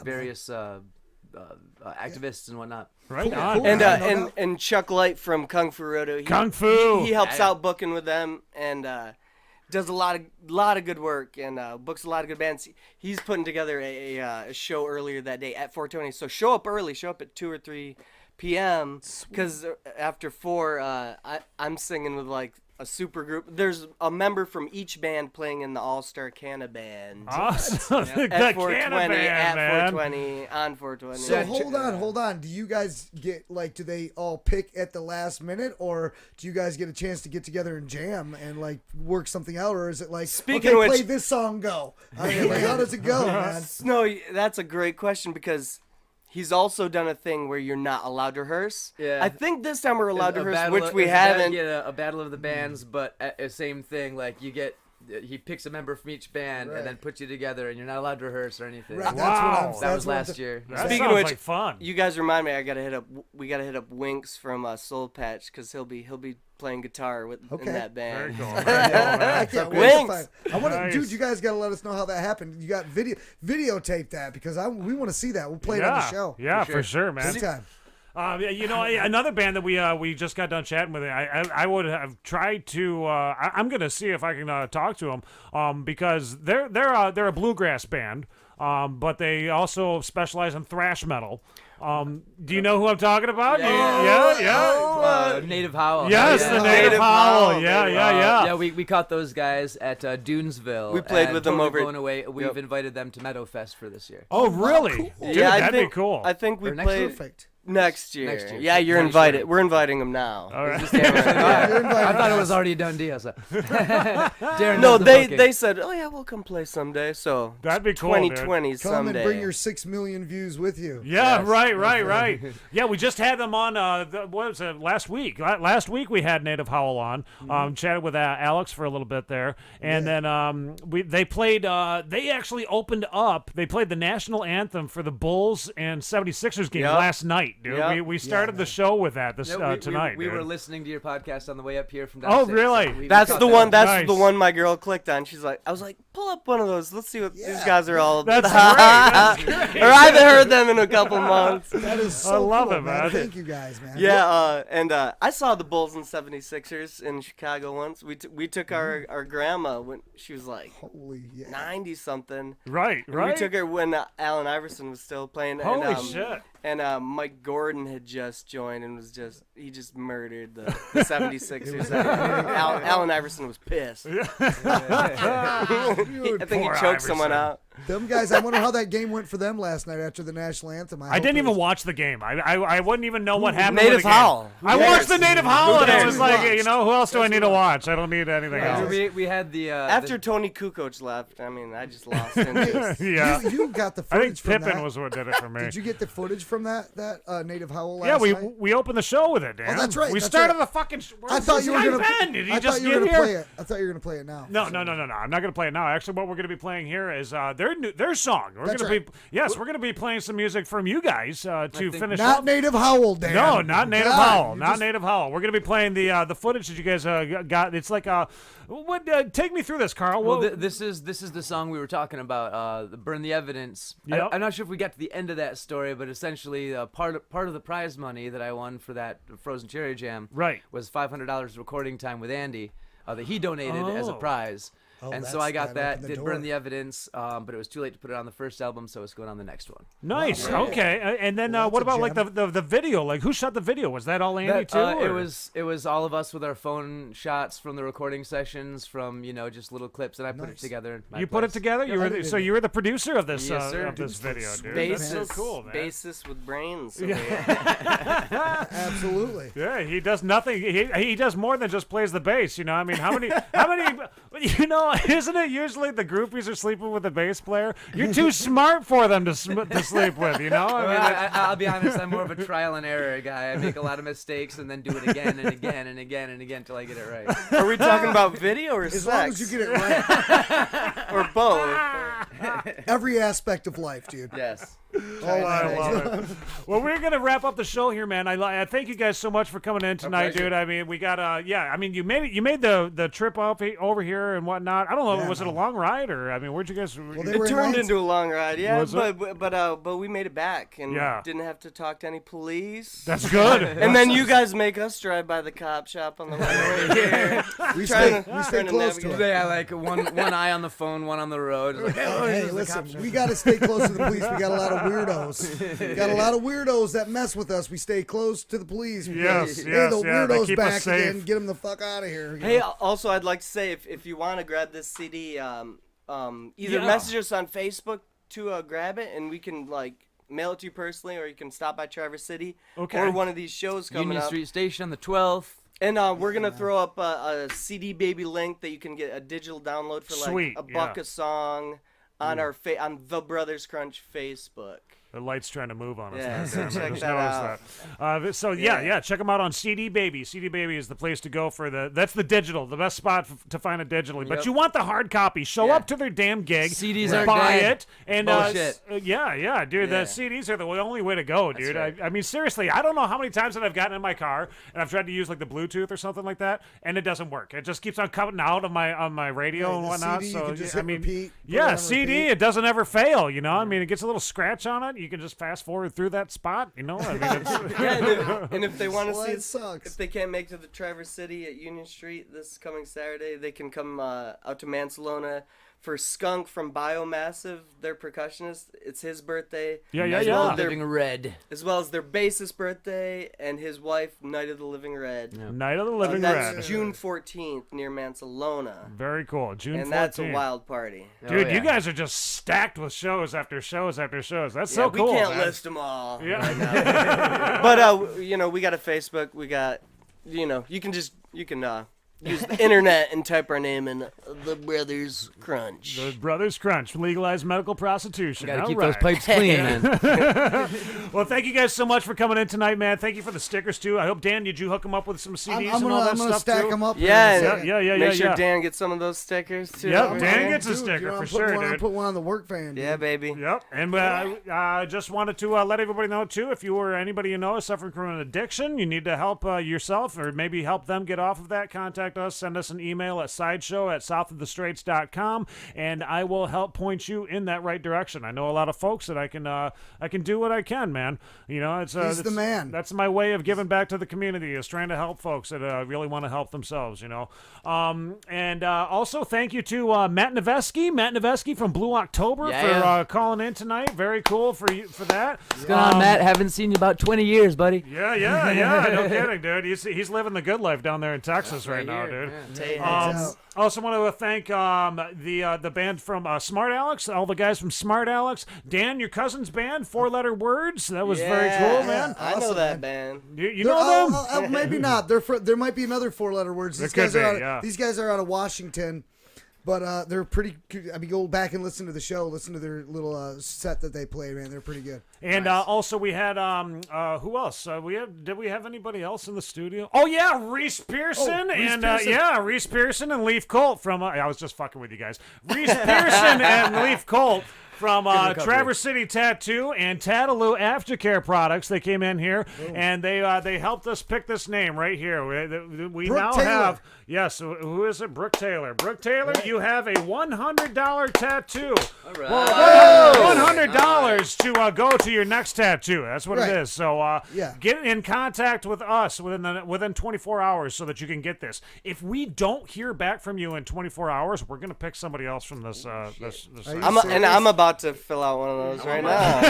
various activists and whatnot. Right Cool, on. cool. and Yeah, no doubt. and Chuck Light from Kung Fu Roto. Kung Fu. He helps out booking with them and does a lot of good work and books a lot of good bands. He's putting together a show earlier that day at 420. So show up early. Show up at 2 or 3 p.m. Because after 4, I'm singing with like a super group. There's a member from each band playing in the All Star Canna Band. Awesome. The At Canna 420, Band, at man. 420, on 420. So hold on. Do you guys get do they all pick at the last minute, or do you guys get a chance to get together and jam and like work something out, or is it like Speaking okay, of which- play this song, go? I mean, like, how does it go, man? No, that's a great question because he's also done a thing where you're not allowed to rehearse. Yeah. I think this time we're allowed to A rehearse, battle which of- we it's a battle- haven't. Yeah, a battle of the bands, but same thing. Like he picks a member from each band Right. and then puts you together, and you're not allowed to reherse or anything. Right, Wow. That was last year. That Speaking sounds of which, like fun. you guys remind me. We gotta hit up Winks from Soul Patch because he'll be playing guitar in Okay. that band. Very cool. Very cool, man. I can't wait to Winks. find. I want to, Nice. dude. You guys got to let us know how that happened. You got videotape that because we want to see that. We'll play it on the show. Yeah, for sure, man. Anytime. Another band that we just got done chatting with. I would have tried to. I'm gonna see if I can talk to them. Because they're a bluegrass band. But they also specialize in thrash metal. Do you know who I'm talking about? Yeah. Native Howl. Yes, the Native Howl. Yeah. Yeah, we caught those guys at Dunesville. We played with them over. Blown away. We've invited them to Meadowfest for this year. Oh, really? Cool. Dude, Yeah, that'd be cool. I think we Next played perfect. next year. Next year. Yeah, you're invited. We're inviting them now. All right. I thought it was already a done deal. So. Darren No, does the they booking. said, "Oh yeah, we'll come play someday." So That'd be cool, 2020 Come someday. and bring your 6 million views with you. Yeah, right. Yeah, we just had them on. What was it? Last week. Last week we had Native Howl on. Chatted with Alex for a little bit there, and then they played. They actually opened up. They played the national anthem for the Bulls and 76ers game last night, dude. Yep. We started the show with that tonight. We dude. were listening to your podcast on the way up here from Oh, downstairs. really? So we That's caught the that one. That's Nice. the one my girl clicked on. I was like, pull up one of those. Let's see what these guys are all. That's great. Or I haven't heard them in a couple months. That is so I love cool, it, man. Thank you guys, man. Yeah, and I saw the Bulls and 76ers in Chicago once. We took our grandma when she was like Holy 90 something. Right. We took her when Allen Iverson was still playing. Holy and, shit. And Mike Gordon had just joined and he just murdered the 76ers. Allen Iverson was pissed. I think he choked someone out. Them guys, I wonder how that game went for them last night after the national anthem. I didn't even watch the game. I wouldn't even know what happened. Native with the game. Howl. I watched the Native Howl, and I was like, watched? who else do I need to watch? I don't need anything else. We had the After Tony Kukoc left, I mean, I just lost interest. Yeah. You got the I footage think from Pippen that. was what did it for me. Did you get the footage from that Native Howl last Yeah, night? we opened the show with it, Dan. Oh, that's right. We that's started right. the fucking. I thought you were gonna. Did he I just thought you were get gonna here? play it. I thought you were gonna play it now. No. I'm not gonna play it now. Actually, what we're gonna be playing here is their song. We're gonna be playing some music from you guys to finish. Not up. Native Howl, Dan. No, not Native God, Howl. Not Native Howl. We're gonna be playing the footage that you guys got. It's like take me through this, Carl. Well, this is the song we were talking about. The Burn the Evidence. Yep. I'm not sure if we got to the end of that story, but essentially part of the prize money that I won for that Frozen Cherry Jam was $500 recording time with Andy that he donated as a prize. And so I got that, did Burn the Evidence, but it was too late to put it on the first album, so it's going on the next one. Nice. Okay. And then what about like the video? Like who shot the video? Was that all Andy too? It was all of us with our phone shots from the recording sessions, from just little clips, and I put it together. You put it together? You were the producer of this Yes, sir. of this video, dude. Bassist, That's so cool, man. Bassist with brains. Absolutely. Yeah, he does nothing. He does more than just plays the bass. I mean, how many? Isn't it usually the groupies are sleeping with the bass player? You're too smart for them to sleep with. I'll be honest. I'm more of a trial and error guy. I make a lot of mistakes and then do it again and again and again and again until I get it right. Are we talking about video or as sex? As long as you get it right. Or both. Every aspect of life, dude. Yes. I love it. Well, we're gonna wrap up the show here, man. I thank you guys so much for coming in tonight, dude. I mean, we got I mean, you made the trip up over here and whatnot. I don't know, was it a long ride or I mean, where'd you guys? It turned into a long ride, yeah. Was it? But we made it back and Yeah. didn't have to talk to any police. That's good. And then you guys make us drive by the cop shop on the way here. We stay close to it. Yeah, like one eye on the phone, one on the road. Like, hey, listen, we got to stay close to the police. We got a lot of weirdos. We got a lot of weirdos that mess with us. We stay close to the police. Yes, hey, yes, the yeah, they weirdos keep us back safe. again. Get them the fuck out of here. Hey, also, I'd like to say if you want to grab this CD, either message us on Facebook to grab it, and we can mail it to you personally, or you can stop by Traverse City or one of these shows coming Union up. Street Station on the 12th. And we're gonna throw up a CD Baby link that you can get a digital download for like $1 a song on our on the Brothers Crunch Facebook. The light's trying to move on us. Yeah, so I check just that noticed that. So check them out on CD Baby. CD Baby is the place to go for that's the digital, the best spot to find it digitally. But you want the hard copy. Show up to their damn gig. CDs are buy dead. it. And bullshit. Dude, the CDs are the only way to go, dude. Right. I mean, seriously, I don't know how many times that I've gotten in my car and I've tried to use like the Bluetooth or something like that, and it doesn't work. It just keeps on coming out of my radio and whatnot. CD, so you can just I hit mean, repeat, CD, repeat. it doesn't ever fail. I mean, it gets a little scratch on it. You can just fast forward through that spot. I mean, it's, and if they want to see it sucks. if they can't make it to the Traverse City at Union Street this coming Saturday, they can come out to Mansalona for Skunk from Biomassive, their percussionist. It's his birthday. Yeah. Living Red. As well as their bassist birthday and his wife, Night of the Living Red. Yeah. Night of the Living That's Red. June 14th near Mansalona. Very cool. June 14th. And that's a wild party. Dude, you guys are just stacked with shows after shows after shows. That's so cool. We can't man. list them all. Yeah. Right now. But, we got a Facebook. We got, you can use the internet and type our name in the Brothers Crunch. The Brothers Crunch. Legalize medical prostitution. Gotta keep those pipes clean, man. Well, thank you guys so much for coming in tonight, man. Thank you for the stickers, too. I hope, Dan, did you hook them up with some CDs and all that I'm stuff, gonna stack too? them up. Yeah. Make sure Dan gets some of those stickers, too. Yep, Dan gets a sticker for sure, dude. Put one on the work van. Yeah, baby. Yep. And I just wanted to let everybody know, too, if you or anybody you know is suffering from an addiction, you need to help yourself or maybe help them get off of that, contact us. Send us an email at sideshow@southofthestraits.com, and I will help point you in that right direction. I know a lot of folks that I can do what I can, man. It's He's the man. That's my way of giving back to the community, is trying to help folks that really want to help themselves, And also thank you to Matt Noveskey from Blue October for calling in tonight. Very cool for that. What's going on, Matt? Haven't seen you about 20 years, buddy. Yeah. No kidding, dude. He's living the good life down there in Texas right now, dude. Also want to thank the band from Smart Alecs, all the guys from Smart Alecs. Dan, your cousin's band, 4-letter words. That was very cool, man. I know that band. You know them? Maybe not. There might be another 4-letter words. These guys are out of Washington. But they're pretty. I mean, go back and listen to the show. Listen to their little set that they play, man. They're pretty good. And also we had who else? Did we have anybody else in the studio? Oh yeah, Reese Pearson Reese Pearson and Leif Kolt from. I was just fucking with you guys. Reese Pearson and Leif Kolt from Traverse City Tattoo and Tattaloo Aftercare Products. They came in here and they helped us pick this name right here. We Brooke now Taylor. have. Yes, who is it? Brooke Taylor. Brooke Taylor, you have a $100 tattoo. All right. $100 to go to your next tattoo. That's what it is. So get in contact with us within 24 hours so that you can get this. If we don't hear back from you in 24 hours, we're going to pick somebody else from this. I'm about to fill out one of those right now.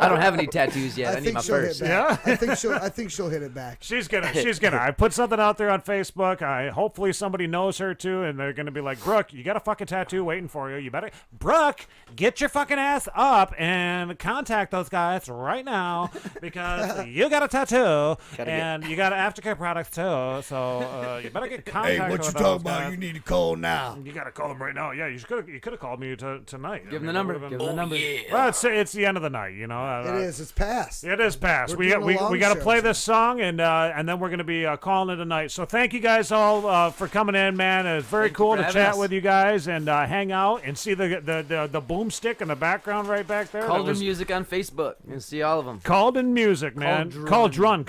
I don't have any tattoos yet. I need my first. Yeah, I think she'll hit it back. She's gonna. I put something out there on Facebook. Hopefully somebody knows her too, and they're gonna be like, Brooke, you got a fucking tattoo waiting for you. You better, Brooke, get your fucking ass up and contact those guys right now because you got a tattoo and you got aftercare products too. So you better get contact. Hey, what you talking about? You need to call now. You gotta call them right now. Yeah, you could have called me tonight. Give them the number. Well, it's the end of the night. You know. It is. It's past. It is past. We got to play this song and then we're gonna be calling it a night. So thank you guys all for coming in, man. It's very cool to chat with you guys and hang out and see the boomstick in the background right back there. Cauldron Music on Facebook. You can see all of them. Cauldron Music, man. Cauldron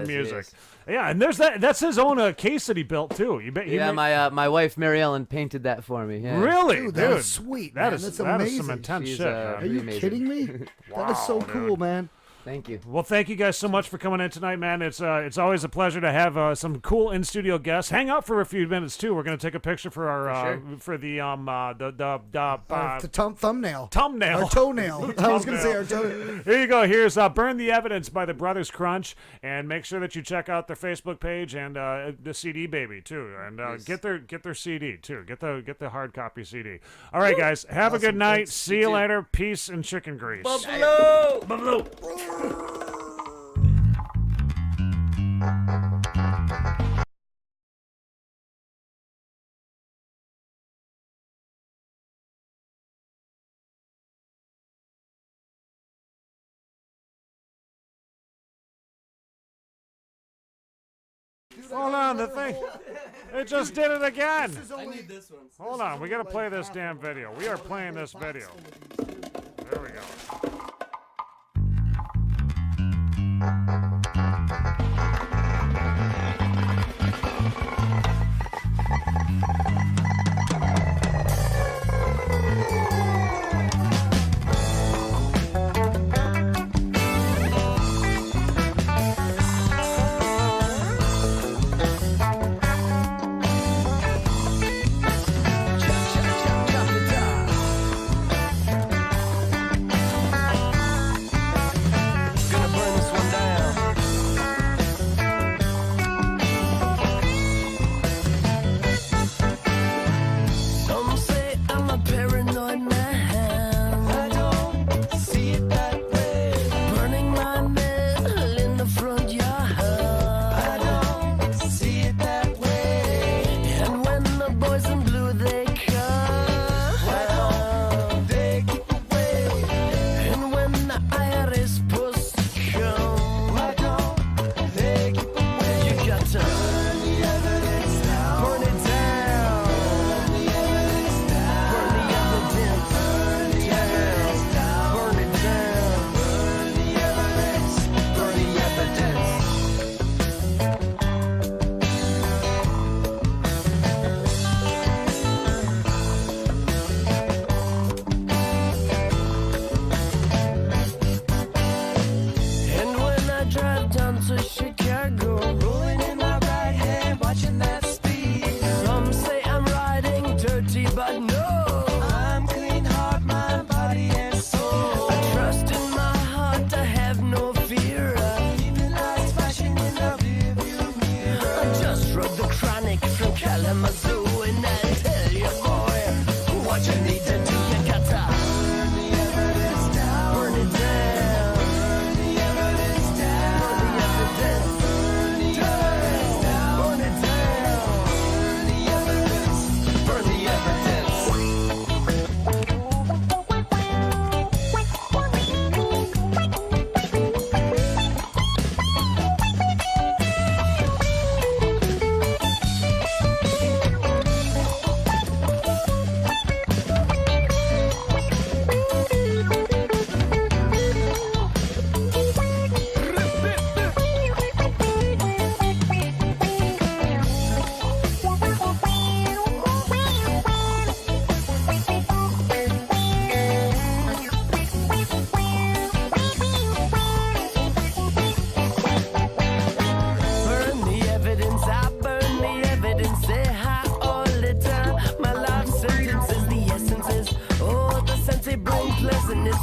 Music. Yes. Yeah, and there's that's his own case that he built too. My wife Mary Ellen painted that for me. Yeah. Really, dude, that's sweet. That's amazing. That is some intense shit. Are you kidding me? That is so cool, man. Thank you. Well, thank you guys so much for coming in tonight, man. It's always a pleasure to have some cool in-studio guests. Hang out for a few minutes too. We're gonna take a picture for our for the thumbnail. Thumbnail. Our toenail. I was gonna say our toenail. Here you go. Here's "Burn the Evidence" by the Brothers Crunch, and make sure that you check out their Facebook page and the CD baby too, and get their CD too. Get the hard copy CD. All right, guys. Have a good night. See you later. Peace and chicken grease. Buffalo. Hold on, the thing. It just did it again. I need this one. Hold on, we gotta play this damn video. We are playing this video. There we go.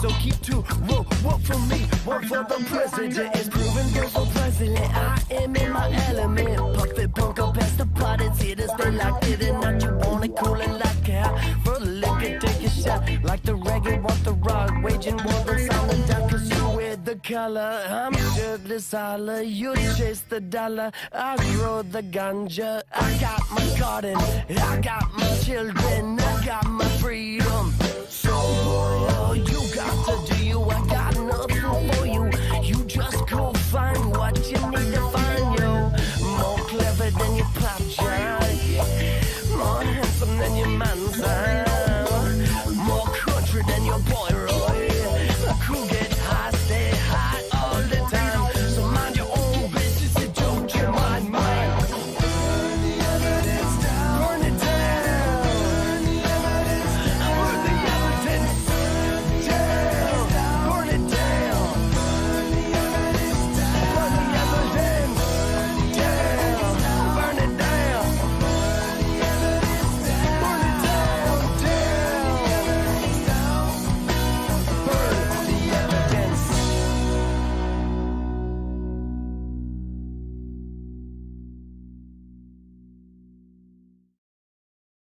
So keep two, one for me, one for the president. It's proven good for president. I am in my element. Puff it, punk up past the pot. It's here to stay locked in and not you want it cool and like out. For the liquor, take a shot. Like the reggae, want the rock. Waging war, the sound and down, cause you wear the color. I'm shirtless, holler. You chase the dollar. I grow the ganja. I got my garden. I got my children. I got my freedom. So, you